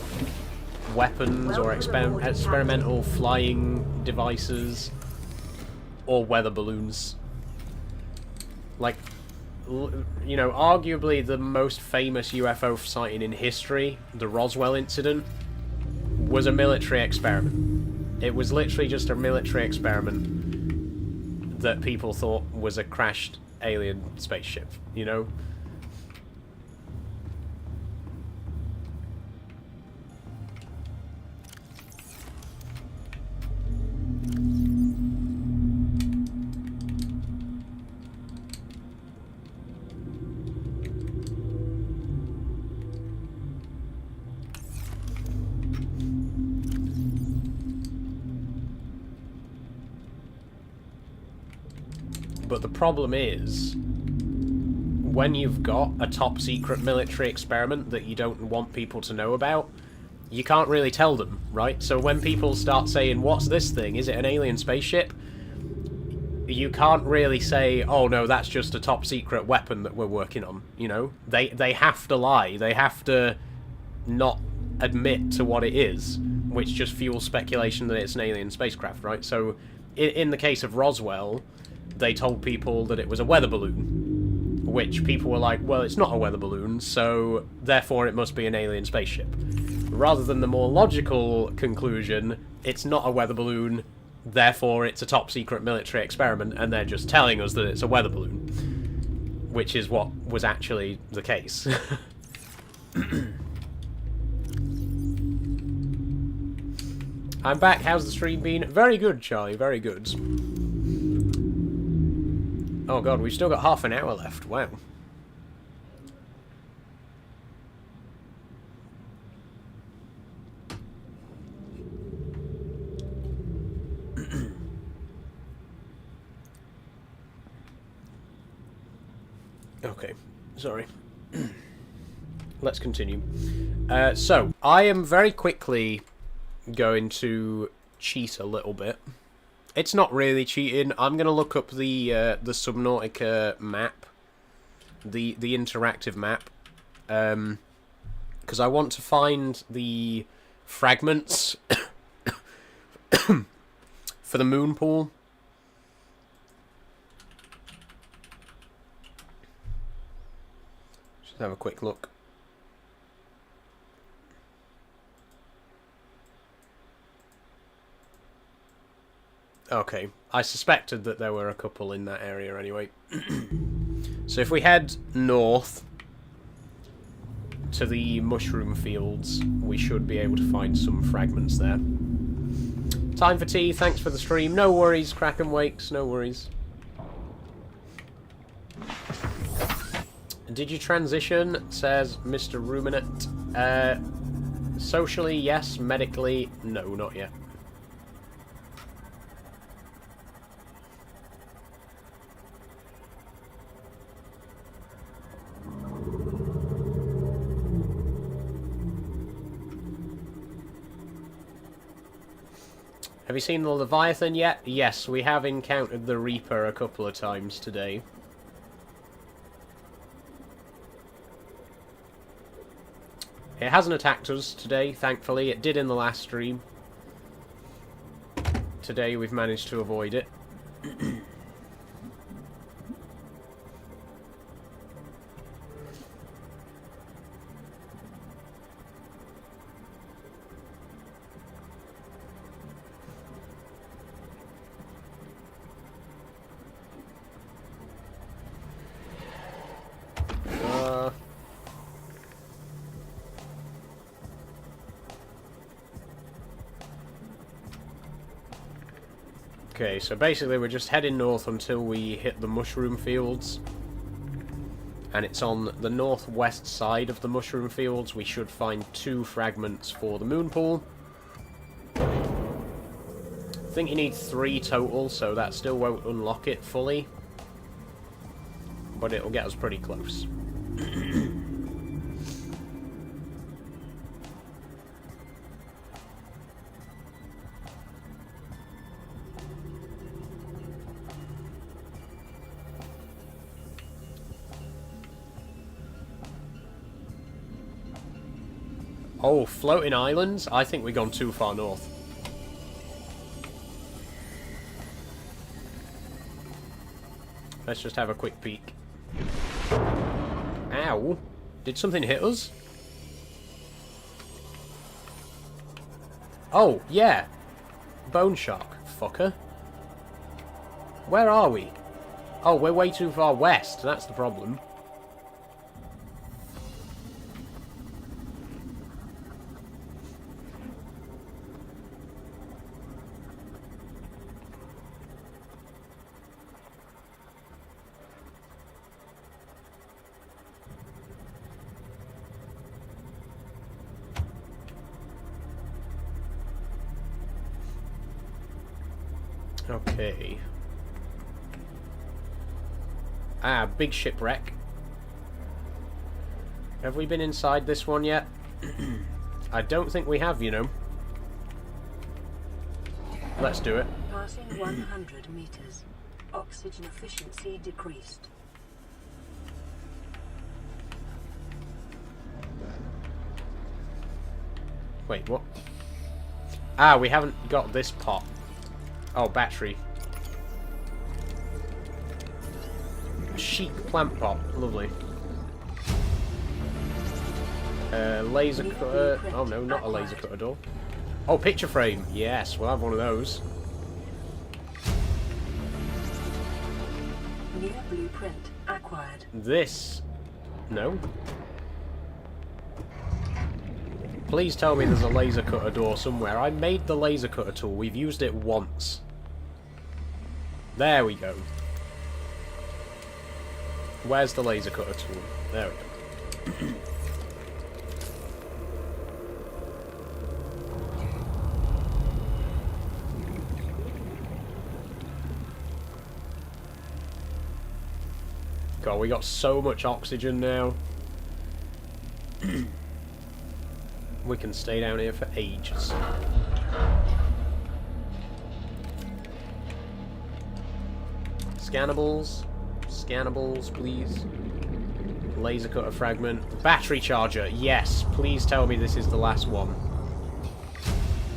weapons or experimental flying devices or weather balloons. Like, you know, arguably the most famous UFO sighting in history, the Roswell incident, was a military experiment. It was literally just a military experiment that people thought was a crashed alien spaceship, you know? But the problem is, when you've got a top-secret military experiment that you don't want people to know about, you can't really tell them, right? So when people start saying, what's this thing? Is it an alien spaceship? You can't really say, oh no, that's just a top-secret weapon that we're working on, you know? They have to lie. They have to not admit to what it is, which just fuels speculation that it's an alien spacecraft, right? So in the case of Roswell, they told people that it was a weather balloon, which people were like, well, it's not a weather balloon, so therefore it must be an alien spaceship. Rather than the more logical conclusion, it's not a weather balloon, therefore it's a top-secret military experiment, and they're just telling us that it's a weather balloon, which is what was actually the case. I'm back. How's the stream been? Very good, Charlie, very good. Oh god, we've still got half an hour left. Wow. Okay, sorry. Let's continue. So, I am very quickly going to cheat a little bit. It's not really cheating. I'm going to look up the Subnautica map, the interactive map, because I want to find the fragments for the moon pool. Just have a quick look. Okay, I suspected that there were a couple in that area anyway. So if we head north to the mushroom fields, we should be able to find some fragments there. Time for tea, thanks for the stream. No worries, Kraken Wakes, no worries. Did you transition, says Mr. Ruminant. Socially, yes. Medically, no, not yet. Have you seen the Leviathan yet? Yes, we have encountered the Reaper a couple of times today. It hasn't attacked us today, thankfully. It did in the last stream. Today we've managed to avoid it. Okay, so basically we're just heading north until we hit the mushroom fields. And it's on the northwest side of the mushroom fields. We should find 2 fragments for the moon pool. I think you need 3 total, so that still won't unlock it fully. But it'll get us pretty close. Oh, floating islands? I think we've gone too far north. Let's just have a quick peek. Ow! Did something hit us? Oh, yeah! Bone shark, fucker. Where are we? Oh, we're way too far west, that's the problem. Okay. Ah, big shipwreck. Have we been inside this one yet? I don't think we have, you know. Let's do it. Passing 100 meters. Oxygen efficiency decreased. Wait, what? Ah, we haven't got this pot. Oh, battery. Chic plant pot. Lovely. Laser cutter. Oh no, not a laser cutter door. Oh, picture frame. Yes, we'll have one of those. New blueprint acquired. This. No. Please tell me there's a laser cutter door somewhere. I made the laser cutter tool. We've used it once. There we go. Where's the laser cutter tool? There we go. God, we got so much oxygen now. We can stay down here for ages. Scannables. Scannables, please. Laser cutter fragment. Battery charger. Yes. Please tell me this is the last one.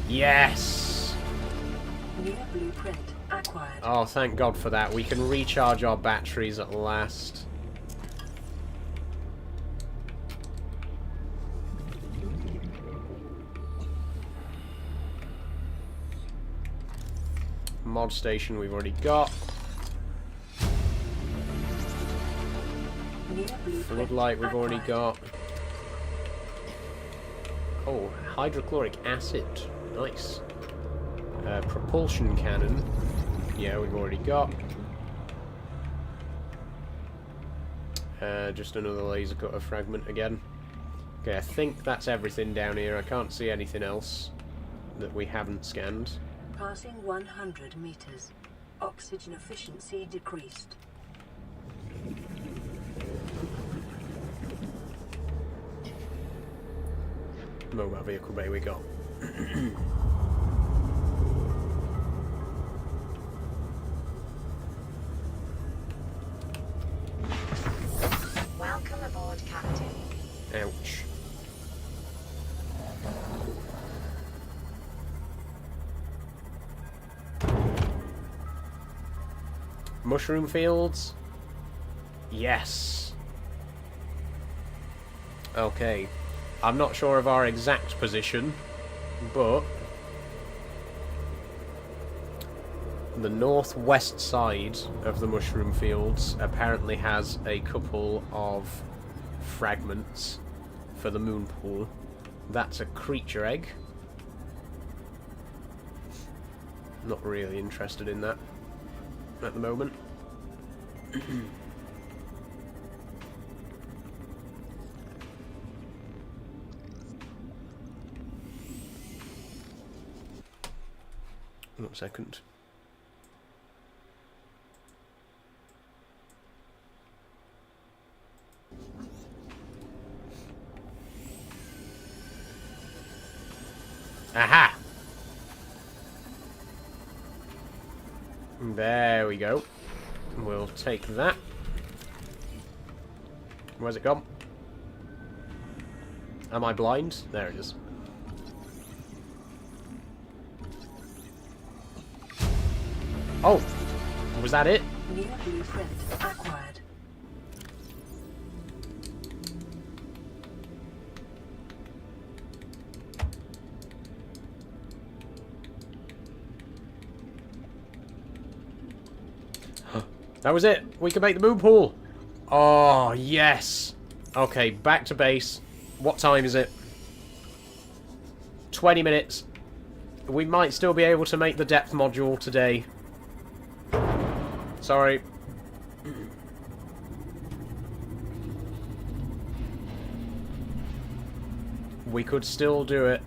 Yes! New blueprint acquired. Oh, thank God for that. We can recharge our batteries at last. Mod station we've already got. Floodlight we've already got. Oh, hydrochloric acid. Nice. Propulsion cannon. Yeah, we've already got. Just another laser cutter fragment again. Okay, I think that's everything down here. I can't see anything else that we haven't scanned. Passing 100 meters. Oxygen efficiency decreased. Mobile vehicle bay we got. Welcome aboard, Captain. Ouch. Mushroom fields? Yes. Okay. I'm not sure of our exact position, but the northwest side of the mushroom fields apparently has a couple of fragments for the moon pool. That's a creature egg. Not really interested in that at the moment. One second. Aha! There we go. We'll take that. Where's it gone? Am I blind? There it is. Oh! Was that it? New blueprint acquired. That was it. We can make the moon pool. Oh, yes. Okay, back to base. What time is it? 20 minutes. We might still be able to make the depth module today. Sorry. We could still do it.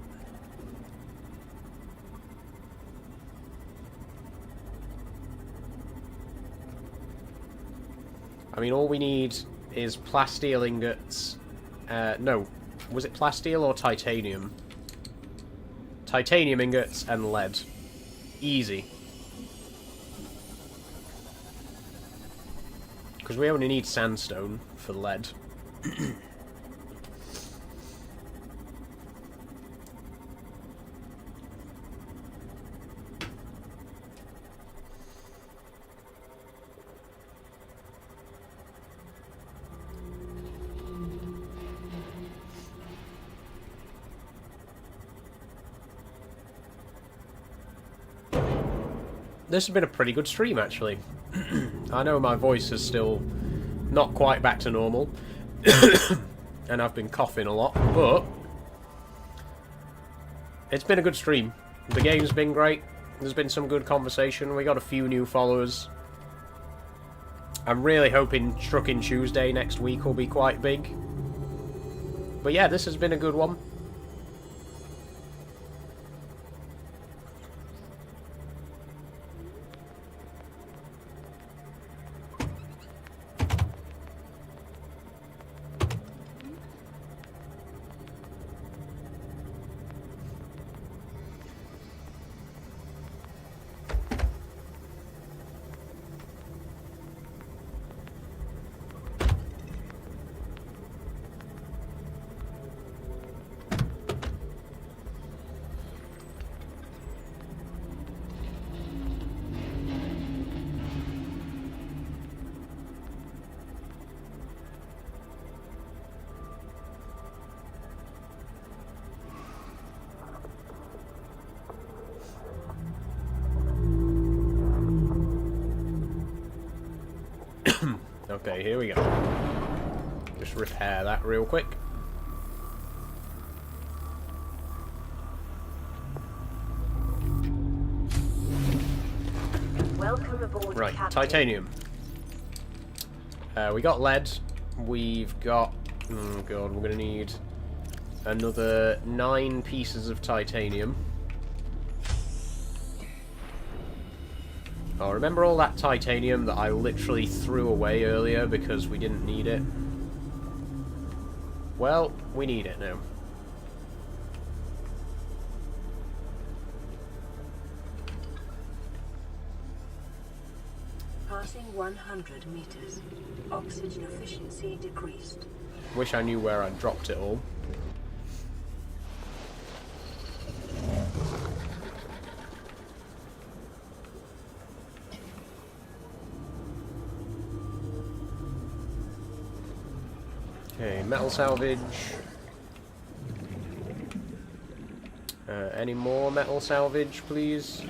I mean, all we need is plasteel ingots. No. Was it plasteel or titanium? Titanium ingots and lead. Easy. Because we only need sandstone for lead. This has been a pretty good stream, actually. I know my voice is still not quite back to normal. And I've been coughing a lot, but it's been a good stream. The game's been great. There's been some good conversation. We got a few new followers. I'm really hoping Trucking Tuesday next week will be quite big. But yeah, this has been a good one. Okay, here we go. Just repair that real quick. Welcome aboard, Right, Captain. titanium. We got lead. We've got... oh god, we're going to need another 9 pieces of titanium. Oh, remember all that titanium that I literally threw away earlier because we didn't need it? Well, we need it now. Passing 100 meters. Oxygen efficiency decreased. Wish I knew where I dropped it all. Okay, metal salvage. Any more metal salvage, please?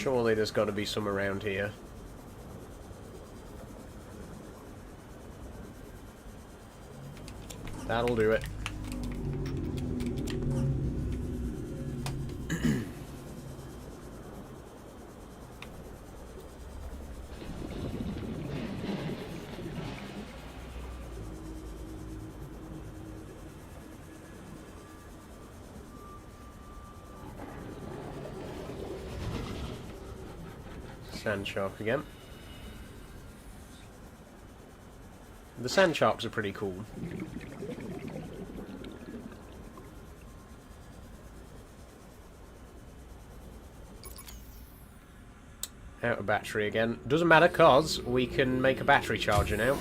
Surely there's got to be some around here. That'll do it. Sand shark again. The sand sharks are pretty cool. Out of battery again. Doesn't matter, cause we can make a battery charger now.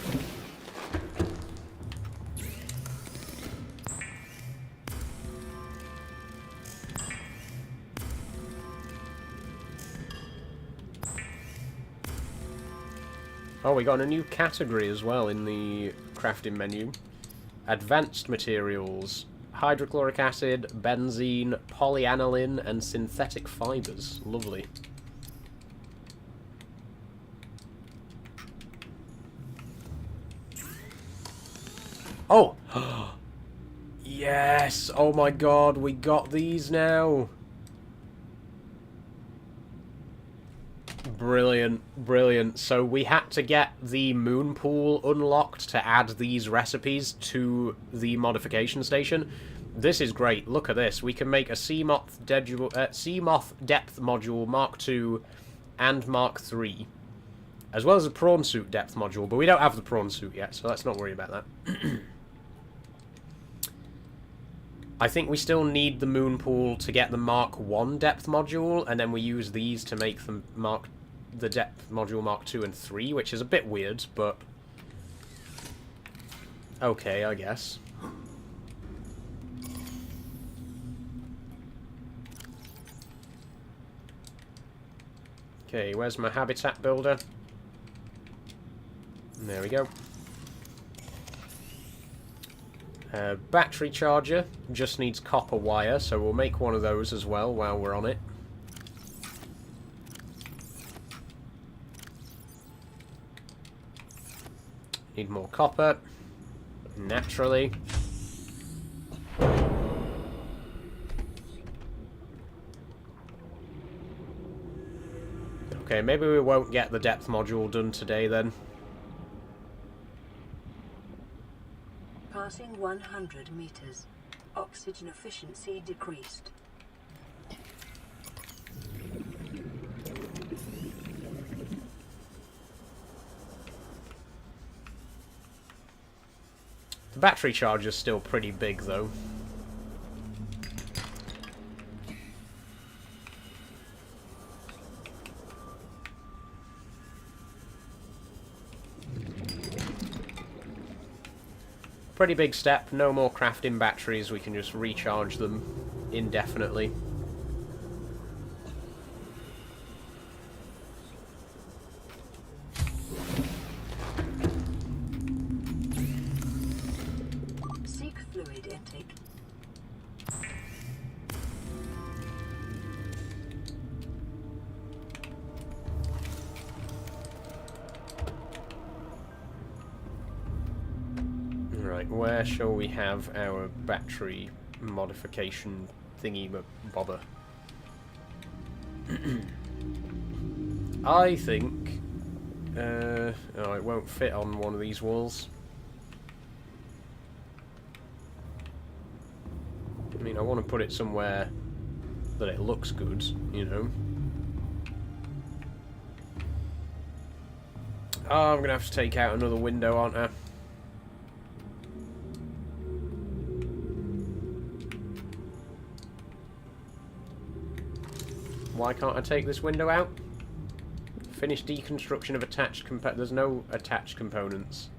Oh, we got a new category as well in the crafting menu. Advanced materials. Hydrochloric acid, benzene, polyaniline, and synthetic fibres. Lovely. Oh! Yes! Oh my god, we got these now! Brilliant, brilliant. So we had to get the moon pool unlocked to add these recipes to the modification station. This is great. Look at this. We can make a sea moth depth module Mark II and Mark III, as well as a prawn suit depth module, but we don't have the prawn suit yet, so let's not worry about that. I think we still need the moon pool to get the Mark I depth module, and then we use these to make the depth module Mark II and 3, which is a bit weird, but okay, I guess. Okay, where's my habitat builder? There we go. Battery charger just needs copper wire, so we'll make one of those as well while we're on it. Need more copper, naturally. Okay, maybe we won't get the depth module done today then. Passing 100 meters. Oxygen efficiency decreased. The battery charger's still pretty big though. Pretty big step, no more crafting batteries, we can just recharge them indefinitely. Seek fluid intake. Right, where shall we have our battery modification thingy-bobber? I think... oh, it won't fit on one of these walls. I mean, I want to put it somewhere that it looks good, you know. Oh, I'm going to have to take out another window, aren't I? Why can't I take this window out? Finish deconstruction of attached there's no attached components.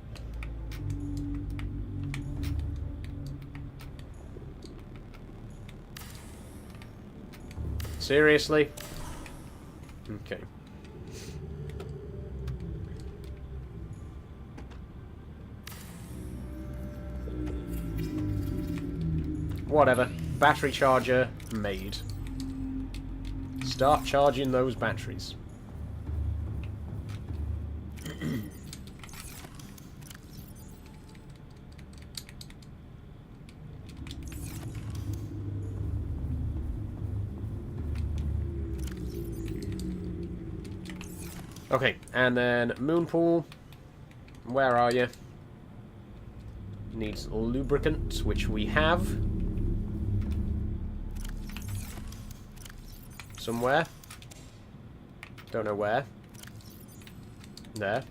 Seriously? Okay. Whatever. Battery charger made. start charging those batteries. Okay, and then moon pool. Where are you? Needs lubricant, which we have. Somewhere. Don't know where. There.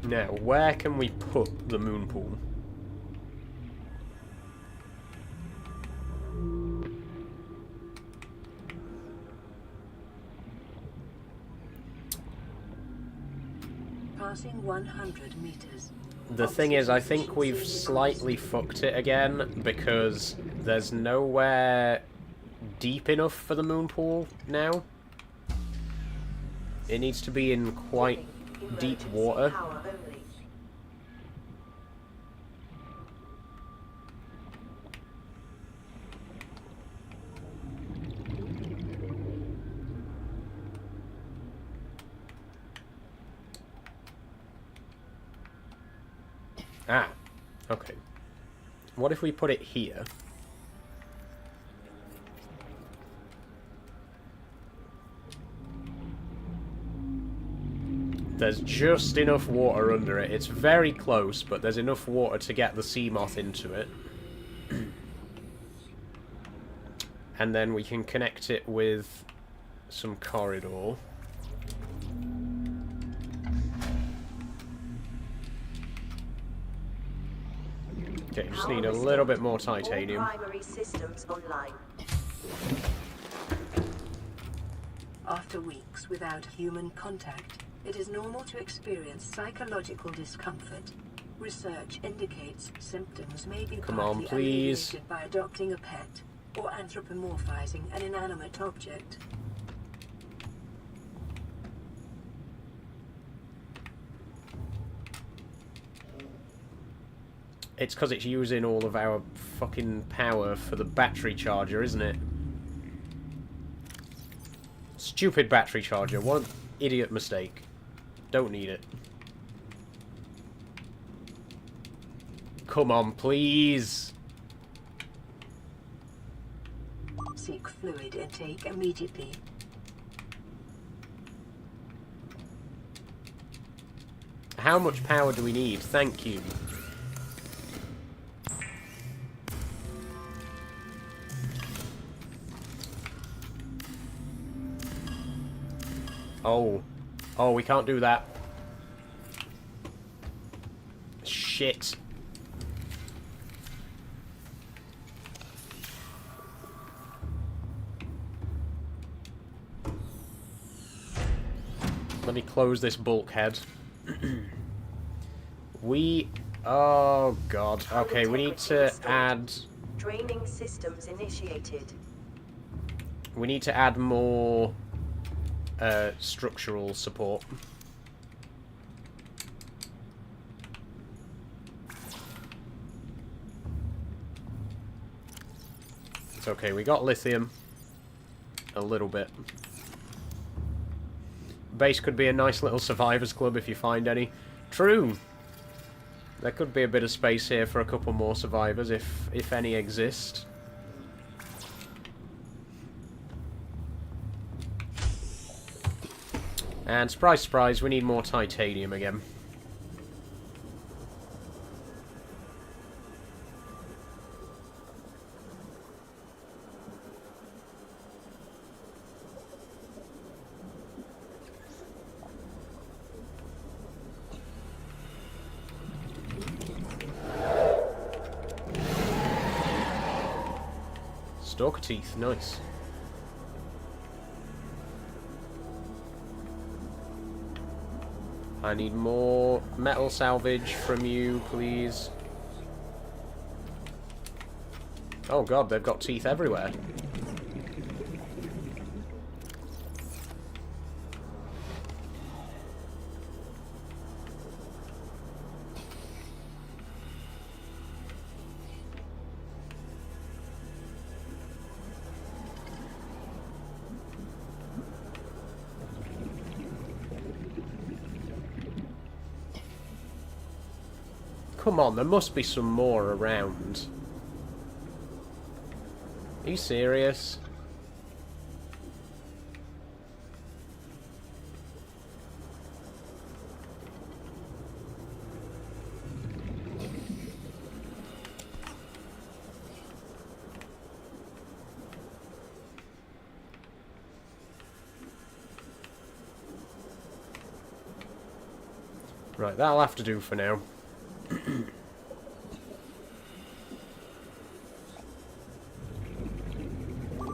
Now, where can we put the moon pool? Passing 100 meters. The thing is, I think we've slightly fucked it again, because there's nowhere deep enough for the moon pool now. It needs to be in quite deep water. Ah, okay. What if we put it here? There's just enough water under it. It's very close, but there's enough water to get the sea moth into it. And then we can connect it with some corridor. Okay, just need a little bit more titanium. Primary systems online. After weeks without human contact, it is normal to experience psychological discomfort. Research indicates symptoms may be Come on, partly please. alleviated by adopting a pet or anthropomorphizing an inanimate object. It's because it's using all of our fucking power for the battery charger, isn't it? Stupid battery charger. What an idiot mistake. Don't need it. Come on, please. Seek fluid intake immediately. How much power do we need? Thank you. Oh. Oh, we can't do that. Shit. Let me close this bulkhead. Oh god. Okay, we need to add... Draining systems initiated. We need to add more structural support. It's okay, we got lithium. A little bit. Base could be a nice little survivors club if you find any. True! There could be a bit of space here for a couple more survivors if any exist. And surprise, surprise, we need more titanium again. Stalker teeth, nice. I need more metal salvage from you, please. Oh god, they've got teeth everywhere. come on, there must be some more around. Are you serious? Right, that'll have to do for now.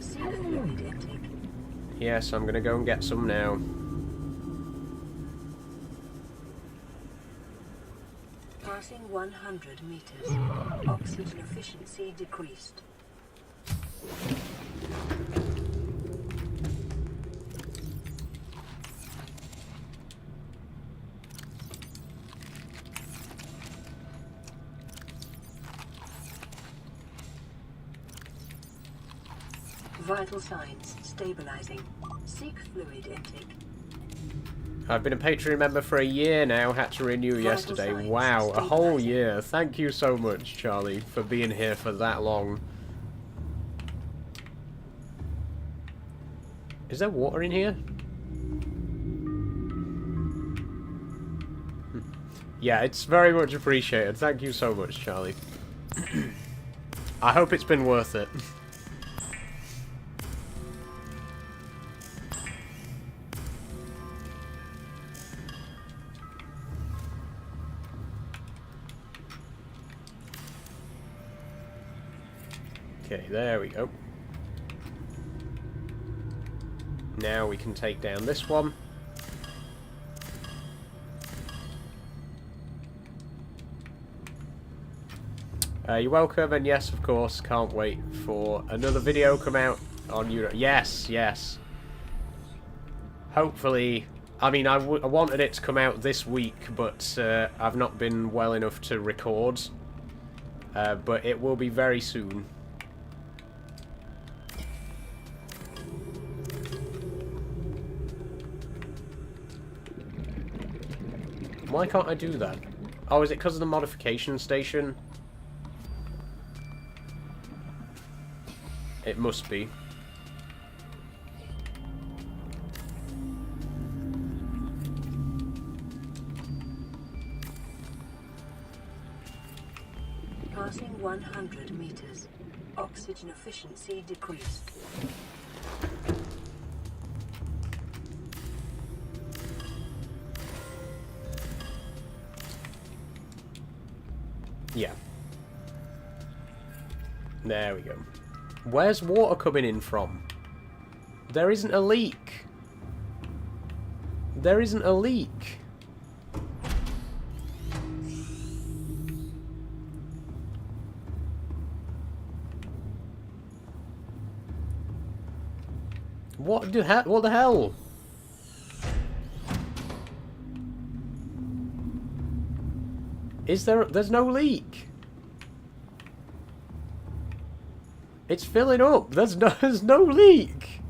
See the fluid intake. Yes, I'm gonna go and get some now. Passing 100 meters. Oxygen efficiency decreased. Vital signs stabilizing. Seek fluid intake. I've been a Patreon member for a year now, had to renew yesterday. Wow, a whole year. Thank you so much, Charlie, for being here for that long. Is there water in here? Yeah, it's very much appreciated. Thank you so much, Charlie. I hope it's been worth it. Okay, there we go. Now we can take down this one. You're welcome, and yes, of course, can't wait for another video come out on Europe. Yes, yes. Hopefully, I mean, I wanted it to come out this week, but I've not been well enough to record. But it will be very soon. Why can't I do that? Oh, is it because of the modification station? It must be. Passing 100 meters. Oxygen efficiency decreased. Yeah. There we go. Where's water coming in from? There isn't a leak. There isn't a leak. What the hell? There's no leak. It's filling up. There's no leak.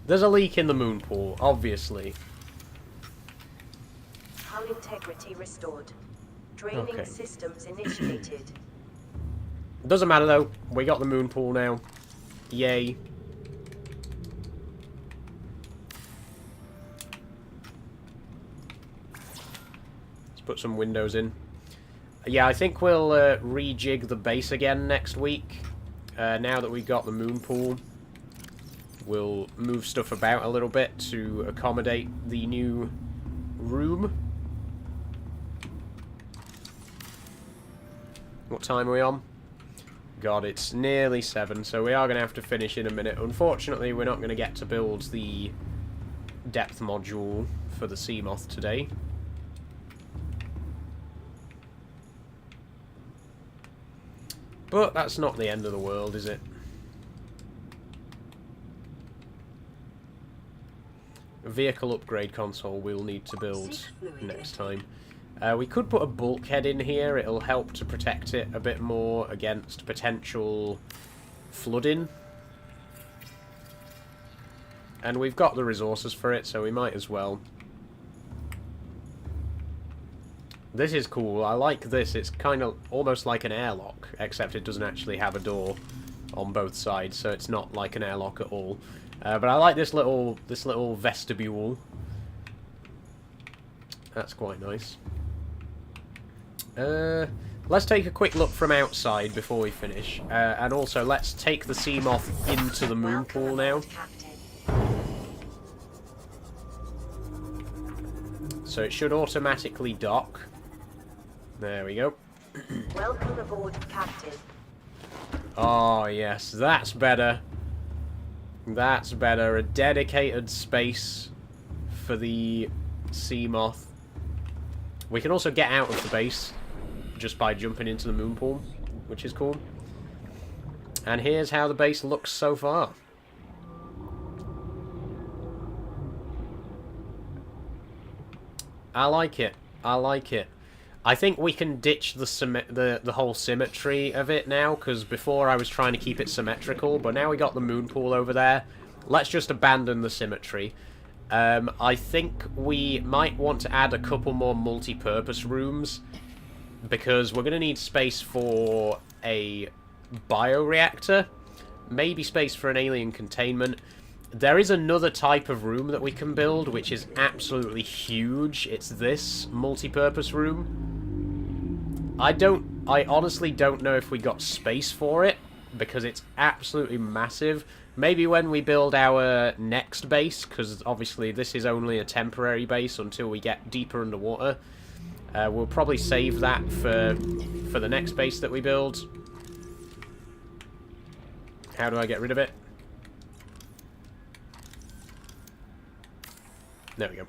There's a leak in the moon pool, obviously. Hull integrity restored. Draining systems initiated. Doesn't matter though. We got the moon pool now. Yay. Let's put some windows in. Yeah, I think we'll rejig the base again next week. Now that we've got the moon pool, we'll move stuff about a little bit to accommodate the new room. What time are we on? God, it's nearly 7, so we are going to have to finish in a minute. Unfortunately, we're not going to get to build the depth module for the Seamoth today. But that's not the end of the world, is it? A vehicle upgrade console we'll need to build next time. We could put a bulkhead in here. It'll help to protect it a bit more against potential flooding. And we've got the resources for it, so we might as well. This is cool. I like this. It's kind of almost like an airlock, except it doesn't actually have a door on both sides, so it's not like an airlock at all. But I like this little vestibule. That's quite nice. Let's take a quick look from outside before we finish, and also let's take the Seamoth into the moon pool now. So it should automatically dock. There we go. Welcome aboard, Captain. Oh, yes, that's better. That's better. A dedicated space for the Seamoth. We can also get out of the base just by jumping into the moon pool, which is cool. And here's how the base looks so far. I like it. I like it. I think we can ditch the whole symmetry of it now, because before I was trying to keep it symmetrical, but now we got the moon pool over there. Let's just abandon the symmetry. I think we might want to add a couple more multi-purpose rooms, because we're going to need space for a bioreactor, maybe space for an alien containment. There is another type of room that we can build, which is absolutely huge. It's this multi-purpose room. I honestly don't know if we got space for it, because it's absolutely massive. Maybe when we build our next base, because obviously this is only a temporary base until we get deeper underwater. We'll probably save that for the next base that we build. How do I get rid of it? There we go.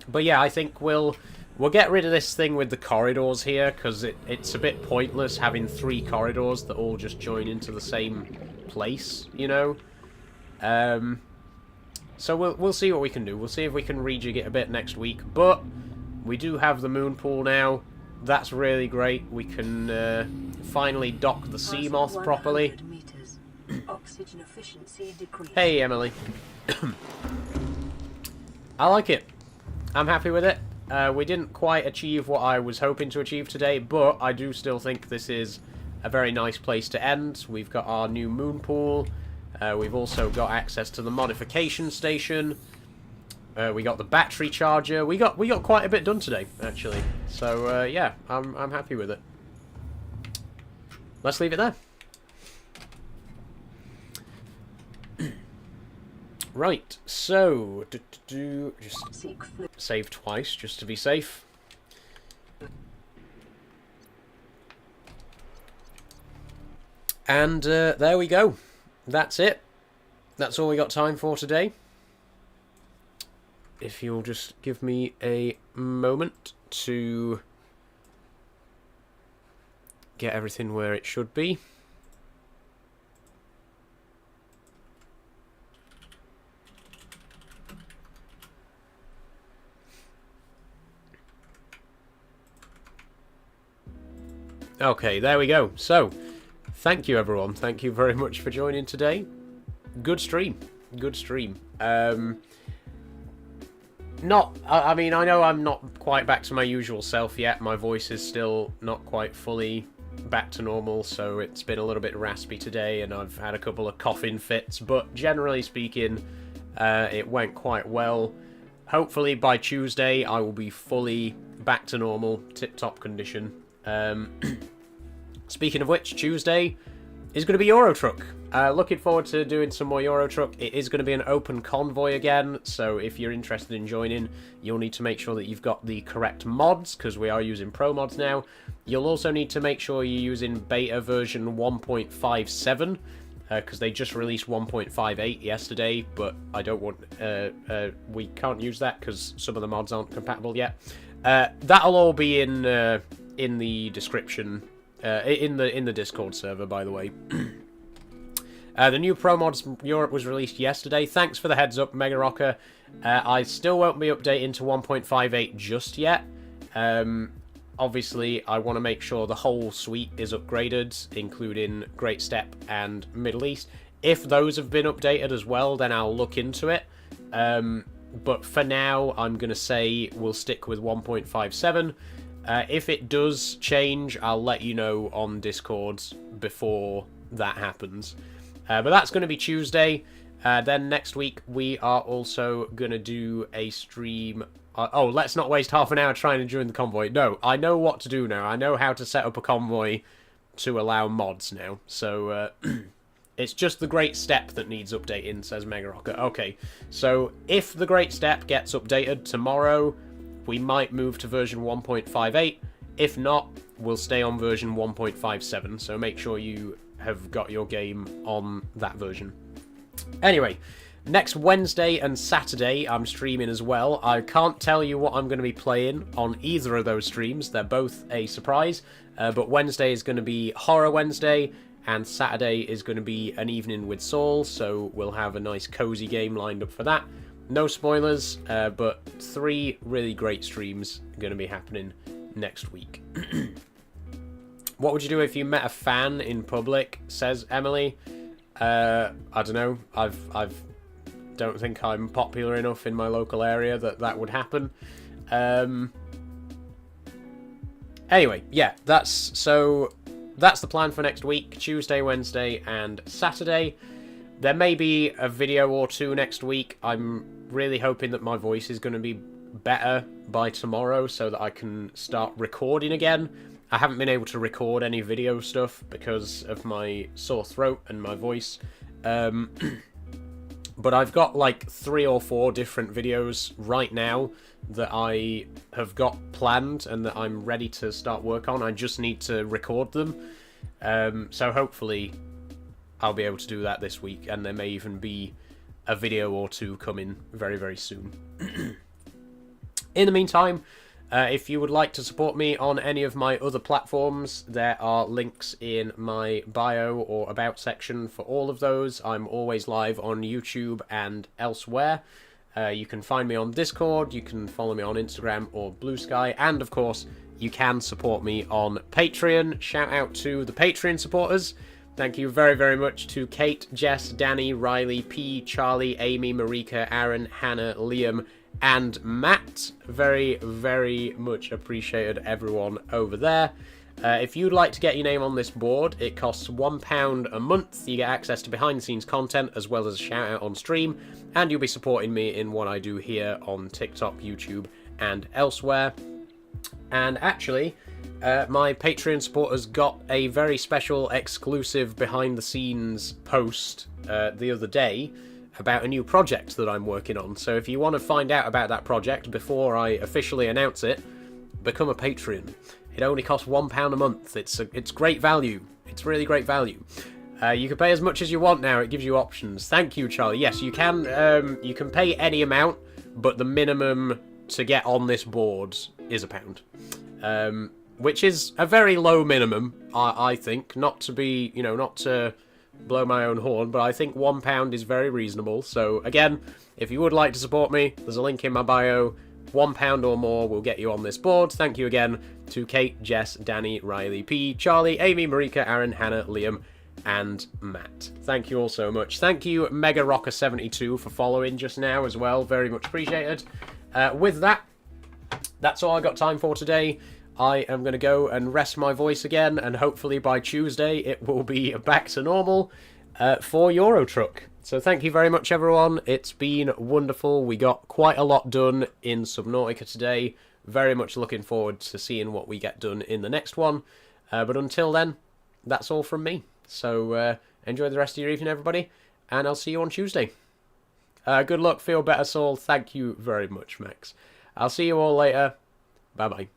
But yeah, I think we'll get rid of this thing with the corridors here, because it's a bit pointless having 3 corridors that all just join into the same place, you know? So we'll see what we can do. We'll see if we can rejig it a bit next week. But we do have the moon pool now. That's really great. We can finally dock the Seamoth properly. Oxygen efficiency decreased. Hey, Emily. I like it. I'm happy with it. We didn't quite achieve what I was hoping to achieve today, but I do still think this is a very nice place to end. We've got our new moon pool. We've also got access to the modification station. We got the battery charger. We got quite a bit done today, actually. So yeah, I'm happy with it. Let's leave it there. Right, so just save twice just to be safe. And there we go. That's it. That's all we got time for today. If you'll just give me a moment to get everything where it should be. Okay, there we go. So, thank you everyone. Thank you very much for joining today. Good stream. Good stream. I mean, I know I'm not quite back to my usual self yet. My voice is still not quite fully back to normal, so it's been a little bit raspy today, and I've had a couple of coughing fits, but generally speaking, it went quite well. Hopefully by Tuesday, I will be fully back to normal, tip-top condition. Speaking of which, Tuesday is going to be Euro Truck. Looking forward to doing some more Euro Truck. It is going to be an open convoy again, so if you're interested in joining, you'll need to make sure that you've got the correct mods, because we are using pro mods now. You'll also need to make sure you're using beta version 1.57, because they just released 1.58 yesterday, but I don't want... we can't use that because some of the mods aren't compatible yet. That'll all be in the description, in the Discord server, by the way. The new Pro Mods Europe was released yesterday. Thanks for the heads up, Mega Rocker. I still won't be updating to 1.58 just yet. Obviously, I want to make sure the whole suite is upgraded, including Great Step and Middle East. If those have been updated as well, then I'll look into it. but for now, I'm going to say we'll stick with 1.57. If it does change, I'll let you know on Discord before that happens. But that's going to be Tuesday. Then next week, we are also going to do a stream. Oh, let's not waste half an hour trying to join the convoy. No, I know what to do now. I know how to set up a convoy to allow mods now. So, it's just the Great Step that needs updating, says Mega Rocker. Okay, so if the Great Step gets updated tomorrow, we might move to version 1.58. If not, we'll stay on version 1.57. So make sure you have got your game on that version. Anyway, next Wednesday and Saturday I'm streaming as well. I can't tell you what I'm going to be playing on either of those streams. They're both a surprise. But Wednesday is going to be Horror Wednesday, and Saturday is going to be An Evening with Saul. So we'll have a nice cozy game lined up for that. No spoilers, but 3 really great streams are going to be happening next week. What would you do if you met a fan in public, says Emily? I don't know. I've don't think I'm popular enough in my local area that would happen. Anyway, yeah, that's the plan for next week. Tuesday, Wednesday, and Saturday. There may be a video or 2 next week. I'm really hoping that my voice is going to be better by tomorrow so that I can start recording again. I haven't been able to record any video stuff because of my sore throat and my voice. But I've got like 3 or 4 different videos right now that I have got planned and that I'm ready to start work on. I just need to record them. So hopefully I'll be able to do that this week, and there may even be a video or 2 coming very, very soon. In the meantime, if you would like to support me on any of my other platforms, there are links in my bio or about section for all of those. I'm always live on YouTube and elsewhere. You can find me on Discord, you can follow me on Instagram or Blue Sky, and of course, you can support me on Patreon. Shout out to the Patreon supporters. Thank you very, very much to Kate, Jess, Danny, Riley, P, Charlie, Amy, Marika, Aaron, Hannah, Liam, and Matt. Very, very much appreciated everyone over there. If you'd like to get your name on this board, it costs £1 a month. You get access to behind-the-scenes content as well as a shout-out on stream, and you'll be supporting me in what I do here on TikTok, YouTube, and elsewhere. And actually, my Patreon supporters got a very special, exclusive behind-the-scenes post the other day about a new project that I'm working on. So if you want to find out about that project before I officially announce it, become a Patreon. It only costs £1 a month. It's great value. It's really great value. You can pay as much as you want now. It gives you options. Thank you, Charlie. Yes, you can pay any amount, but the minimum to get on this board is £1. Which is a very low minimum, I think. Not to be, not to blow my own horn, but I think £1 is very reasonable. So again, if you would like to support me, there's a link in my bio. £1 or more will get you on this board. Thank you again to Kate, Jess, Danny, Riley, P, Charlie, Amy, Marika, Aaron, Hannah, Liam, and Matt. Thank you all so much. Thank you, Mega Rocker 72, for following just now as well. Very much appreciated. With that, that's all I got time for today. I am going to go and rest my voice again, and hopefully by Tuesday it will be back to normal for Euro Truck. So thank you very much, everyone. It's been wonderful. We got quite a lot done in Subnautica today. Very much looking forward to seeing what we get done in the next one. But until then, that's all from me. So enjoy the rest of your evening, everybody, and I'll see you on Tuesday. Good luck. Feel better, Saul. Thank you very much, Max. I'll see you all later. Bye-bye.